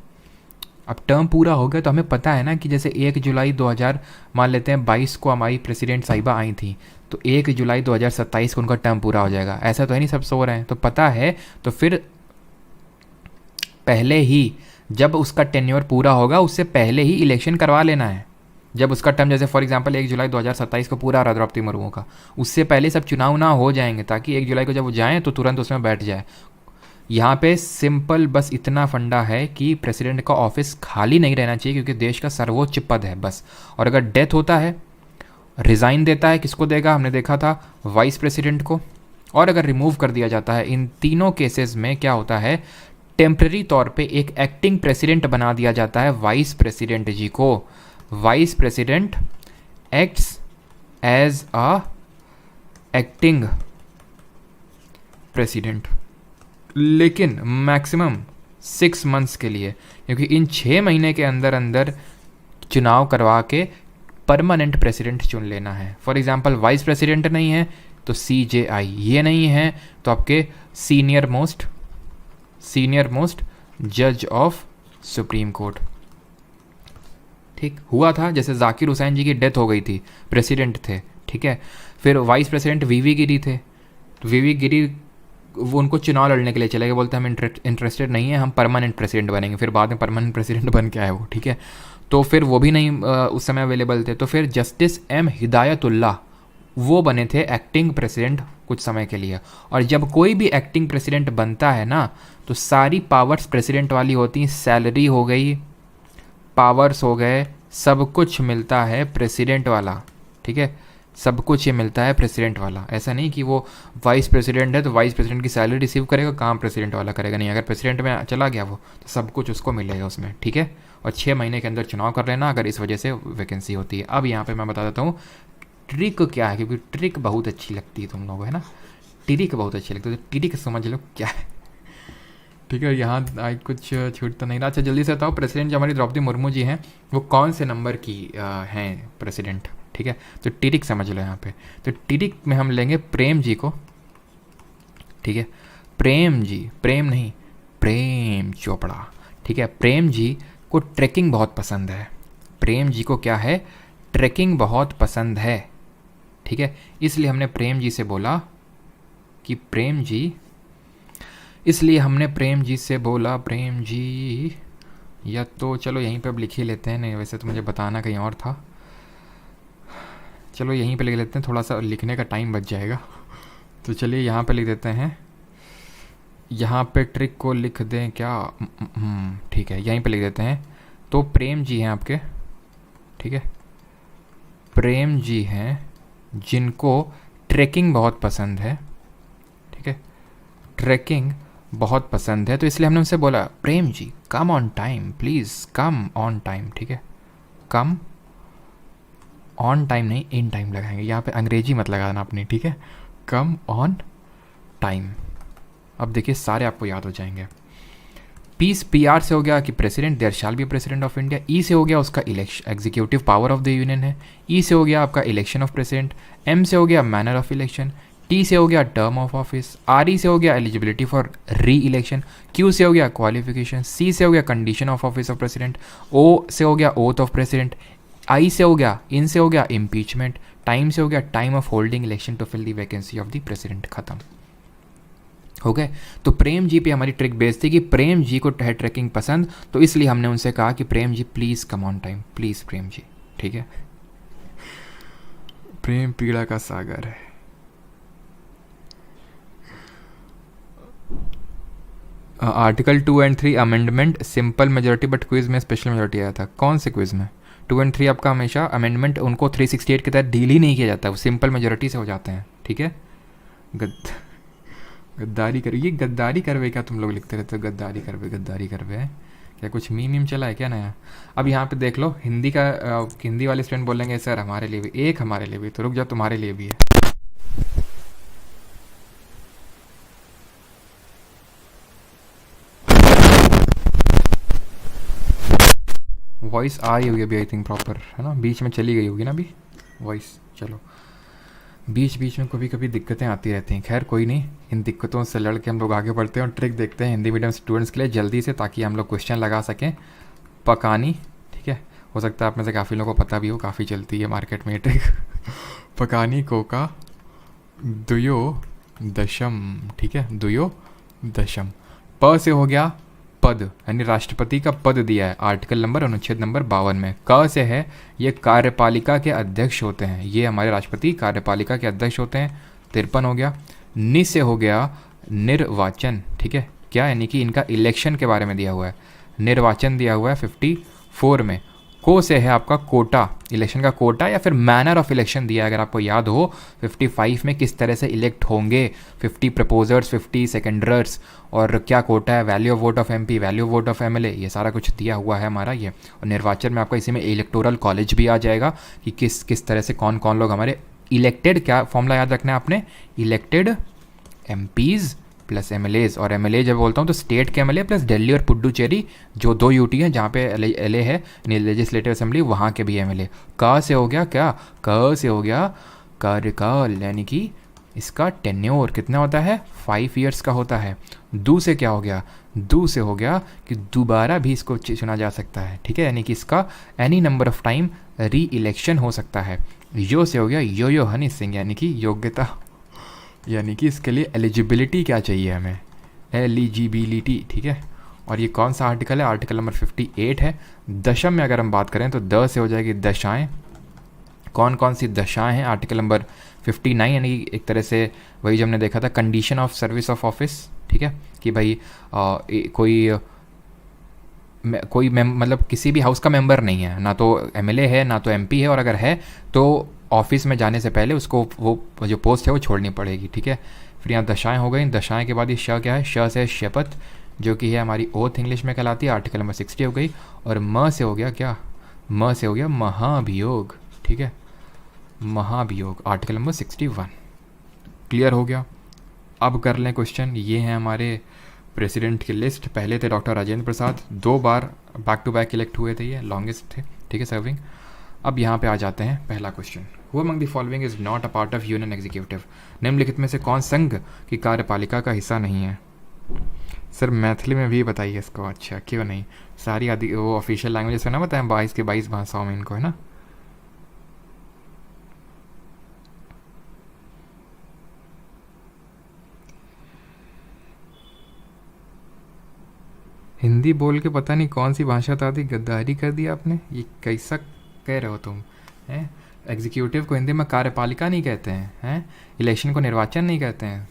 अब टर्म पूरा हो गया तो हमें पता है ना कि जैसे 1 जुलाई 2000 मान लेते हैं 22 को हमारी प्रेसिडेंट साहिबा आई थी, तो 1 जुलाई 2027 को उनका टर्म पूरा हो जाएगा। ऐसा तो है नहीं सब सो रहे हैं, तो पता है। तो फिर पहले ही जब उसका टेन्योर पूरा होगा उससे पहले ही इलेक्शन करवा लेना है। जब उसका टर्म जैसे फॉर एग्जांपल 1 जुलाई 2027 को पूरा रहा द्रौपदी मुर्मू का, उससे पहले सब चुनाव ना हो जाएंगे ताकि 1 जुलाई को जब वो जाएँ तो तुरंत उसमें बैठ जाए। यहाँ पे सिंपल बस इतना फंडा है कि प्रेसिडेंट का ऑफिस खाली नहीं रहना चाहिए क्योंकि देश का सर्वोच्च पद है बस। और अगर डेथ होता है, रिज़ाइन देता है, किसको देगा? हमने देखा था वाइस प्रेसिडेंट को। और अगर रिमूव कर दिया जाता है, इन तीनों केसेस में क्या होता है, टेम्प्रेरी तौर पे एक एक्टिंग प्रेसिडेंट बना दिया जाता है वाइस प्रेसिडेंट जी को। Vice president acts as a acting president, लेकिन मैक्सिमम 6 मंथ्स के लिए, क्योंकि इन 6 महीने के अंदर अंदर चुनाव करवा के परमानेंट प्रेसिडेंट चुन लेना है। फॉर एग्जांपल वाइस प्रेसिडेंट नहीं है तो CJI, ये नहीं है तो आपके सीनियर मोस्ट जज ऑफ सुप्रीम कोर्ट। ठीक हुआ था, जैसे जाकिर हुसैन जी की डेथ हो गई थी, प्रेसिडेंट थे। ठीक है, फिर वाइस प्रेसिडेंट VV गिरी थे, तो VV गिरी वो उनको चुनाव लड़ने के लिए चले गए, बोलते हम इंटरेस्टेड नहीं है, हम परमानेंट प्रेसिडेंट बनेंगे। फिर बाद में परमानेंट प्रेसिडेंट बन के आए वो। ठीक है, तो फिर वो भी नहीं उस समय अवेलेबल थे, तो फिर जस्टिस M हिदायतुल्लाह वो बने थे एक्टिंग प्रेसिडेंट कुछ समय के लिए। और जब कोई भी एक्टिंग प्रेसिडेंट बनता है ना, तो सारी पावर्स प्रेसिडेंट वाली होती हैं, सैलरी हो गई, पावर्स हो गए, सब कुछ मिलता है प्रेसिडेंट वाला। ठीक है, सब कुछ ये मिलता है प्रेसिडेंट वाला। ऐसा नहीं कि वो वाइस प्रेसिडेंट है तो वाइस प्रेसिडेंट की सैलरी रिसीव करेगा, काम प्रेसिडेंट वाला करेगा, नहीं। अगर प्रेसिडेंट में चला गया वो तो सब कुछ उसको मिलेगा उसमें। ठीक है, और 6 महीने के अंदर चुनाव कर लेना अगर इस वजह से वैकेंसी होती है। अब यहाँ पे मैं बता देता हूँ ट्रिक क्या है, क्योंकि ट्रिक बहुत अच्छी लगती है तुम लोगों को, है ना। ट्रिक बहुत अच्छी लगती है, तो ट्रिक समझ लो क्या है। ठीक है, यहाँ कुछ छूट तो नहीं रहा। अच्छा जल्दी से बताओ, प्रेसिडेंट जो हमारी द्रौपदी मुर्मू जी हैं वो कौन से नंबर की हैं प्रेसिडेंट? ठीक है, तो टिरिक समझ लो यहाँ पे। तो टिरिक में हम लेंगे प्रेम जी को। ठीक है, प्रेम जी, प्रेम नहीं, प्रेम चोपड़ा। ठीक है, प्रेम जी को ट्रैकिंग बहुत पसंद है। प्रेम जी को क्या है, ट्रैकिंग बहुत पसंद है। ठीक है, इसलिए हमने प्रेम जी से बोला कि प्रेम जी, इसलिए हमने प्रेम जी से बोला प्रेम जी, या तो चलो यहीं पे अब लिख ही लेते हैं, नहीं वैसे तो मुझे बताना कहीं और था, चलो यहीं पे लिख लेते हैं, थोड़ा सा लिखने का टाइम बच जाएगा। तो चलिए यहाँ पे लिख देते हैं, यहाँ पे ट्रिक को लिख दें क्या? ठीक है, यहीं पे लिख देते हैं। तो प्रेम जी हैं आपके, ठीक है, प्रेम जी हैं जिनको ट्रैकिंग बहुत पसंद है, ठीक है, ट्रैकिंग बहुत पसंद है, तो इसलिए हमने उनसे बोला Prem ji come on time please, come on time, ठीक है, कम ऑन टाइम नहीं इन टाइम लगाएंगे, यहाँ पे अंग्रेजी मत लगाना अपनी, ठीक है, कम ऑन टाइम। अब देखिए सारे आपको याद हो जाएंगे। पीस, पी आर से हो गया कि president, there shall be president of India. ई से हो गया उसका election, executive power of the union है। ई से हो गया आपका इलेक्शन ऑफ प्रेसिडेंट। एम से हो गया मैनर ऑफ इलेक्शन। टी से हो गया term of office. R E से हो गया eligibility for re election. Q से हो गया क्वालिफिकेशन। सी से हो गया condition of office of president. O से हो गया ओथ ऑफ प्रेसिडेंट। आई से हो गया, इन से हो गया इम्पीचमेंट। टाइम से हो गया time of holding election to fill the vacancy of the president. खत्म हो गए। तो प्रेम जी पे हमारी ट्रिक बेस्ड थी कि प्रेम जी को है ट्रैकिंग पसंद, तो इसलिए हमने उनसे कहा कि Prem ji please come on time, please Prem ji, ठीक है। प्रेम पीड़ा का सागर है। Article 2 and 3 amendment simple majority but quiz में स्पेशल मेजोरिटी आया था। कौन से क्विज में? 2 एंड 3 आपका हमेशा अमेंडमेंट उनको 368 के तहत डील ही नहीं किया जाता, वो सिंपल मेजोरिटी से हो जाते हैं, ठीक है। गद्दारी कर, ये गद्दारी करवे क्या तुम लोग लिखते रहते हो, गद्दारी करवे गद्दारी करवे, क्या कुछ मीम चला है क्या नया? अब यहाँ पे देख लो हिंदी का हिंदी वाले स्टूडेंट बोलेंगे सर हमारे लिए भी, एक हमारे लिए भी, तो रुक जाओ तुम्हारे लिए भी है। वॉइस आ रही होगी अभी, आई थिंक प्रॉपर है ना, बीच में चली गई होगी ना अभी वॉइस। चलो बीच बीच में कभी कभी दिक्कतें आती रहती हैं, खैर कोई नहीं, इन दिक्कतों से लड़ के हम लोग आगे बढ़ते हैं और ट्रिक देखते हैं हिंदी मीडियम स्टूडेंट्स के लिए जल्दी से, ताकि हम लोग क्वेश्चन लगा सकें। पकानी, ठीक है, हो सकता है आप में से काफ़ी लोगों को पता भी हो, काफ़ी चलती है मार्केट में ये ट्रिक। पकानी कोका दुयो दशम, ठीक है, दुयो दशम। प से हो गया पद, यानी राष्ट्रपति का पद दिया है आर्टिकल नंबर अनुच्छेद नंबर 52 में। क से है ये कार्यपालिका के अध्यक्ष होते हैं, ये हमारे राष्ट्रपति कार्यपालिका के अध्यक्ष होते हैं, 53 हो गया। नि से हो गया निर्वाचन, ठीक है, क्या यानी कि इनका इलेक्शन के बारे में दिया हुआ है, निर्वाचन दिया हुआ है 54 में। को से है आपका कोटा, इलेक्शन का कोटा या फिर मैनर ऑफ इलेक्शन दिया है, अगर आपको याद हो 55 में किस तरह से इलेक्ट होंगे, 50 प्रपोजर्स 50 सेकेंडर्स, और क्या कोटा है, value of vote of MP, value of vote of MLA, ये सारा कुछ दिया हुआ है हमारा ये। और निर्वाचन में आपका इसी में इलेक्टोरल कॉलेज भी आ जाएगा कि किस किस तरह से कौन कौन लोग हमारे इलेक्टेड, क्या फॉर्मूला याद रखना है आपने, इलेक्टेड एमपीज़ प्लस एमएलएज, और एमएलए जब बोलता हूँ तो स्टेट के एमएलए प्लस दिल्ली और पुडुचेरी जो 2 यूटी हैं जहाँ पे एलए है लेजिस्लेटिव असेंबली, वहाँ के भी एमएलए। का से हो गया क्या, क से हो गया कार्यकाल, यानी कि इसका टेन्योर कितना होता है, 5 ईयर्स का होता है। दू से क्या हो गया, दू से हो गया कि दोबारा भी इसको चुना जा सकता है, ठीक है, यानी कि इसका एनी नंबर ऑफ टाइम री इलेक्शन हो सकता है। यो से हो गया यो हनी सिंह, यानी कि योग्यता, यानी कि इसके लिए एलिजिबिलिटी क्या चाहिए हमें, एलिजिबिलिटी, ठीक है। और ये कौन सा आर्टिकल है, आर्टिकल नंबर 58 है। दशम में अगर हम बात करें तो द से हो जाएगी दशाएं, कौन कौन सी दशाएं हैं, आर्टिकल नंबर 59, यानी कि एक तरह से वही जो हमने देखा था condition of service of office, ठीक है, कि भाई कोई मतलब किसी भी हाउस का मेंबर नहीं है, ना तो एमएलए है ना तो एमपी है, और अगर है तो ऑफिस में जाने से पहले उसको वो जो पोस्ट है वो छोड़नी पड़ेगी, ठीक है। फिर यहाँ दशाएं हो गई, दशाएं के बाद ये श क्या है, श से शपथ जो कि है हमारी ओथ इंग्लिश में कहलाती है, आर्टिकल नंबर 60 हो गई। और म से हो गया क्या, म से हो गया महाभियोग, ठीक है, महाभियोग, आर्टिकल नंबर 61। क्लियर हो गया। अब कर लें क्वेश्चन, ये हैं हमारे प्रेसिडेंट की लिस्ट। पहले थे डॉक्टर राजेंद्र प्रसाद, 2 बार बैक टू बैक इलेक्ट हुए थे, ये लॉन्गेस्ट थे, ठीक है, सर्विंग। अब यहाँ पे आ जाते हैं पहला question, who among the following is not a part of union executive, निम्नलिखित में से कौन संघ की कार्यपालिका का हिस्सा नहीं है। सर मैथिली में भी बताइए इसको, अच्छा क्यों नहीं, सारी आदि वो ऑफिशियल लैंग्वेज है ना, बताएं 22 के 22 भाषाओं में इनको, है ना। हिंदी बोल के पता नहीं कौन सी भाषा था दी, गद्दारी कर दी आपने, ये कैसा कह रहे हो तुम, हैं। एग्जीक्यूटिव को हिंदी में कार्यपालिका नहीं कहते हैं, हैं, इलेक्शन को निर्वाचन नहीं कहते हैं,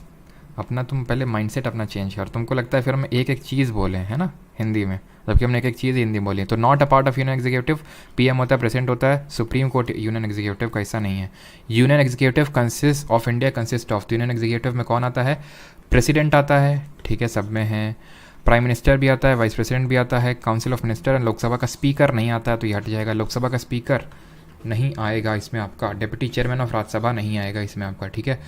अपना तुम पहले माइंडसेट अपना चेंज कर। तुमको लगता है फिर हम एक एक चीज़ बोले हैं ना हिंदी में, जबकि हमने एक एक चीज़ हिंदी बोली है। तो not a part of union executive, PM होता है, प्रेसिडेंट होता है, सुप्रीम कोर्ट यूनियन एग्जीक्यूटिव का हिस्सा नहीं है। Union executive consist of India consist of, तो यूनियन एग्जीक्यूटिव में कौन आता है? प्रेसिडेंट आता है, ठीक है, सब में है। प्राइम मिनिस्टर भी आता है, वाइस प्रेसिडेंट भी आता है, council of minister and Lok Sabha का स्पीकर नहीं आता है, तो ये हट जाएगा। लोकसभा का स्पीकर नहीं आएगा इसमें आपका, डिप्टी चेयरमैन ऑफ राज्यसभा नहीं आएगा इसमें आपका, ठीक है।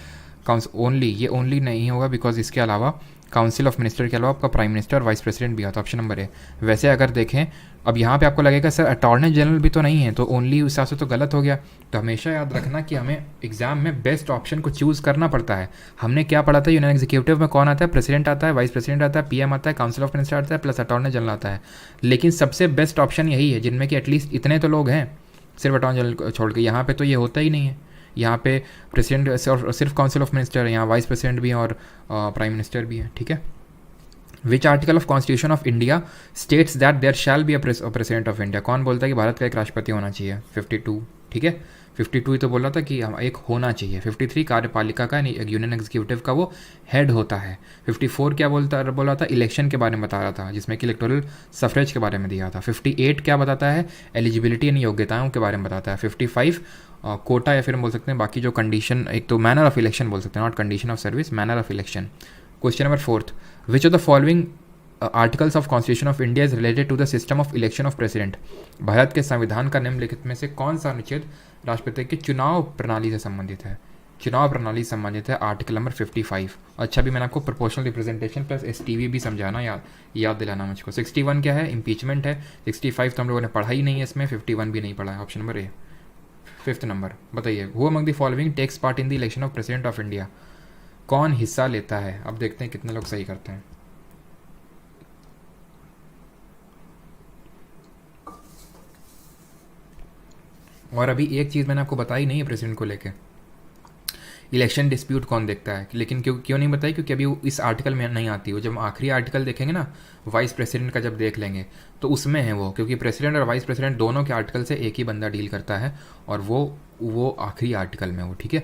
ओनली, ये ओनली नहीं होगा बिकॉज इसके अलावा काउंसिल ऑफ मिनिस्टर के अलावा आपका प्राइम मिनिस्टर और वाइस प्रेसिडेंट भी आता है, ऑप्शन नंबर ए। वैसे अगर देखें अब यहाँ पे आपको लगेगा सर अटॉर्नी जनरल भी तो नहीं है, तो ओनली उस हिसाब से तो गलत हो गया। तो हमेशा याद रखना कि हमें एग्जाम में बेस्ट ऑप्शन को चूज़ करना पड़ता है। हमने क्या पढ़ा था, यूनियन एग्जीक्यूटिव में कौन आता है? प्रेसिडेंट आता है, वाइस प्रेसिडेंट आता है, पीएम आता है, काउंसिल ऑफ मिनिस्टर आता है, प्लस अटॉर्नी जनरल आता है। लेकिन सबसे बेस्ट ऑप्शन यही है जिनमें कि एटलीस्ट इतने तो लोग हैं, सिर्फ अटॉर्नी जनरल छोड़ के। यहाँ पे तो ये होता ही नहीं है, यहाँ पे प्रेसिडेंट सिर्फ काउंसिल ऑफ मिनिस्टर है, यहाँ वाइस प्रेसिडेंट भी है और प्राइम मिनिस्टर भी है, ठीक है। Which article of constitution of India states that there shall be a president of India? कौन बोलता है कि भारत का एक राष्ट्रपति होना चाहिए? 52, ठीक है, 52 ही तो बोल रहा था कि एक होना चाहिए। 53 कार्यपालिका का यूनियन एग्जीक्यूटिव का वो हेड होता है। 54 क्या बोल रहा था? इलेक्शन के बारे में बता रहा था, जिसमें कि इलेक्टोरल सफरेज के बारे में दिया था। 58 क्या बताता है? एलिजिबिलिटी यानी योग्यताओं के बारे में बताता है। 55 कोटा या फिर हम बोल सकते हैं बाकी जो कंडीशन, एक तो मैनर ऑफ इलेक्शन बोल सकते हैं, not condition of service, manner of election. Question number 4, which of the following articles of constitution of India is related to the system of election of president? Bharat के संविधान का निम्नलिखित में से कौन सा अनुच्छेद राष्ट्रपति की चुनाव प्रणाली से संबंधित है? चुनाव प्रणाली संबंधित है आर्टिकल नंबर 55। अच्छा, भी मैंने आपको प्रोपोर्शनल रिप्रेजेंटेशन प्लस एसटीवी भी समझाना, याद दिलाना मुझको। 61 क्या है? इम्पीचमेंट है। 65 तो हम लोगों ने पढ़ा ही नहीं है इसमें, 51 भी नहीं पढ़ा है, option number A. 5th number बताइए, who among the following takes part in the election of president of India? कौन हिस्सा लेता है? अब देखते हैं कितने लोग सही करते हैं। और अभी एक चीज़ मैंने आपको बताई नहीं है प्रेसिडेंट को लेके, इलेक्शन डिस्प्यूट कौन देखता है। लेकिन क्यों नहीं बताई? क्योंकि अभी इस आर्टिकल में नहीं आती। वो जब आखिरी आर्टिकल देखेंगे ना, वाइस प्रेसिडेंट का जब देख लेंगे तो उसमें है वो, क्योंकि प्रेसिडेंट और वाइस प्रेसिडेंट दोनों के आर्टिकल से एक ही बंदा डील करता है, और वो आखिरी आर्टिकल में वो, ठीक है।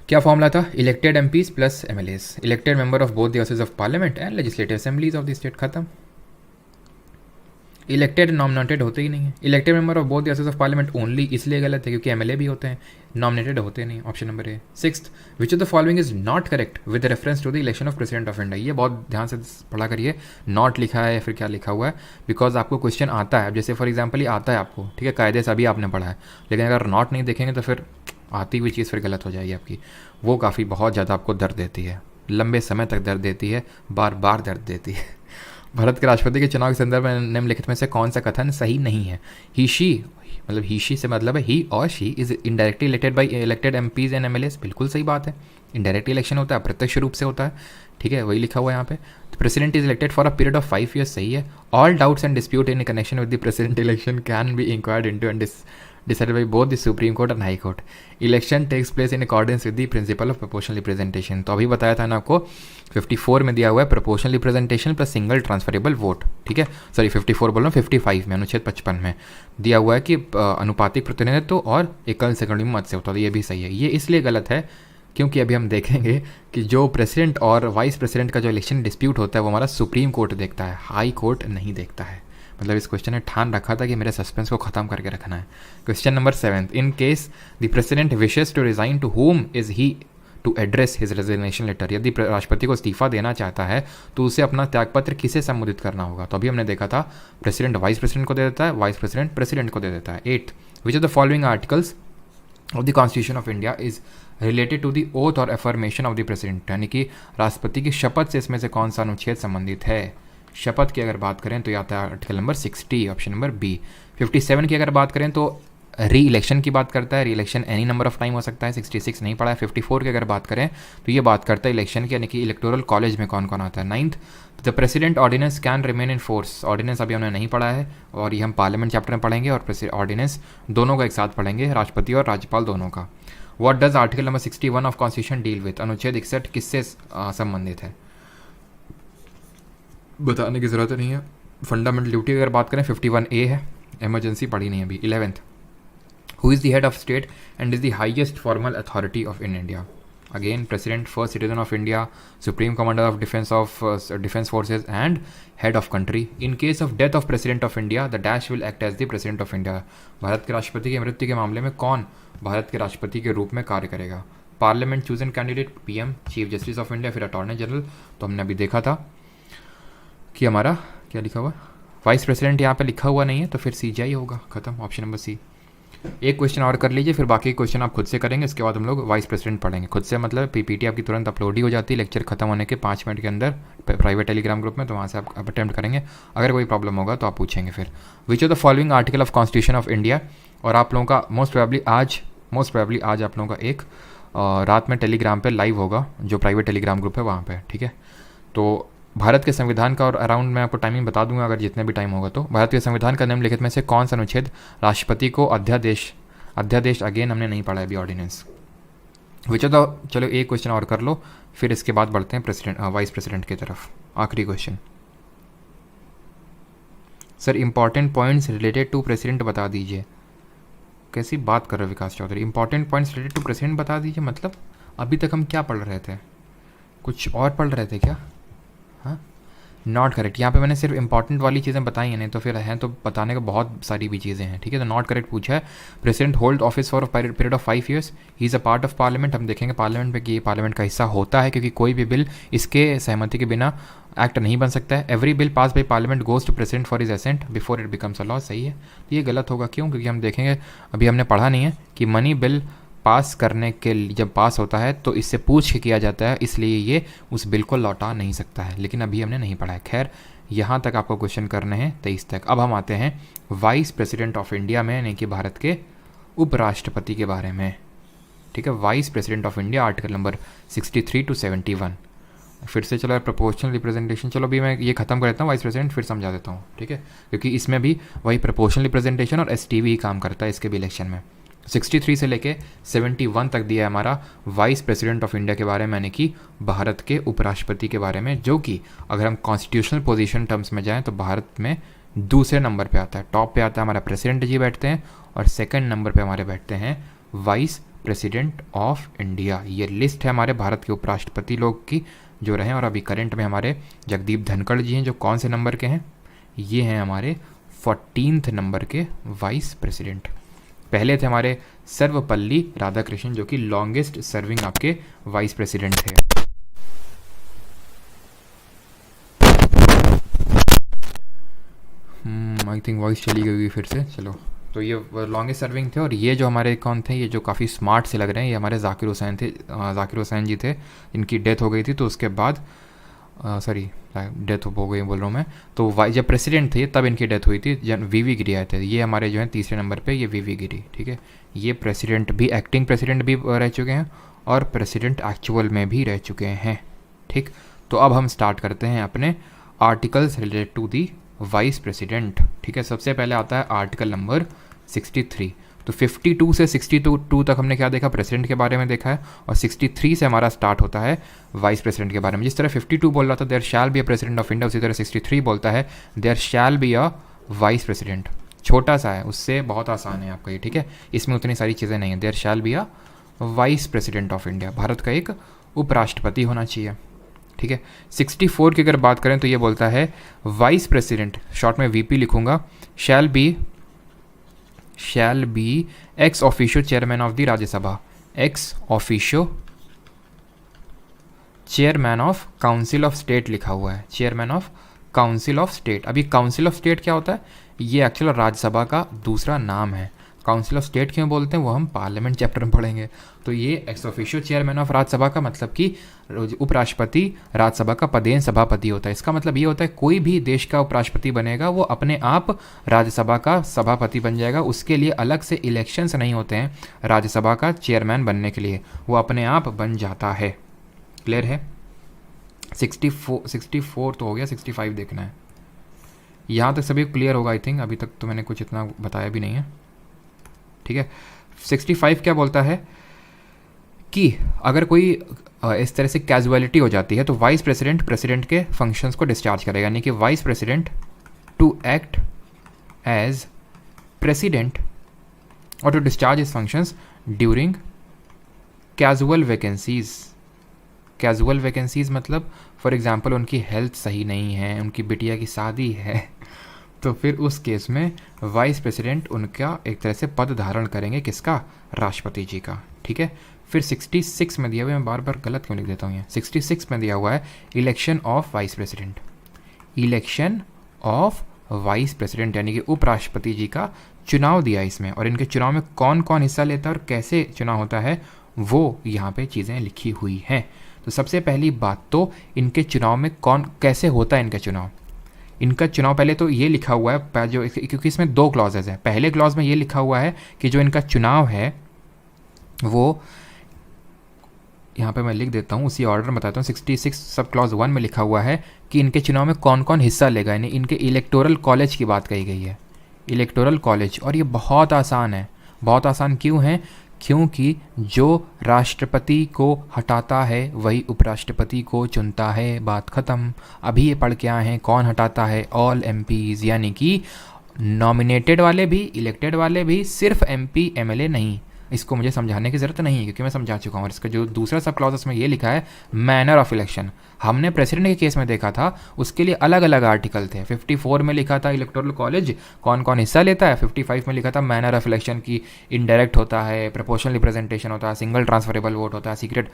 क्या फॉर्मूला था? Elected MPs plus MLAs, elected member of both the houses of parliament and legislative assemblies of the state. खत्म। इलेक्टेड नॉमिनेटेड होते ही नहीं है। Elected member of both the houses of parliament only इसलिए गलत है क्योंकि एमएलए भी होते हैं, नॉमिनेटेड होते नहीं, option number A. 6th, which of the following is not correct with reference to the election of president of India? ये बहुत ध्यान से पढ़ा करिए, नॉट लिखा है या फिर क्या लिखा हुआ है, बिकॉज आपको क्वेश्चन आता है। जैसे फॉर एग्जाम्पल ये आता है आपको, ठीक है, कायदे से अभी आपने पढ़ा है, लेकिन अगर नॉट नहीं देखेंगे तो फिर आती हुई चीज़ फिर गलत हो जाएगी आपकी। वो काफ़ी बहुत ज़्यादा आपको दर्द देती है, लंबे समय तक दर्द देती है, बार बार दर्द देती है। भारत के राष्ट्रपति के चुनाव के संदर्भ में निम्नलिखित में से कौन सा कथन सही नहीं है? ही शी से मतलब है ही और she is indirectly elected by elected MPs and MLAs. बिल्कुल सही बात है, इनडायरेक्ट इलेक्शन होता है, अप्रत्यक्ष रूप से होता है, ठीक है, वही लिखा हुआ है यहाँ पे। President is elected for a period of 5 years, सही है। All doubts and dispute in connection with the president election can be inquired into and decided by both the Supreme Court and High Court. Election takes place in accordance with the principle of proportional representation. तो अभी बताया था ना आपको, 54 में दिया हुआ है proportional representation plus single transferable vote, ठीक है, सॉरी 54 बोल रहा हूँ, 55 में, अनुच्छेद 55 में दिया हुआ है कि अनुपातिक प्रतिनिधित्व और एकल सेकंड मत से होता है। ये भी सही है। ये इसलिए गलत है क्योंकि अभी हम देखेंगे कि जो प्रेसिडेंट और वाइस प्रेसिडेंट का जो इलेक्शन डिस्प्यूट होता है वो हमारा सुप्रीम कोर्ट देखता है, हाई कोर्ट नहीं देखता है। मतलब इस क्वेश्चन ने ठान रखा था कि मेरे सस्पेंस को खत्म करके रखना है। Question number 7, in case the president wishes to resign to whom is he to address his resignation letter? यदि राष्ट्रपति को इस्तीफा देना चाहता है तो उसे अपना त्यागपत्र किसे संबोधित करना होगा? तो अभी हमने देखा था प्रेसिडेंट वाइस प्रेसिडेंट को दे देता है, वाइस प्रेसिडेंट प्रेसिडेंट को दे देता है। 8th, which of the following articles of the constitution of India is related to the oath और एफर्मेशन ऑफ द प्रेसिडेंट? यानी कि राष्ट्रपति की शपथ से इसमें से कौन सा अनुच्छेद संबंधित है? शपथ की अगर बात करें तो यह आता है article number 60, option number B. 57 की अगर बात करें तो री इलेक्शन की बात करता है, री election any number of time हो सकता है, 66 नहीं पड़ा है। 54 की अगर बात करें तो ये बात करता है इलेक्शन की, यानी कि इलेक्टोरल कॉलेज में कौन कौन आता है। 9th, the president ordinance can remain in force? Ordinance अभी हमने नहीं पढ़ा है और ये हम पार्लियामेंट चैप्टर में पढ़ेंगे, और ऑर्डिनेंस दोनों का एक साथ पढ़ेंगे, राष्ट्रपति और राज्यपाल दोनों का। What does article number 61 of constitution deal with? अनुच्छेद 61 किससे संबंधित है? बताने की ज़रूरत नहीं है। फंडामेंटल ड्यूटी अगर बात करें 51A है, इमरजेंसी पढ़ी नहीं अभी। 11th, who is the head of state and is the highest formal authority of in India? Again president first citizen of India, supreme commander of defence forces and head of country. In case of death of president of India the dash will act as the president of India. Bharat के राष्ट्रपति की मृत्यु के मामले में कौन भारत के राष्ट्रपति के रूप में कार्य करेगा? Parliament chosen candidate, PM, chief justice of India, फिर अटॉर्नी जनरल। तो हमने अभी देखा था कि हमारा क्या लिखा हुआ, वाइस प्रेसिडेंट यहाँ पे लिखा हुआ नहीं है, तो फिर सीजीआई होगा, खत्म, ऑप्शन नंबर सी। एक क्वेश्चन और कर लीजिए, फिर बाकी क्वेश्चन आप खुद से करेंगे। इसके बाद हम लोग वाइस प्रेसिडेंट पढ़ेंगे खुद से, मतलब पीपीटी आपकी तुरंत अपलोड ही हो जाती है लेक्चर खत्म होने के 5 मिनट के अंदर प्राइवेट टेलीग्राम ग्रुप में, तो वहाँ से आप अटेम्प्ट करेंगे। अगर कोई प्रॉब्लम होगा तो आप पूछेंगे फिर। विच of the following article of constitution of India, और आप लोगों का मोस्ट प्रोबेबली आज आप लोगों का एक रात में टेलीग्राम पे लाइव होगा, जो प्राइवेट टेलीग्राम ग्रुप है वहाँ पे, ठीक है। तो भारत के संविधान का, और अराउंड मैं आपको टाइमिंग बता दूंगा अगर जितने भी टाइम होगा, तो भारत के संविधान का निम्नलिखित में से कौन सा अनुच्छेद राष्ट्रपति को अध्यादेश अगेन हमने नहीं पढ़ा अभी ऑर्डिनेंस। विच ऑफ द, चलो एक क्वेश्चन और कर लो, फिर इसके बाद बढ़ते हैं वाइस प्रेसिडेंट की तरफ। आखिरी question sir, important points related to president बता दीजिए। कैसी बात कर रहे हो Vikas Chaudhary, important points related to president बता दीजिए, मतलब अभी तक हम क्या पढ़ रहे थे, कुछ और पढ़ रहे थे क्या? हाँ, नॉट करेक्ट। यहाँ पे मैंने सिर्फ इंपॉर्टेंट वाली चीज़ें बताई हैं, नहीं तो फिर हैं तो बताने का बहुत सारी भी चीज़ें हैं, ठीक है। तो नॉट करेक्ट पूछा है। President hold office for period of 5 years, he is a part of parliament. हम देखेंगे पार्लियामेंट पे कि ये पार्लियामेंट का हिस्सा होता है, क्योंकि कोई भी बिल इसके सहमति के बिना एक्ट नहीं बन सकता है। Every bill pass by parliament goes to president for is assent before it becomes a law. सही है, तो ये गलत होगा, क्यों? क्योंकि हम देखेंगे, अभी हमने पढ़ा नहीं है कि मनी बिल पास करने के लिए जब पास होता है तो इससे पूछ के किया जाता है, इसलिए ये उस बिल को लौटा नहीं सकता है, लेकिन अभी हमने नहीं पढ़ा है। खैर, यहाँ तक आपको क्वेश्चन करने हैं 23 तक। अब हम आते हैं वाइस प्रेसिडेंट ऑफ इंडिया में, यानी कि भारत के उपराष्ट्रपति के बारे में, ठीक है। Vice president of India article number 63 to 71। फिर से चलो प्रोपोर्शनल रिप्रेजेंटेशन, चलो अभी मैं ये खत्म कर देता हूँ, वाइस प्रेसिडेंट फिर समझा देता हूँ, ठीक है, क्योंकि इसमें भी वही प्रोपोर्शनल रिप्रेजेंटेशन और एसटीवी ही काम करता है इसके भी इलेक्शन में। 63 से लेके 71 तक दिया है हमारा वाइस प्रेसिडेंट ऑफ इंडिया के बारे में, यानी कि भारत के उपराष्ट्रपति के बारे में, जो कि अगर हम कॉन्स्टिट्यूशनल पोजीशन टर्म्स में जाएं तो भारत में दूसरे नंबर पे आता है। टॉप पे आता है हमारा प्रेसिडेंट जी बैठते हैं, और सेकंड नंबर पे हमारे बैठते हैं वाइस प्रेसिडेंट ऑफ इंडिया। ये लिस्ट है हमारे भारत के उपराष्ट्रपति लोग की जो रहे, और अभी करंट में हमारे जगदीप धनखड़ जी हैं, जो कौन से नंबर के हैं? ये हैं हमारे 14th नंबर के वाइस प्रेसिडेंट। पहले थे हमारे सर्वपल्ली राधाकृष्णन, जो कि लॉन्गेस्ट सर्विंग आपके वाइस प्रेसिडेंट थे। आई थिंक वॉइस चली गई फिर से, चलो। तो ये लॉन्गेस्ट सर्विंग थे, और ये जो हमारे कौन थे, ये जो काफ़ी स्मार्ट से लग रहे हैं, ये हमारे जाकिर हुसैन थे। जाकिर हुसैन जी थे, इनकी डेथ हो गई थी, तो उसके बाद सॉरी डेथ हो गई बोल रहा हूँ मैं, तो जब प्रेसिडेंट थे तब इनकी डेथ हुई थी। वीवी गिरी आए थे, ये हमारे जो है तीसरे नंबर पे, ये वीवी गिरी, ठीक है। ये प्रेसिडेंट भी, एक्टिंग प्रेसिडेंट भी रह चुके हैं, और प्रेसिडेंट एक्चुअल में भी रह चुके हैं, ठीक। तो अब हम स्टार्ट करते हैं अपने articles related to the vice president, ठीक है। सबसे पहले आता है आर्टिकल नंबर 63। तो 52 से 62 तक हमने क्या देखा, प्रेसिडेंट के बारे में देखा है, और 63 से हमारा स्टार्ट होता है वाइस प्रेसिडेंट के बारे में। जिस तरह 52 बोल रहा था there shall be a president of India, उसी तरह 63 बोलता है there shall be a vice president. छोटा सा है, उससे बहुत आसान है आपका ये, ठीक है। इसमें उतनी सारी चीज़ें नहीं है। There shall be a vice president of India, Bharat का एक उपराष्ट्रपति होना चाहिए, ठीक है। 64 की अगर बात करें तो ये बोलता है वाइस प्रेसिडेंट, शॉर्ट में वीपी लिखूंगा, shall be ex officio chairman of the Rajya Sabha, ex officio chairman of council of state लिखा हुआ है, chairman of council of state. अभी काउंसिल ऑफ स्टेट क्या होता है? ये एक्चुअल राज्यसभा का दूसरा नाम है। काउंसिल ऑफ स्टेट क्यों बोलते हैं वो हम पार्लियामेंट चैप्टर में पढ़ेंगे। तो ये ex officio chairman of Rajya Sabha का मतलब कि उपराष्ट्रपति राज्यसभा का पदेन सभापति होता है। इसका मतलब ये होता है कोई भी देश का उपराष्ट्रपति बनेगा वो अपने आप राज्यसभा का सभापति बन जाएगा, उसके लिए अलग से इलेक्शंस नहीं होते हैं राज्यसभा का चेयरमैन बनने के लिए, वो अपने आप बन जाता है। क्लियर है? 64 तो हो गया, 65 देखना है। यहाँ तक सभी क्लियर होगा आई थिंक, अभी तक तो मैंने कुछ इतना बताया भी नहीं है, ठीक है। 65 क्या बोलता है कि अगर कोई इस तरह से कैजुअलिटी हो जाती है तो वाइस प्रेसिडेंट के फंक्शंस को डिस्चार्ज करेगा, यानी कि vice president to act as president और to discharge his functions during casual vacancies, casual vacancies मतलब फॉर एग्जांपल उनकी हेल्थ सही नहीं है, उनकी बिटिया की शादी है तो फिर उस केस में वाइस प्रेसिडेंट उनका एक तरह से पद धारण करेंगे, किसका? राष्ट्रपति जी का। ठीक है। फिर 66 में दिया हुआ है, मैं बार बार गलत क्यों लिख देता हूँ, 66 में दिया हुआ है election of vice president, election of vice president यानी कि उपराष्ट्रपति जी का चुनाव दिया इसमें, और इनके चुनाव में कौन कौन हिस्सा लेता है और कैसे चुनाव होता है वो यहाँ पे चीज़ें लिखी हुई हैं। तो सबसे पहली बात तो इनके चुनाव में कौन कैसे होता है इनका चुनाव। इनका चुनाव पहले तो ये लिखा हुआ है जो, क्योंकि इसमें 2 क्लॉजेज हैं। पहले क्लॉज में ये लिखा हुआ है कि जो इनका चुनाव है वो, यहाँ पे मैं लिख देता हूँ, उसी ऑर्डर में बताता हूँ। 66 सब क्लॉज 1 में लिखा हुआ है कि इनके चुनाव में कौन कौन हिस्सा लेगा, यानी इनके इलेक्टोरल कॉलेज की बात कही गई है, इलेक्टोरल कॉलेज। और ये बहुत आसान है। बहुत आसान क्यों है? क्योंकि जो राष्ट्रपति को हटाता है वही उपराष्ट्रपति को चुनता है, बात ख़त्म। अभी ये पढ़ के आए हैं कौन हटाता है, ऑल एमपीज़, यानी कि नॉमिनेटेड वाले भी इलेक्टेड वाले भी, सिर्फ एमपी एमएलए नहीं। इसको मुझे समझाने की ज़रूरत नहीं है क्योंकि मैं समझा चुका हूँ। और इसका जो दूसरा सब क्लॉज उसमें ये लिखा है मैनर ऑफ इलेक्शन, हमने प्रेसिडेंट के केस में देखा था, उसके लिए अलग अलग आर्टिकल थे। 54 में लिखा था इलेक्टोरल कॉलेज कौन कौन हिस्सा लेता है, 55 में लिखा था मैनर ऑफ इलेक्शन की इनडायरेक्ट होता है, प्रोपोर्शनल रिप्रेजेंटेशन होता है, सिंगल ट्रांसफरेबल वोट होता है, सीक्रेट।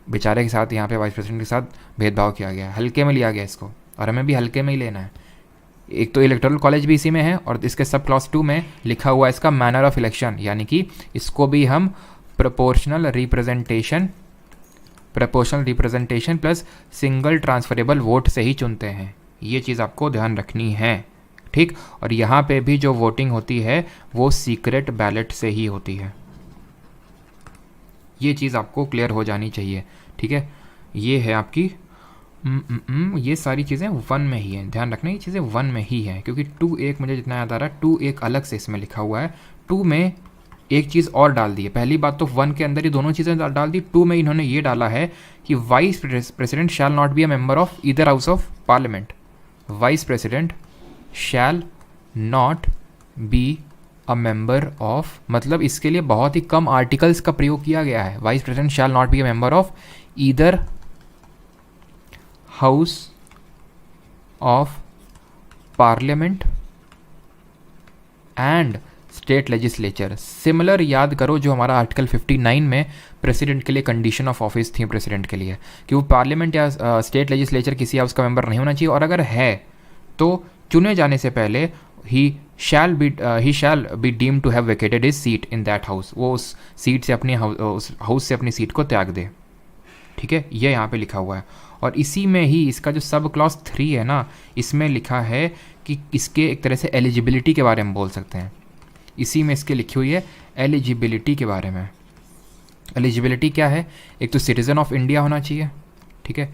बेचारे के साथ यहाँ पे वाइस प्रेसिडेंट के साथ भेदभाव किया गया, हल्के में लिया गया इसको, और हमें भी हल्के में ही लेना है। एक तो इलेक्टोरल कॉलेज भी इसी में है, और इसके सब क्लॉज 2 में लिखा हुआ है इसका मैनर ऑफ इलेक्शन, यानी कि इसको भी हम proportional representation plus single transferable vote से ही चुनते हैं। ये चीज़ आपको ध्यान रखनी है, ठीक। और यहाँ पे भी जो वोटिंग होती है वो सीक्रेट बैलेट से ही होती है। ये चीज़ आपको क्लियर हो जानी चाहिए, ठीक है। ये है आपकी ये सारी चीज़ें 1 में ही हैं, ध्यान रखना ये चीज़ें 1 में ही हैं, क्योंकि 2(1) मुझे जितना याद आ रहा है 2(1) अलग से इसमें लिखा हुआ है। 2 में एक चीज़ और डाल दी है। पहली बात तो 1 के अंदर ही दोनों चीज़ें डाल दी। 2 में इन्होंने ये डाला है कि vice president shall not be a member of either house of parliament. Vice president shall not be a member of, मतलब इसके लिए बहुत ही कम आर्टिकल्स का प्रयोग किया गया है। Vice president shall not be a member of either house of parliament and state legislature. Similar याद करो जो हमारा आर्टिकल 59 में प्रेसिडेंट के लिए कंडीशन ऑफ ऑफिस थी प्रेसिडेंट के लिए, कि वो पार्लियामेंट या स्टेट लेजिस्लेचर किसी हाउस का मेंबर नहीं होना चाहिए, और अगर है तो चुने जाने से पहले ही shall be deemed to have vacated his seat in that house. वो उस सीट से अपनी उस हाउस से अपनी सीट को त्याग दे, ठीक है। ये यहाँ पे लिखा हुआ है। और इसी में ही इसका जो सब क्लॉज 3 है ना, इसमें लिखा है कि इसके एक तरह से एलिजिबिलिटी के बारे में बोल सकते हैं। इसी में इसके लिखी हुई है एलिजिबिलिटी के बारे में। एलिजिबिलिटी क्या है? एक तो सिटीज़न ऑफ इंडिया होना चाहिए, ठीक है,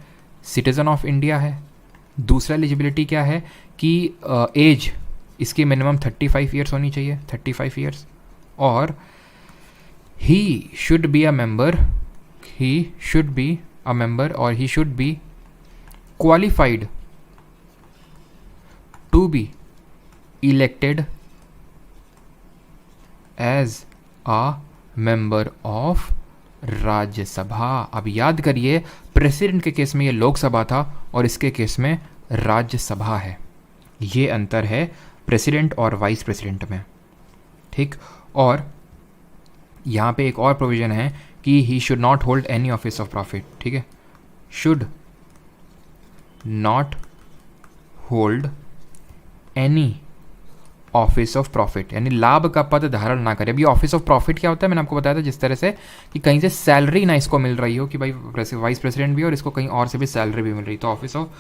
सिटीज़न ऑफ इंडिया है। दूसरा एलिजिबिलिटी क्या है कि एज इसकी मिनिमम 35 ईयर्स होनी चाहिए, 35 ईयर्स। और ही should be a member, he should be a member or he should be qualified to be elected as a member of Rajya Sabha. अब याद करिए प्रेसिडेंट के केस में ये लोकसभा था और इसके केस में राज्यसभा है। ये अंतर है प्रेसिडेंट और वाइस प्रेसिडेंट में, ठीक। और यहाँ पे एक और प्रोविज़न है कि he should not hold any office of profit, ठीक है, should not hold any office of profit, यानी लाभ का पद धारण ना करे। अभी ऑफिस ऑफ प्रॉफिट क्या होता है मैंने आपको बताया था, जिस तरह से कि कहीं से सैलरी ना इसको मिल रही हो कि भाई वाइस प्रेसिडेंट भी और इसको कहीं और से भी सैलरी भी मिल रही, तो ऑफिस ऑफ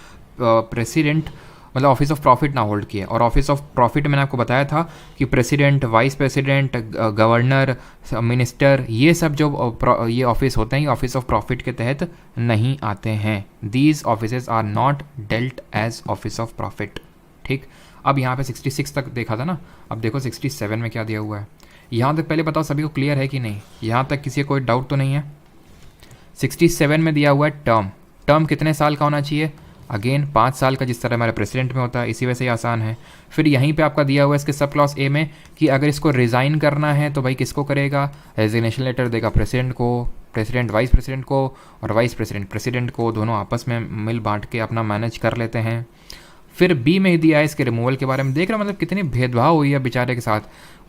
प्रेसिडेंट मतलब ऑफिस ऑफ प्रॉफिट ना होल्ड किए। और ऑफिस ऑफ प्रॉफिट मैंने आपको बताया था कि president, vice president, governor, minister, ये सब जो ये ऑफिस होते हैं ये ऑफिस ऑफ प्रॉफिट के तहत नहीं आते हैं। These offices are not dealt as office of profit, ठीक। अब यहाँ पे 66 तक देखा था ना, अब देखो 67 में क्या दिया हुआ है। यहाँ तक पहले बताओ सभी को क्लियर है कि नहीं, यहाँ तक किसी को कोई डाउट तो नहीं है। 67 में दिया हुआ है टर्म कितने साल का होना चाहिए, अगेन 5 साल का, जिस तरह हमारे प्रेसिडेंट में होता है, इसी वजह से आसान है। फिर यहीं पे आपका दिया हुआ है इसके सब क्लॉज ए में कि अगर इसको रिज़ाइन करना है तो भाई किसको करेगा, रेजिग्नेशन लेटर देगा प्रेसिडेंट को, प्रेसिडेंट वाइस प्रेसिडेंट को और वाइस प्रेसिडेंट प्रेसिडेंट को दोनों आपस में मिल बांट के अपना मैनेज कर लेते हैं। फिर बी में दिया है इसके रिमूवल के बारे में। देख रहे हो मतलब कितनी भेदभाव हुई है बेचारे के साथ।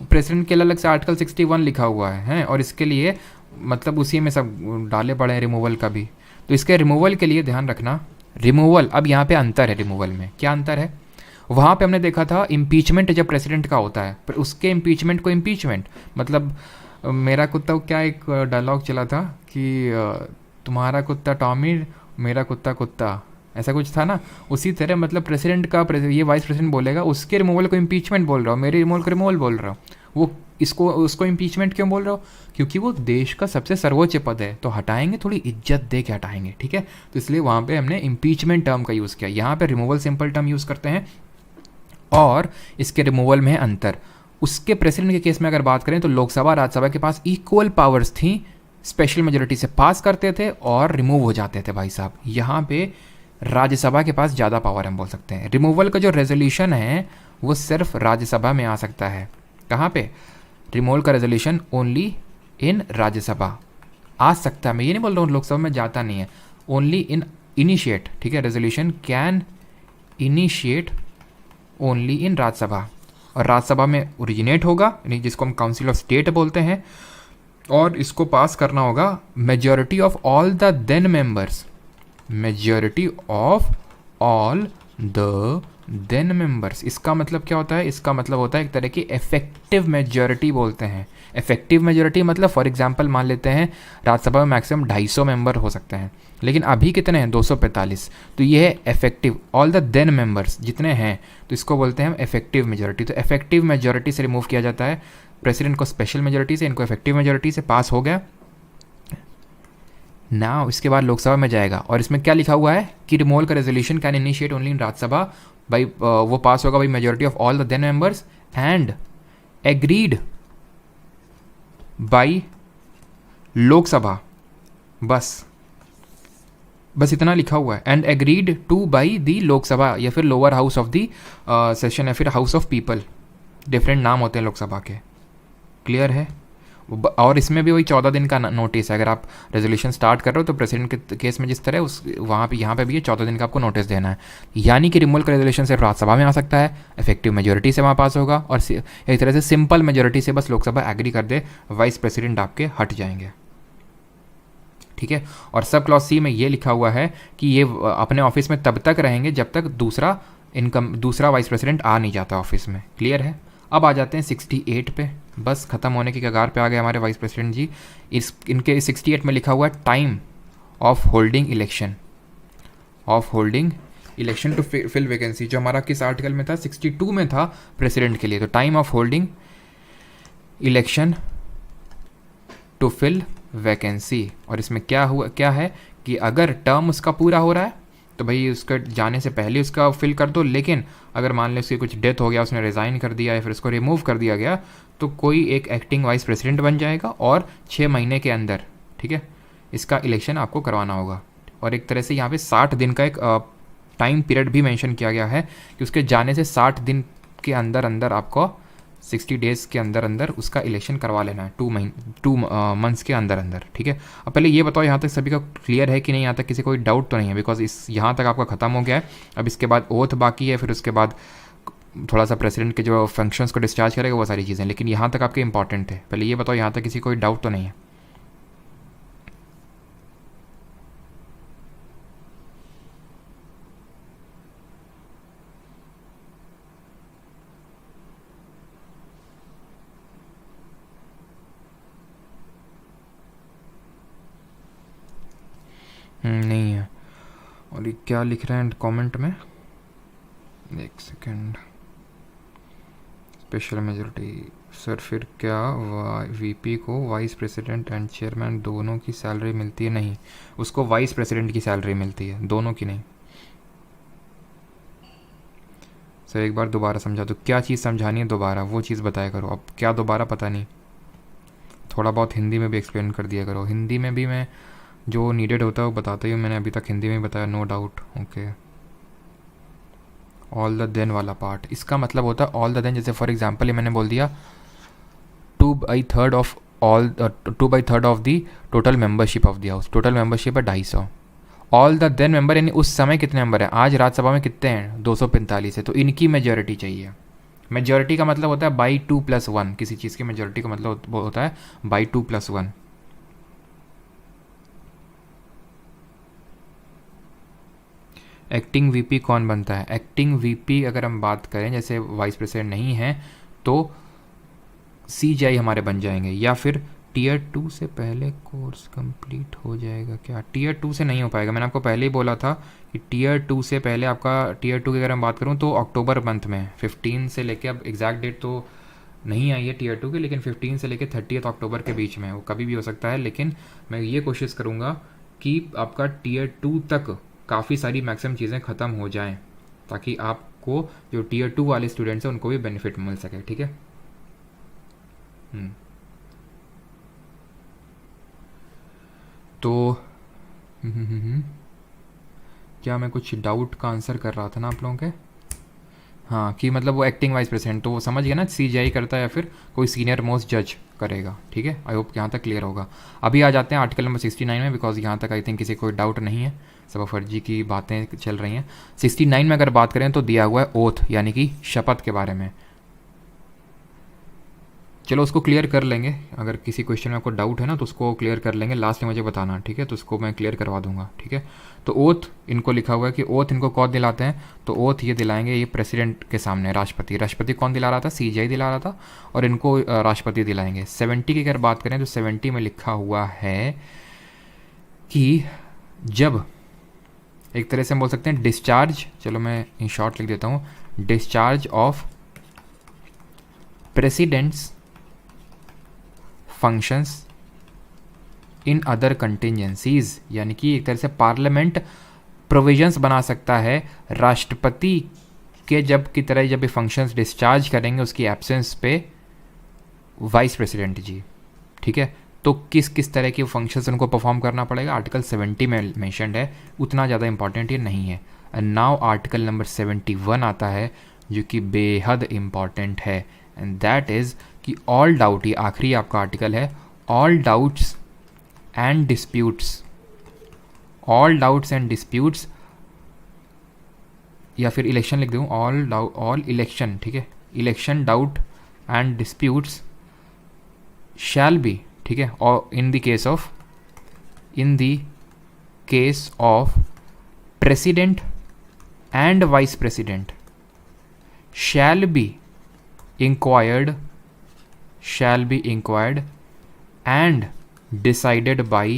प्रेसिडेंट के अलग से आर्टिकल 61 लिखा हुआ है और इसके लिए मतलब उसी में सब डाले पड़े हैं रिमूवल का भी। तो इसके रिमूवल के लिए ध्यान रखना, रिमूवल अब यहाँ पे अंतर है। रिमूवल में क्या अंतर है? वहाँ पे हमने देखा था इम्पीचमेंट जब प्रेसिडेंट का होता है, पर उसके इम्पीचमेंट को इम्पीचमेंट मतलब मेरा कुत्ता क्या एक डायलॉग चला था कि तुम्हारा कुत्ता टॉमी मेरा कुत्ता कुत्ता, ऐसा कुछ था ना। उसी तरह मतलब प्रेसिडेंट का ये वाइस प्रेसिडेंट बोलेगा, उसके रिमूवल को इम्पीचमेंट बोल रहा हूँ, मेरे रिमूवल को रिमूवल बोल रहा हूँ। वो इसको उसको इम्पीचमेंट क्यों बोल रहा हूँ? क्योंकि वो देश का सबसे सर्वोच्च पद है, तो हटाएंगे थोड़ी इज्जत दे के हटाएंगे, ठीक है। तो इसलिए वहाँ पे हमने इम्पीचमेंट टर्म का यूज़ किया। यहाँ पे रिमूवल सिंपल टर्म यूज़ करते हैं और इसके रिमूवल में है अंतर। उसके प्रेसिडेंट के केस में अगर बात करें तो लोकसभा राज्यसभा के पास इक्वल पावर्स थी, स्पेशल मेजोरिटी से पास करते थे और रिमूव हो जाते थे भाई साहब। यहाँ पे राज्यसभा के पास ज़्यादा पावर हम बोल सकते हैं। रिमूवल का जो रेजोल्यूशन है वो सिर्फ राज्यसभा में आ सकता है। कहाँ पे? रिमूवल का रेजोल्यूशन ओनली इन राज्यसभा आ सकता है। मैं ये नहीं बोल रहा हूँ लोकसभा में जाता नहीं है, ओनली इन इनिशिएट, ठीक है। Resolution can initiate only in Rajya Sabha, और राज्यसभा में ओरिजिनेट होगा, यानी जिसको हम काउंसिल ऑफ स्टेट बोलते हैं, और इसको पास करना होगा majority of all the then members, majority of all the then members. इसका मतलब क्या होता है? इसका मतलब होता है एक तरह की इफेक्टिव मेजॉरिटी बोलते हैं। इफेक्टिव मेजॉरिटी मतलब फॉर एग्जांपल मान लेते हैं राज्यसभा में मैक्सिमम 250 मेंबर हो सकते हैं, लेकिन अभी कितने हैं? 245। तो ये है effective all the then members जितने हैं, तो इसको बोलते हैं हम इफेक्टिव मेजॉरिटी। तो इफेक्टिव मेजॉरिटी से रिमूव किया जाता है प्रेसिडेंट को स्पेशल मेजॉरिटी से, इनको इफेक्टिव मेजॉरिटी से पास हो गया ना। इसके बाद लोकसभा में जाएगा और इसमें क्या लिखा हुआ है कि रिमूवल का resolution can initiate only in Rajya Sabha by, वो पास होगा by majority of all the then members and agreed by Lok Sabha. बस इतना लिखा हुआ है, and agreed to by the Lok Sabha या फिर lower house of the session या फिर हाउस ऑफ पीपल, डिफरेंट नाम होते हैं लोकसभा के। क्लियर है? और इसमें भी वही 14 दिन का नोटिस है। अगर आप रेजोल्यूशन स्टार्ट कर रहे हो तो प्रेसिडेंट के केस में जिस तरह उस वहाँ पे यहाँ पे भी ये 14 दिन का आपको नोटिस देना है। यानी कि रिमूवल का रेजोल्यूशन सिर्फ राज्यसभा में आ सकता है, इफेक्टिव मेजोरिटी से वहाँ पास होगा, और एक तरह से सिंपल मेजोरिटी से बस लोकसभा एग्री कर दे, वाइस प्रेसिडेंट आपके हट जाएंगे, ठीक है। और सब क्लॉज सी में ये लिखा हुआ है कि ये अपने ऑफिस में तब तक रहेंगे जब तक दूसरा वाइस प्रेसिडेंट आ नहीं जाता ऑफिस में। क्लियर है? अब आ जाते हैं 68 पे। बस ख़त्म होने की कगार पे आ गए हमारे वाइस प्रेसिडेंट जी। इनके 68 में लिखा हुआ है time of holding election to fill vacancy, जो हमारा किस आर्टिकल में था? 62 में था प्रेसिडेंट के लिए। तो time of holding election to fill vacancy, और इसमें क्या है कि अगर टर्म उसका पूरा हो रहा है तो भाई उसका जाने से पहले उसका फिल कर दो, लेकिन अगर मान लो उसकी कुछ डेथ हो गया, उसने रिज़ाइन कर दिया या फिर उसको रिमूव कर दिया गया, तो कोई एक एक्टिंग वाइस प्रेसिडेंट बन जाएगा और 6 महीने के अंदर, ठीक है, इसका इलेक्शन आपको करवाना होगा। और एक तरह से यहाँ पे 60 दिन का एक टाइम पीरियड भी मेंशन किया गया है कि उसके जाने से 60 दिन के अंदर आपको 60 डेज़ के अंदर उसका इलेक्शन करवा लेना है, 2 मंथ्स के अंदर, ठीक है। अब पहले ये बताओ यहाँ तक सभी का क्लियर है कि नहीं? यहाँ तक किसी कोई डाउट तो नहीं है? बिकॉज यहाँ तक आपका ख़त्म हो गया है। अब इसके बाद ओथ बाकी है, फिर उसके बाद थोड़ा सा प्रेसिडेंट के जो फंक्शंस को डिस्चार्ज करेगा वो सारी चीज़ें, लेकिन यहाँ तक आपके इंपॉर्टेंट है। पहले ये बताओ यहाँ तक किसी कोई डाउट तो नहीं है? नहीं है। और ये क्या लिख रहे हैं कमेंट में? एक सेकंड। स्पेशल मेजॉरिटी सर, फिर क्या वीपी को वाइस प्रेसिडेंट एंड चेयरमैन दोनों की सैलरी मिलती है? नहीं, उसको वाइस प्रेसिडेंट की सैलरी मिलती है, दोनों की नहीं। सर एक बार दोबारा समझा दो। क्या चीज़ समझानी है दोबारा? वो चीज़ बताया करो। अब क्या दोबारा पता नहीं, थोड़ा बहुत हिंदी में भी एक्सप्लेन कर दिया करो। हिंदी में भी मैं जो नीडेड होता है वो बताता ही हूँ। मैंने अभी तक हिंदी में बताया, no doubt. Okay, all the then वाला पार्ट, इसका मतलब होता है ऑल द देन, जैसे फॉर एग्जांपल ये मैंने बोल दिया 2/3 of all 2/3 of the total membership of the house. Total membership है 250। ऑल द देन मेंबर, यानी उस समय कितने मेंबर हैं, आज राज्यसभा में कितने हैं, 245 है, तो इनकी मेजॉरिटी चाहिए। मेजॉरिटी का मतलब होता है बाई 2+1, किसी चीज़ की मेजॉरिटी का मतलब वो होता है बाई 2+1। एक्टिंग वीपी कौन बनता है? एक्टिंग वीपी अगर हम बात करें, जैसे वाइस प्रेसिडेंट नहीं है तो सीजीआई हमारे बन जाएंगे, या फिर टीयर 2 से पहले कोर्स कंप्लीट हो जाएगा क्या? टीयर 2 से नहीं हो पाएगा, मैंने आपको पहले ही बोला था कि टीयर 2 से पहले आपका, टीयर 2 की अगर हम बात करूँ तो अक्टूबर मंथ में 15 से लेके, अब एग्जैक्ट डेट तो नहीं आई है टीयर 2 की, लेकिन 15 से लेके 30 अक्टूबर के बीच में, वो कभी भी हो सकता है, लेकिन मैं ये कोशिश करूँगा कि आपका टीयर 2 तक काफ़ी सारी मैक्सिमम चीज़ें ख़त्म हो जाएँ, ताकि आपको जो टीयर 2 वाले स्टूडेंट्स हैं उनको भी बेनिफिट मिल सके, ठीक है। तो क्या मैं कुछ डाउट का आंसर कर रहा था ना आप लोगों के? हाँ, कि मतलब वो एक्टिंग वाइस प्रेसिडेंट, तो वो समझ गया ना, सीजीआई करता है या फिर कोई सीनियर मोस्ट जज करेगा, ठीक है। आई होप यहाँ तक क्लियर होगा। अभी आ जाते हैं आर्टिकल नंबर 69 में, बिकॉज यहाँ तक आई थिंक किसी कोई डाउट नहीं है, सब फर्जी की बातें चल रही हैं। 69 में अगर बात करें तो दिया हुआ है ओथ, यानी कि शपथ के बारे में। चलो उसको क्लियर कर लेंगे, अगर किसी क्वेश्चन में आपको डाउट है ना तो उसको क्लियर कर लेंगे, लास्ट में मुझे बताना, ठीक है, तो उसको मैं क्लियर करवा दूंगा, ठीक है। तो ओथ इनको लिखा हुआ है कि ओथ इनको कौन दिलाते हैं, तो ओथ ये दिलाएंगे ये प्रेसिडेंट के सामने, राष्ट्रपति। राष्ट्रपति कौन दिला रहा था? सीजीआई दिला रहा था, और इनको राष्ट्रपति दिलाएंगे। 70 की अगर बात करें तो 70 में लिखा हुआ है कि जब एक तरह से हम बोल सकते हैं डिस्चार्ज, चलो मैं इन शॉर्ट लिख देता हूँ, discharge of president's functions in other contingencies, यानी कि एक तरह से पार्लियामेंट प्रोविजंस बना सकता है राष्ट्रपति के जब की तरह जब ये फंक्शंस डिस्चार्ज करेंगे उसकी एब्सेंस पे वाइस प्रेसिडेंट जी, ठीक है। तो किस किस तरह के फंक्शंस उनको परफॉर्म करना पड़ेगा, आर्टिकल 70 में मेंशन्ड है, उतना ज़्यादा इंपॉर्टेंट ये नहीं है। एंड नाउ आर्टिकल नंबर 71 आता है जो कि बेहद इंपॉर्टेंट है, एंड दैट इज़ कि ऑल डाउट, ये आखिरी आपका आर्टिकल है, all doubts and disputes, all doubts and disputes, या फिर इलेक्शन लिख दूँ, ऑल इलेक्शन, ठीक है, election doubt and disputes shall be, ठीक है, और in the case of president and vice president shall be inquired and decided by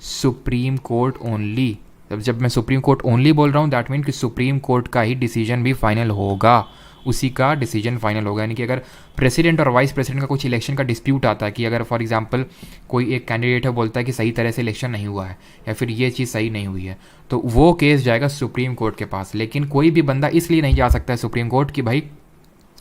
supreme court only. जब मैं सुप्रीम कोर्ट ओनली बोल रहा हूँ दैट मीन कि सुप्रीम कोर्ट का ही डिसीजन भी फाइनल होगा, उसी का डिसीजन फाइनल होगा। यानी कि अगर प्रेसिडेंट और वाइस प्रेसिडेंट का कुछ इलेक्शन का डिस्प्यूट आता है कि अगर फॉर एग्जांपल कोई एक कैंडिडेट है बोलता है कि सही तरह से इलेक्शन नहीं हुआ है या फिर ये चीज़ सही नहीं हुई है, तो वो केस जाएगा सुप्रीम कोर्ट के पास। लेकिन कोई भी बंदा इसलिए नहीं जा सकता है सुप्रीम कोर्ट कि भाई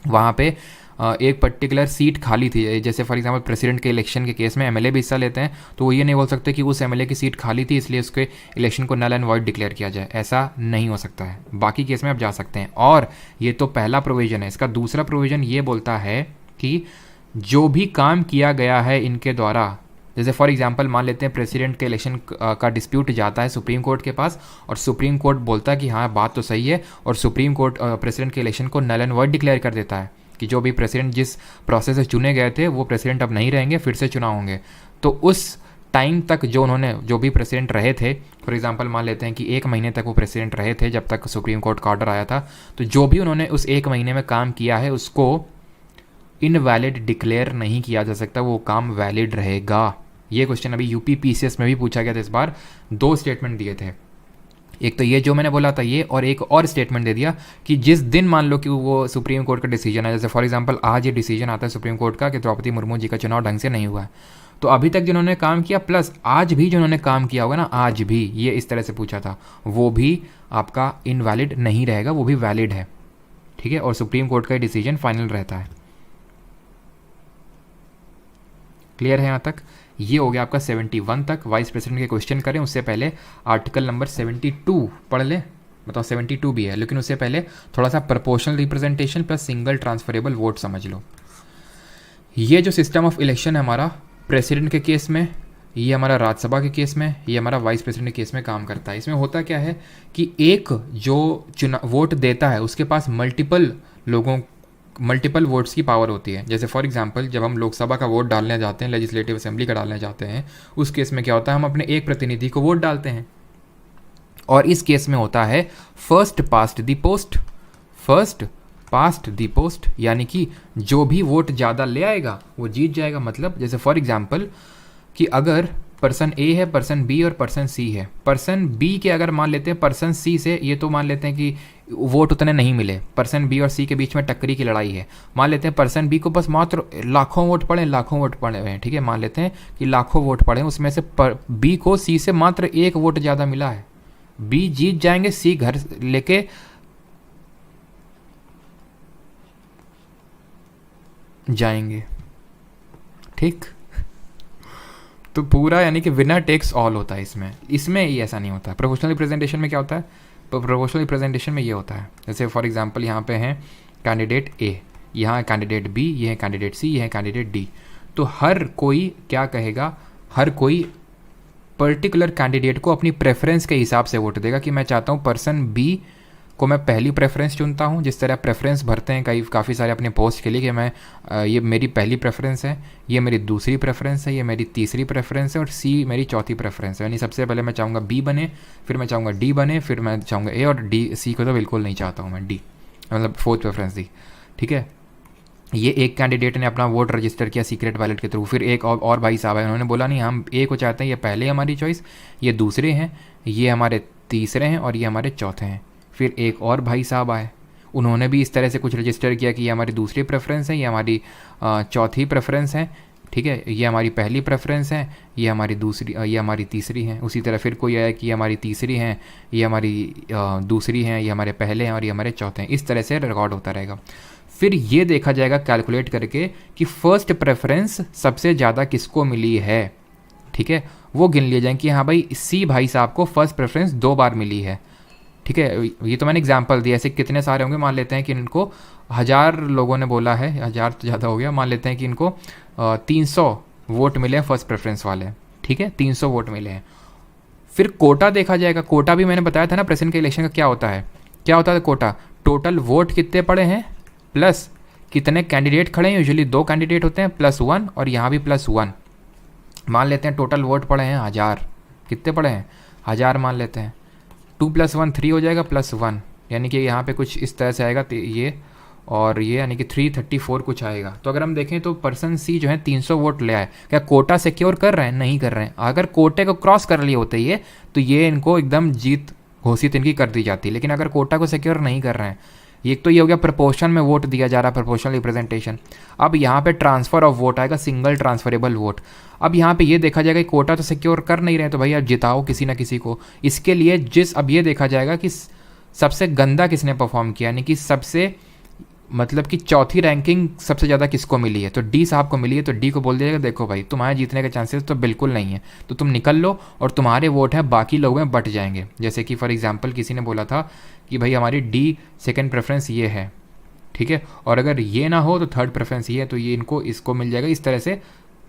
वहाँ पे एक पर्टिकुलर सीट खाली थी, जैसे फॉर एग्जांपल प्रेसिडेंट के इलेक्शन के केस में एमएलए भी हिस्सा लेते हैं, तो वो ये नहीं बोल सकते कि उस एमएलए की सीट खाली थी इसलिए उसके इलेक्शन को नल एंड वॉइड डिक्लेयर किया जाए, ऐसा नहीं हो सकता है। बाकी केस में आप जा सकते हैं। और ये तो पहला प्रोविज़न है, इसका दूसरा प्रोविज़न ये बोलता है कि जो भी काम किया गया है इनके द्वारा, जैसे फॉर एग्जांपल मान लेते हैं प्रेसिडेंट के इलेक्शन का डिस्प्यूट जाता है सुप्रीम कोर्ट के पास और सुप्रीम कोर्ट बोलता है कि हाँ बात तो सही है, और सुप्रीम कोर्ट प्रेसिडेंट के इलेक्शन को नल एंड वॉइड डिक्लेयर कर देता है कि जो भी प्रेसिडेंट जिस प्रोसेस से चुने गए थे वो प्रेसिडेंट अब नहीं रहेंगे, फिर से चुनाव होंगे। तो उस टाइम तक जो भी प्रेसिडेंट रहे थे, फॉर एग्जांपल मान लेते हैं कि 1 महीने तक वो प्रेसिडेंट रहे थे जब तक सुप्रीम कोर्ट का ऑर्डर आया था, तो जो भी उन्होंने उस 1 महीने में काम किया है उसको इनवैलिड डिक्लेयर नहीं किया जा सकता, वो काम वैलिड रहेगा। ये क्वेश्चन अभी यूपी पीसीएस में भी पूछा गया था इस बार। 2 स्टेटमेंट दिए थे, एक तो ये जो मैंने बोला था ये, और एक और स्टेटमेंट दे दिया कि जिस दिन मान लो कि वो सुप्रीम कोर्ट का डिसीजन है, जैसे फॉर एग्जांपल आज ये डिसीजन आता है सुप्रीम कोर्ट का कि द्रौपदी मुर्मू जी का चुनाव ढंग से नहीं हुआ है, तो अभी तक जिन्होंने काम किया प्लस आज भी जिन्होंने काम किया होगा ना, आज भी ये इस तरह से पूछा था, वो भी आपका इनवैलिड नहीं रहेगा, वो भी वैलिड है, ठीक है, और सुप्रीम कोर्ट का डिसीजन फाइनल रहता है। क्लियर है यहाँ तक? ये हो गया आपका 71 तक। वाइस प्रेसिडेंट के क्वेश्चन करें उससे पहले आर्टिकल नंबर 72 पढ़ ले, बताओ 72 भी है, लेकिन उससे पहले थोड़ा सा proportional representation plus single transferable vote समझ लो। ये जो सिस्टम ऑफ इलेक्शन है हमारा, प्रेसिडेंट के केस में, ये हमारा राज्यसभा के केस में, ये हमारा वाइस प्रेसिडेंट के केस में काम करता है। इसमें होता क्या है कि एक जो चुनाव वोट देता है उसके पास मल्टीपल वोट्स की पावर होती है। जैसे फॉर एग्जांपल जब हम लोकसभा का वोट डालने जाते हैं, लेजिस्लेटिव असेंबली का डालने जाते हैं, उस केस में क्या होता है, हम अपने एक प्रतिनिधि को वोट डालते हैं। और इस केस में होता है फर्स्ट पास्ट द पोस्ट, यानी कि जो भी वोट ज़्यादा ले आएगा वो जीत जाएगा। मतलब जैसे फॉर एग्जांपल कि अगर पर्सन ए है, पर्सन बी और पर्सन सी है, पर्सन बी के अगर मान लेते हैं पर्सन सी से, ये तो मान लेते हैं कि वोट उतने नहीं मिले, पर्सन बी और सी के बीच में टक्करी की लड़ाई है, मान लेते हैं पर्सन बी को बस मात्र लाखों वोट पड़े हैं, ठीक है, मान लेते हैं कि लाखों वोट पड़े, उसमें से बी को सी से मात्र एक वोट ज़्यादा मिला है, बी जीत जाएंगे, सी घर लेके जाएंगे, ठीक। तो पूरा यानी कि विनर टेक्स ऑल होता है इसमें ये ऐसा नहीं होता है। प्रोपोर्शनल रिप्रेजेंटेशन में क्या होता है, प्रोपोर्शनल रिप्रेजेंटेशन में ये होता है, जैसे फॉर एग्जांपल यहाँ पे हैं कैंडिडेट ए, यहाँ है कैंडिडेट बी, ये है कैंडिडेट सी, ये है कैंडिडेट डी। तो हर कोई क्या कहेगा, हर कोई पर्टिकुलर कैंडिडेट को अपनी प्रेफरेंस के हिसाब से वोट देगा कि मैं चाहता हूँ पर्सन बी को मैं पहली प्रेफरेंस चुनता हूँ, जिस तरह प्रेफरेंस भरते हैं काफ़ी सारे अपने पोस्ट के लिए कि मैं ये मेरी पहली प्रेफरेंस है, ये मेरी दूसरी प्रेफरेंस है, ये मेरी तीसरी प्रेफरेंस है और सी मेरी चौथी प्रेफरेंस है। यानी सबसे पहले मैं चाहूँगा बी बने, फिर मैं चाहूँगा डी बने, फिर मैं चाहूँगा ए, और डी सी को तो बिल्कुल नहीं चाहता हूँ मैं, डी मतलब फोर्थ प्रेफरेंस दी, ठीक है। ये एक कैंडिडेट ने अपना वोट रजिस्टर किया सीक्रेट बैलेट के थ्रू, फिर एक और भाई साहब है, उन्होंने बोला नहीं हम ए को चाहते हैं, ये पहले हमारी चॉइस, ये दूसरे हैं, ये हमारे तीसरे हैं और ये हमारे चौथे हैं। फिर एक और भाई साहब आए, उन्होंने भी इस तरह से कुछ रजिस्टर किया कि ये हमारी दूसरी प्रेफरेंस है, ये हमारी चौथी प्रेफरेंस है, ठीक है, ये हमारी पहली प्रेफरेंस है, ये हमारी तीसरी है। उसी तरह फिर कोई आया कि ये हमारी तीसरी हैं, ये हमारी दूसरी हैं, ये हमारे पहले हैं और ये हमारे चौथे हैं। इस तरह से रिकॉर्ड होता रहेगा। फिर ये देखा जाएगा कैलकुलेट करके कि फर्स्ट प्रेफरेंस सबसे ज़्यादा किसको मिली है, ठीक है, वो गिन लिए जाएंगे कि हाँ भाई सी भाई साहब को फर्स्ट प्रेफरेंस 2 बार मिली है, ठीक है। ये तो मैंने एग्जांपल दिया, ऐसे कितने सारे होंगे, मान लेते हैं कि इनको 1000 लोगों ने बोला है, 1000 तो ज़्यादा हो गया, मान लेते हैं कि इनको 300 वोट मिले हैं फर्स्ट प्रेफरेंस वाले, ठीक है, 300 वोट मिले हैं। फिर कोटा देखा जाएगा, कोटा भी मैंने बताया था ना प्रेसिडेंट के इलेक्शन का क्या होता है कोटा, टोटल वोट कितने पड़े हैं प्लस कितने कैंडिडेट खड़े हैं, यूजुअली 2 कैंडिडेट होते हैं +1 और यहाँ भी +1। मान लेते हैं टोटल वोट पड़े हैं 1000, कितने पड़े हैं 1000 मान लेते हैं, 2 + 1 3 हो जाएगा +1, यानी कि यहाँ पे कुछ इस तरह से आएगा ये और ये, यानी कि 334 कुछ आएगा। तो अगर हम देखें तो पर्सन सी जो है 300 वोट ले आए, क्या कोटा सिक्योर कर रहे हैं, नहीं कर रहे हैं। अगर कोटे को क्रॉस कर लिए होते ये तो ये इनको एकदम जीत घोषित इनकी कर दी जाती, लेकिन अगर कोटा को सिक्योर नहीं कर रहे हैं, एक तो ये हो गया प्रपोर्शन में वोट दिया जा रहा है, प्रोपोर्शनल रिप्रेजेंटेशन। अब यहाँ पे ट्रांसफ़र ऑफ वोट आएगा, सिंगल ट्रांसफरेबल वोट। अब यहाँ पे ये देखा जाएगा कि कोटा तो सिक्योर कर नहीं रहे, तो भाई आप जिताओ किसी ना किसी को। इसके लिए अब ये देखा जाएगा कि सबसे गंदा किसने परफॉर्म किया, यानी कि सबसे मतलब कि चौथी रैंकिंग सबसे ज़्यादा किसको मिली है, तो डी साहब को मिली है। तो डी को बोल दिया देखो भाई तुम्हारे जीतने के चांसेस तो बिल्कुल नहीं है, तो तुम निकल लो और तुम्हारे वोट हैं बाकी लोगों में बट जाएंगे। जैसे कि फॉर एग्जांपल किसी ने बोला था कि भाई हमारी डी सेकंड प्रेफरेंस ये है, ठीक है, और अगर ये ना हो तो थर्ड प्रेफरेंस ये है, तो ये इसको मिल जाएगा, इस तरह से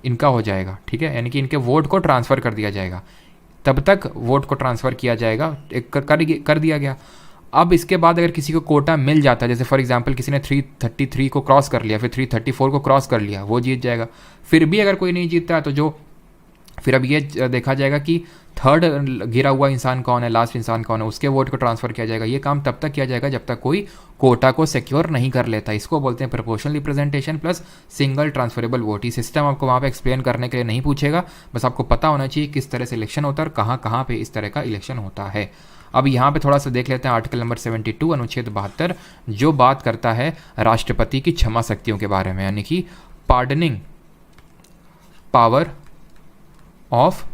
इनका हो जाएगा, ठीक है, यानी कि इनके वोट को ट्रांसफ़र कर दिया जाएगा। तब तक वोट को ट्रांसफ़र किया जाएगा, कर दिया गया। अब इसके बाद अगर किसी को कोटा मिल जाता है, जैसे फॉर एग्जांपल किसी ने 333 को क्रॉस कर लिया, फिर 334 को क्रॉस कर लिया, वो जीत जाएगा। फिर भी अगर कोई नहीं जीतता है तो फिर अब ये देखा जाएगा कि थर्ड गिरा हुआ इंसान कौन है, लास्ट इंसान कौन है, उसके वोट को ट्रांसफ़र किया जाएगा। ये काम तब तक किया जाएगा जब तक कोई कोटा को सिक्योर नहीं कर लेता। इसको बोलते हैं proportional representation plus single transferable vote. ये सिस्टम आपको वहाँ पे एक्सप्लेन करने के लिए नहीं पूछेगा, बस आपको पता होना चाहिए किस तरह से इलेक्शन होता है और कहाँ कहाँ पे इस तरह का इलेक्शन होता है। अब यहाँ पे थोड़ा सा देख लेते हैं आर्टिकल नंबर 72 अनुच्छेद 72, जो बात करता है राष्ट्रपति की क्षमा शक्तियों के बारे में, यानी कि पार्डनिंग पावर ऑफ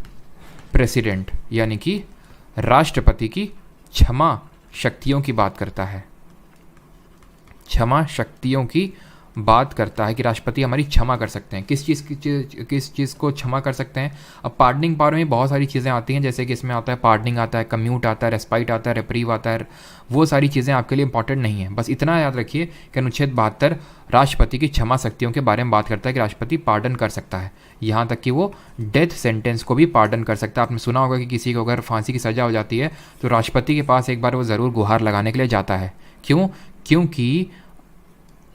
प्रेसिडेंट, यानी कि राष्ट्रपति की क्षमा शक्तियों की बात करता है। क्षमा शक्तियों की बात करता है कि राष्ट्रपति हमारी क्षमा कर सकते हैं। किस चीज़ को क्षमा कर सकते हैं? अब पार्डनिंग पावर में बहुत सारी चीज़ें आती हैं, जैसे कि इसमें आता है पार्डनिंग आता है, कम्यूट आता है, रेस्पाइट आता है, रेप्रीव आता है। वो सारी चीज़ें आपके लिए इंपॉर्टेंट नहीं है। बस इतना याद रखिए कि अनुच्छेद 72 राष्ट्रपति की क्षमा शक्तियों के बारे में बात करता है कि राष्ट्रपति पार्डन कर सकता है, यहाँ तक कि वो डेथ सेंटेंस को भी पार्डन कर सकता है। आपने सुना होगा कि किसी को अगर फांसी की सज़ा हो जाती है तो राष्ट्रपति के पास एक बार वो ज़रूर गुहार लगाने के लिए जाता है। क्यों? क्योंकि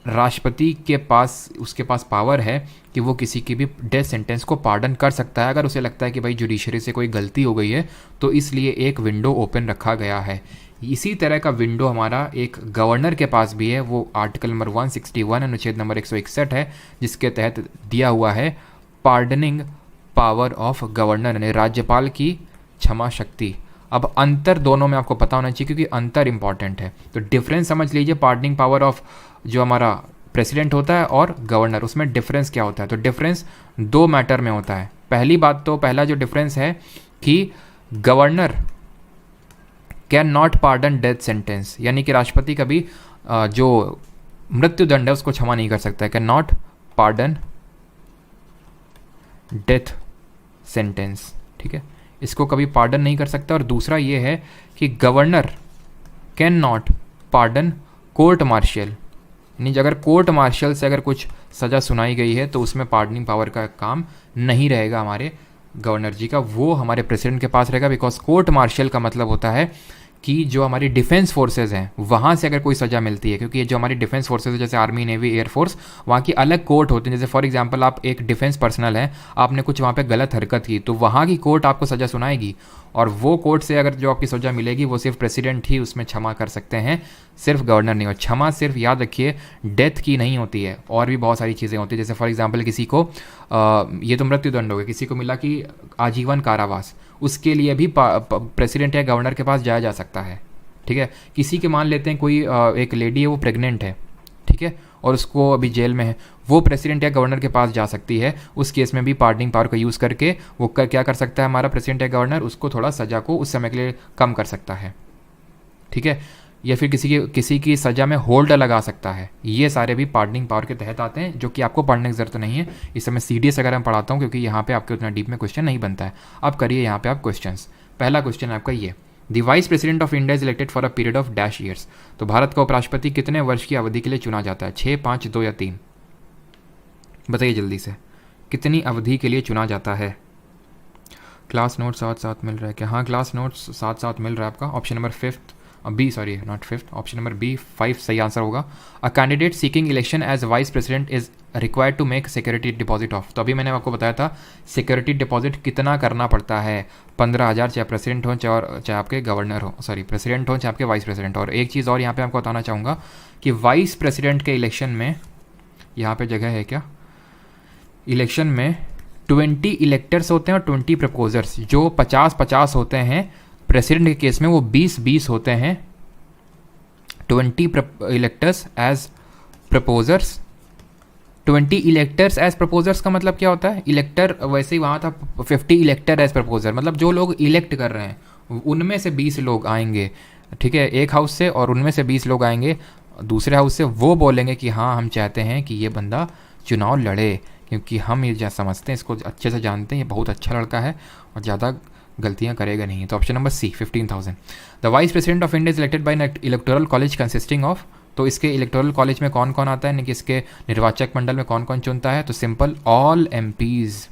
राष्ट्रपति के पास, उसके पास पावर है कि वो किसी की भी डेथ सेंटेंस को पार्डन कर सकता है अगर उसे लगता है कि भाई जुडिशरी से कोई गलती हो गई है। तो इसलिए एक विंडो ओपन रखा गया है। इसी तरह का विंडो हमारा एक गवर्नर के पास भी है। वो आर्टिकल नंबर 161 अनुच्छेद नंबर 161 है, जिसके तहत दिया हुआ है पार्डनिंग पावर ऑफ गवर्नर, यानी राज्यपाल की क्षमा शक्ति। अब अंतर दोनों में आपको पता होना चाहिए क्योंकि अंतर इंपॉर्टेंट है। तो डिफरेंस समझ लीजिए, पार्डनिंग पावर ऑफ जो हमारा प्रेसिडेंट होता है और गवर्नर, उसमें डिफरेंस क्या होता है? तो डिफरेंस दो मैटर में होता है। पहली बात तो पहला जो डिफरेंस है कि गवर्नर कैन नॉट पार्डन डेथ सेंटेंस, यानी कि राष्ट्रपति कभी जो मृत्यु दंड है उसको क्षमा नहीं कर सकता है। कैन नॉट पार्डन डेथ सेंटेंस, ठीक है, इसको कभी पार्डन नहीं कर सकता। और दूसरा ये है कि गवर्नर कैन नॉट पार्डन कोर्ट मार्शल, यानी अगर कोर्ट मार्शल से अगर कुछ सज़ा सुनाई गई है तो उसमें पार्डनिंग पावर का काम नहीं रहेगा हमारे गवर्नर जी का, वो हमारे प्रेसिडेंट के पास रहेगा। बिकॉज कोर्ट मार्शल का मतलब होता है कि जो हमारी डिफेंस फोर्सेज हैं वहाँ से अगर कोई सज़ा मिलती है, क्योंकि ये जो हमारी डिफेंस फोर्सेज है जैसे आर्मी, नेवी, एयरफोर्स, वहाँ की अलग कोर्ट होती है। जैसे फॉर एग्जांपल आप एक डिफेंस पर्सनल है, आपने कुछ वहाँ पे गलत हरकत की तो वहाँ की कोर्ट आपको सज़ा सुनाएगी, और वो कोर्ट से अगर जो आपकी सज़ा मिलेगी वो सिर्फ प्रेसिडेंट ही उसमें क्षमा कर सकते हैं, सिर्फ गवर्नर नहीं। और क्षमा सिर्फ याद रखिए डेथ की नहीं होती है, और भी बहुत सारी चीज़ें होती है। जैसे फॉर एग्जाम्पल किसी को ये तो मृत्युदंड हो गया, किसी को मिला कि आजीवन कारावास, उसके लिए भी प्रेसिडेंट या गवर्नर के पास जाया जा सकता है, ठीक है। किसी के मान लेते हैं कोई एक लेडी है, वो प्रेग्नेंट है, ठीक है, और उसको अभी जेल में है, वो प्रेसिडेंट या गवर्नर के पास जा सकती है। उस केस में भी पार्डनिंग पावर का यूज़ करके वो क्या कर सकता है हमारा प्रेसिडेंट या गवर्नर, उसको थोड़ा सज़ा को उस समय के लिए कम कर सकता है, ठीक है। या फिर किसी की सज़ा में होल्ड लगा सकता है। ये सारे भी पार्डनिंग पावर के तहत आते हैं, जो कि आपको पढ़ने की जरूरत नहीं है। इस समय CDS अगर मैं पढ़ाता हूँ, क्योंकि यहाँ पे आपके उतना डीप में क्वेश्चन नहीं बनता है। अब करिए यहाँ पे आप क्वेश्चंस। पहला क्वेश्चन आपका ये, the vice president of India is elected for a period of dash years. तो भारत का उपराष्ट्रपति कितने वर्ष की अवधि के लिए चुना जाता है? 6, 5, 2 या 3? बताइए जल्दी से, कितनी अवधि के लिए चुना जाता है? क्लास नोट्स साथ साथ मिल रहा है क्या? हाँ, क्लास नोट्स साथ साथ मिल रहा है आपका। Option number B, sorry not fifth, option number B 5 सही आंसर होगा। A candidate seeking election as vice president is required to make security deposit of. तो अभी मैंने आपको बताया था सिक्योरिटी डिपॉजिट कितना करना पड़ता है, 15,000, चाहे प्रेसिडेंट हो चाहे आपके गवर्नर हो, सॉरी प्रेसिडेंट हो चाहे आपके वाइस प्रेसिडेंट हो। और एक चीज़ और यहाँ पे आपको बताना चाहूँगा कि वाइस प्रेसिडेंट के इलेक्शन में, यहाँ पे जगह है क्या, इलेक्शन में 20 इलेक्टर्स होते हैं और 20 प्रपोजर्स, जो 50-50 होते हैं। प्रेसिडेंट के केस में वो 20-20 होते हैं। 20 electors as proposers, 20 electors as proposers का मतलब क्या होता है? इलेक्टर वैसे ही वहाँ था 50 इलेक्टर एज प्रपोजर, मतलब जो लोग इलेक्ट कर रहे हैं उनमें से 20 लोग आएंगे, ठीक है, एक हाउस से, और उनमें से 20 लोग आएंगे दूसरे हाउस से। वो बोलेंगे कि हाँ हम चाहते हैं कि ये बंदा चुनाव लड़े, क्योंकि हम ये समझते हैं, इसको अच्छे से जानते हैं, ये बहुत अच्छा लड़का है और ज़्यादा गलतियां करेगा नहीं। तो option number C 15,000। The vice president of India is elected by an electoral college consisting of. तो इसके इलेक्टोरल कॉलेज में कौन कौन आता है, यानी कि इसके निर्वाचक मंडल में कौन कौन चुनता है? तो सिंपल ऑल MPs,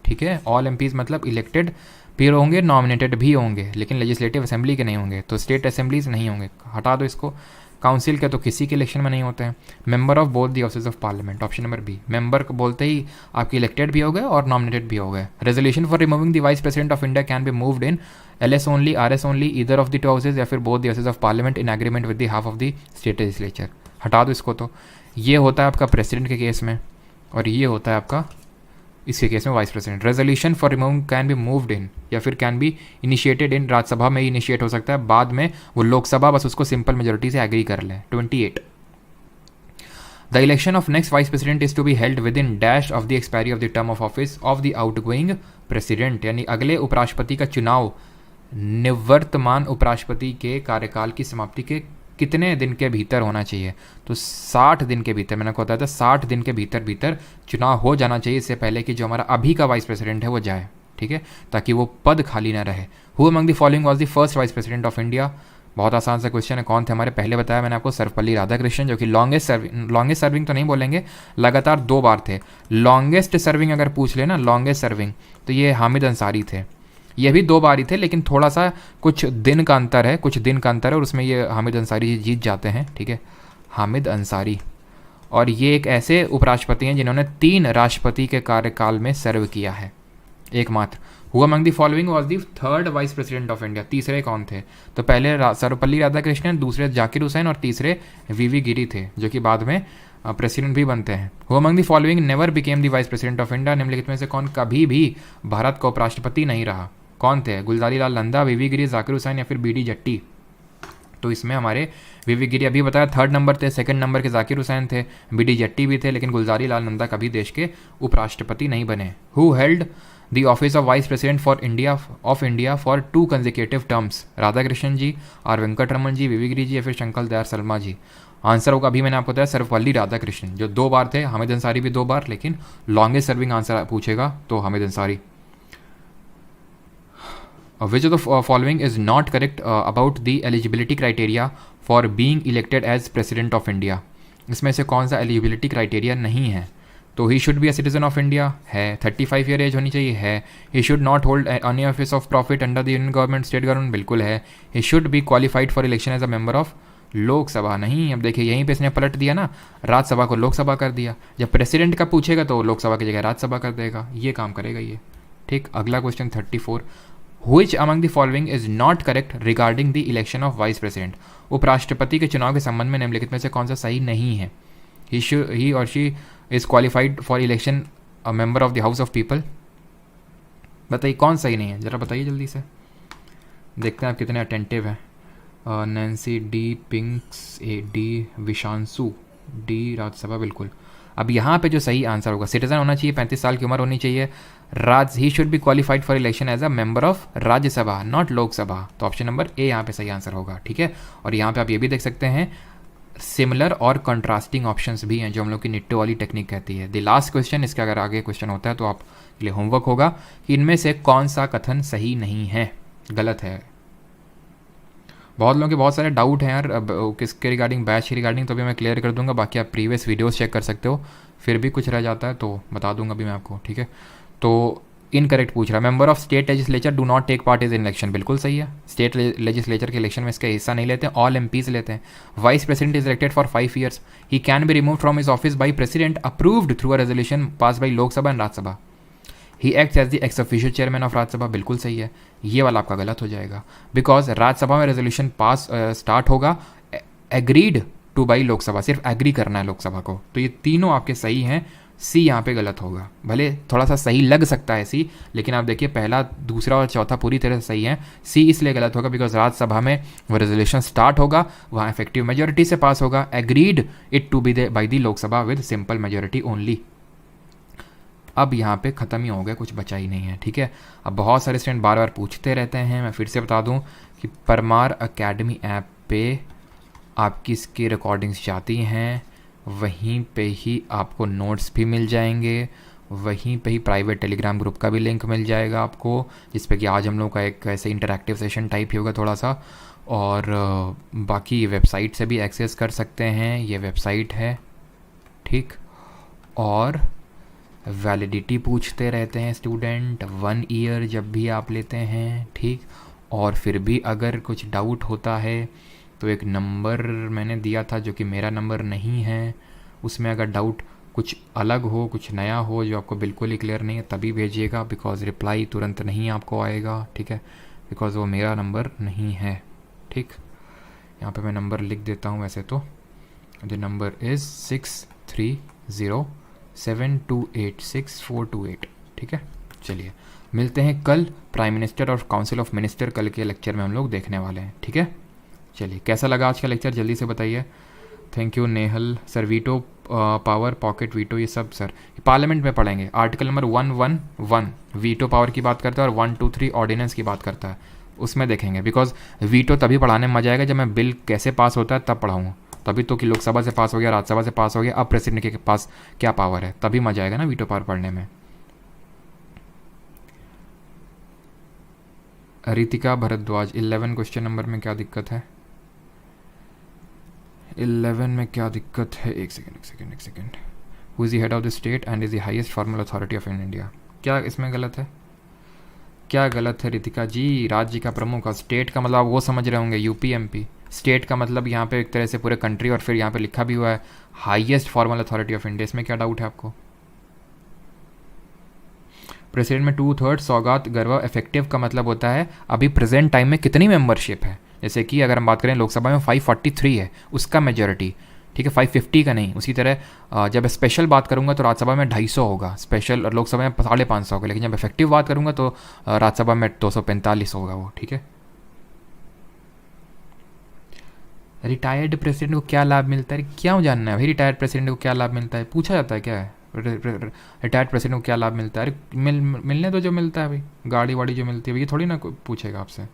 ठीक है। ऑल MPs मतलब इलेक्टेड भी होंगे, नॉमिनेटेड भी होंगे, लेकिन लेजिस्लेटिव असेंबली के नहीं होंगे। तो स्टेट असेंबलीज नहीं होंगे, हटा दो इसको। काउंसिल के तो किसी के इलेक्शन में नहीं होते हैं। Member of both the houses of parliament, option number B. Member को बोलते ही आपके इलेक्टेड भी हो गए और नॉमिनेटेड भी हो गए। Resolution for removing the vice president of India can be moved in LS only, RS only, either of the two houses या फिर both the houses of parliament in agreement with the half of the state legislature. हटा दो इसको। तो ये होता है आपका प्रेसिडेंट के केस में, और ये होता है आपका इसके केस में vice president. Resolution for removing can be moved in या फिर can be initiated in, Rajya Sabha में ही इनिशिएट हो सकता है, बाद में वो लोकसभा बस उसको सिंपल मेजोरिटी से एग्री कर लें। 28 the election of next vice president is to be held within dash of the expiry of the term of office of the outgoing president, यानी अगले उपराष्ट्रपति का चुनाव निवर्तमान उपराष्ट्रपति के कार्यकाल की समाप्ति के कितने दिन के भीतर होना चाहिए? तो 60 दिन के भीतर, मैंने आपको बताया था 60 दिन के भीतर भीतर चुनाव हो जाना चाहिए, इससे पहले कि जो हमारा अभी का वाइस प्रेसिडेंट है वो जाए, ठीक है, ताकि वो पद खाली ना रहे। Who among the following was the first vice president of India? बहुत आसान सा क्वेश्चन है। कौन थे हमारे? पहले बताया मैंने आपको, सर्वपल्ली राधाकृष्णन, जो कि लॉन्गेस्ट सर्विंग तो नहीं बोलेंगे, लगातार 2 बार थे। लॉन्गेस्ट सर्विंग अगर पूछ लेना, लॉन्गेस्ट सर्विंग, तो ये हामिद अंसारी थे। ये भी 2 बार ही थे, लेकिन थोड़ा सा कुछ दिन का अंतर है, और उसमें ये हामिद अंसारी जी जीत जाते हैं, ठीक है, हामिद अंसारी। और ये एक ऐसे उपराष्ट्रपति हैं जिन्होंने 3 राष्ट्रपति के कार्यकाल में सर्व किया है, एकमात्र। Who among the following was the third vice president of India? तीसरे कौन थे? तो पहले सर्वपल्ली राधाकृष्णन, दूसरे जाकिर हुसैन और तीसरे वीवी गिरी थे, जो कि बाद में प्रेसिडेंट भी बनते हैं। Who among the following never became the vice president of India? निम्नलिखित में से कौन कभी भी भारत का उपराष्ट्रपति नहीं रहा? कौन थे? गुलजारी लाल नंदा, वीवी गिरी, जाकिर हुसैन या फिर बीडी जट्टी? तो इसमें हमारे वीवी गिरी अभी बताया 3rd नंबर थे, 2nd नंबर के जाकिर हुसैन थे, बीडी जट्टी भी थे, लेकिन गुलजारी लाल नंदा कभी देश के उपराष्ट्रपति नहीं बने। Who held the office of vice president of India for 2 consecutive terms? Radhakrishnan ji, R Venkataraman ji, VV Giri ji या फिर शंकर दयाल शर्मा जी? आंसर होगा, अभी मैंने आपको बताया, सर्वपल्ली राधाकृष्णन, जो 2 बार थे। हामिद अंसारी भी 2 बार, लेकिन लॉन्गेस्ट सर्विंग आंसर पूछेगा तो Hamid Ansari. Which of the following is not correct about the eligibility criteria for being elected as president of India? इसमें से कौन सा एलिजिबिलिटी क्राइटेरिया नहीं है? तो he should be a citizen of India है, 35 ईयर एज होनी चाहिए है, he should not hold any office of profit under the union government, state government, बिल्कुल है, he should be qualified for election as a member of Lok Sabha, नहीं। अब देखिए यहीं पे इसने पलट दिया ना, राज्यसभा को लोकसभा कर दिया। जब प्रेसिडेंट का पूछेगा तो लोकसभा की जगह राज्यसभा कर देगा, ये काम करेगा ये, ठीक। अगला question 34, Which among the following is not correct regarding the election of vice president? उपराष्ट्रपति के चुनाव के संबंध में निम्नलिखित में से कौन सा सही नहीं है? He or she is qualified for election a member of the House of People? बताइए कौन सही नहीं है, जरा बताइए जल्दी से, देखते हैं आप कितने अटेंटिव हैं। Nancy D, Pinks A D, Vishanshu D, Rajya Sabha, बिल्कुल। अब यहाँ पे जो सही आंसर होगा, सिटीजन होना चाहिए, 35 साल की उम्र होनी चाहिए, he should be qualified for election as a member of Rajya Sabha, not Lok Sabha. तो ऑप्शन नंबर ए यहाँ पे सही आंसर होगा, ठीक है। और यहाँ पे आप ये भी देख सकते हैं, सिमिलर और कंट्रास्टिंग ऑप्शंस भी हैं, जो हम लोग की निट्टो वाली टेक्निक कहती है। द लास्ट क्वेश्चन, इसका अगर आगे क्वेश्चन होता है तो आप लिए होमवर्क होगा कि इनमें से कौन सा कथन सही नहीं है, गलत है। बहुत लोगों के बहुत सारे डाउट हैं यार किसके रिगार्डिंग, बैच के रिगार्डिंग, तो अभी मैं क्लियर कर दूंगा। बाकी आप प्रीवियस वीडियोस चेक कर सकते हो, फिर भी कुछ रह जाता है तो बता दूंगा अभी मैं आपको, ठीक है। तो इनकरेक्ट पूछ रहा है, member of state legislature do not take part in election, बिल्कुल सही है। स्टेट लेजिस्लेचर के इलेक्शन में इसका हिस्सा नहीं लेते, ऑल एमपीज लेते हैं। Vice president is elected for 5 years, he can be remove from his office by president approved through a resolution pass by Lok Sabha and Rajya Sabha. He act as the ex official chairman of Rajya Sabha, बिल्कुल सही है। ये वाला आपका गलत हो जाएगा, बिकॉज राज्यसभा में रेजोल्यूशन पास स्टार्ट होगा एग्रीड टू बाई लोकसभा, सिर्फ एग्री करना है लोकसभा को। तो ये तीनों आपके सही हैं, सी यहाँ पे गलत होगा। भले थोड़ा सा सही लग सकता है सी, लेकिन आप देखिए पहला, दूसरा और चौथा पूरी तरह से सही है। सी इसलिए गलत होगा बिकॉज राज्यसभा में वो रेजोल्यूशन स्टार्ट होगा, वहाँ इफेक्टिव मेजोरिटी से पास होगा, agreed it to be by the Lok Sabha with simple majority only. अब यहाँ पे ख़त्म ही हो गया, कुछ बचा ही नहीं है, ठीक है। अब बहुत सारे स्टूडेंट बार बार पूछते रहते हैं, मैं फिर से बता दूँ कि परमार अकेडमी ऐप पे आपकी इसकी रिकॉर्डिंग्स जाती हैं, वहीं पे ही आपको नोट्स भी मिल जाएंगे, वहीं पे ही प्राइवेट टेलीग्राम ग्रुप का भी लिंक मिल जाएगा आपको, जिस पे कि आज हम लोग का एक ऐसे इंटरैक्टिव सेशन टाइप ही होगा थोड़ा सा। और बाकी वेबसाइट से भी एक्सेस कर सकते हैं, ये वेबसाइट है, ठीक। और वैलिडिटी पूछते रहते हैं स्टूडेंट, 1 ईयर जब भी आप लेते हैं, ठीक। और फिर भी अगर कुछ डाउट होता है तो एक नंबर मैंने दिया था जो कि मेरा नंबर नहीं है, उसमें अगर डाउट कुछ अलग हो, कुछ नया हो जो आपको बिल्कुल ही क्लियर नहीं है, तभी भेजिएगा, बिकॉज रिप्लाई तुरंत नहीं आपको आएगा, ठीक है, बिकॉज वो मेरा नंबर नहीं है, ठीक। यहाँ पे मैं नंबर लिख देता हूँ वैसे तो, द नंबर इज़ 6307286428, ठीक है। चलिए मिलते हैं कल, प्राइम मिनिस्टर और काउंसिल ऑफ मिनिस्टर कल के लेक्चर में हम लोग देखने वाले हैं, ठीक है। चलिए कैसा लगा आज का लेक्चर जल्दी से बताइए। Thank you Nehal sir. Veto power, pocket veto, ये सब सर पार्लियामेंट में पढ़ेंगे। आर्टिकल नंबर 111 वीटो पावर की बात करता है और 123 ऑर्डिनेंस की बात करता है। उसमें देखेंगे, बिकॉज वीटो तभी पढ़ाने में मजा आएगा जब मैं बिल कैसे पास होता है तब पढ़ाऊँगा। तभी तो कि लोकसभा से पास हो गया, राज्यसभा से पास हो गया, अब प्रेसिडेंट के पास क्या पावर है, तभी मजा आएगा ना वीटो पावर पढ़ने में। रितिका भारद्वाज, 11 क्वेश्चन नंबर में क्या दिक्कत है? 11 में क्या दिक्कत है? एक second. Who is the head of the state and is the highest formal authority of India? क्या इसमें गलत है? क्या गलत है रितिका जी? राज्य का प्रमुख, और स्टेट का मतलब वो समझ रहे होंगे यूपी एमपी। स्टेट का मतलब यहाँ पे एक तरह से पूरे कंट्री, और फिर यहाँ पे लिखा भी हुआ है highest formal authority of India. इसमें क्या डाउट है आपको? प्रेसिडेंट में 2/3 सौगात गर्व इफेक्टिव का मतलब होता है अभी प्रेजेंट टाइम में कितनी मेंबरशिप है। जैसे कि अगर हम बात करें लोकसभा में 543 है उसका मेजोरिटी, ठीक है, 550 का नहीं। उसी तरह जब स्पेशल बात करूंगा तो राज्यसभा में 250 होगा स्पेशल, और लोकसभा में 550 होगा, लेकिन जब इफेक्टिव बात करूंगा तो राज्यसभा में 245 होगा वो, ठीक है। रिटायर्ड प्रेसिडेंट को क्या लाभ मिलता है? क्यों जानना है भाई रिटायर्ड प्रेसिडेंट को क्या लाभ मिलता है? पूछा जाता है क्या है रिटायर्ड प्रेसिडेंट को क्या लाभ मिलता है? अरे मिलने तो जो मिलता है भाई, गाड़ी वाड़ी जो मिलती है, ये थोड़ी ना कोई पूछेगा आपसे।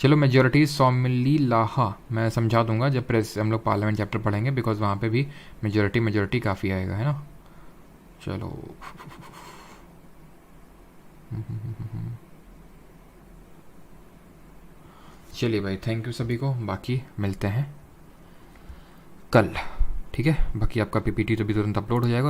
चलो मेजोरिटी सौमिली लाहा मैं समझा दूंगा जब प्रेस हम लोग पार्लियामेंट चैप्टर पढ़ेंगे, बिकॉज वहाँ पे भी मेजोरिटी काफ़ी आएगा, है ना। चलो चलिए भाई, थैंक यू सभी को, बाकी मिलते हैं कल, ठीक है। बाकी आपका पीपीटी तो भी तुरंत अपलोड हो जाएगा।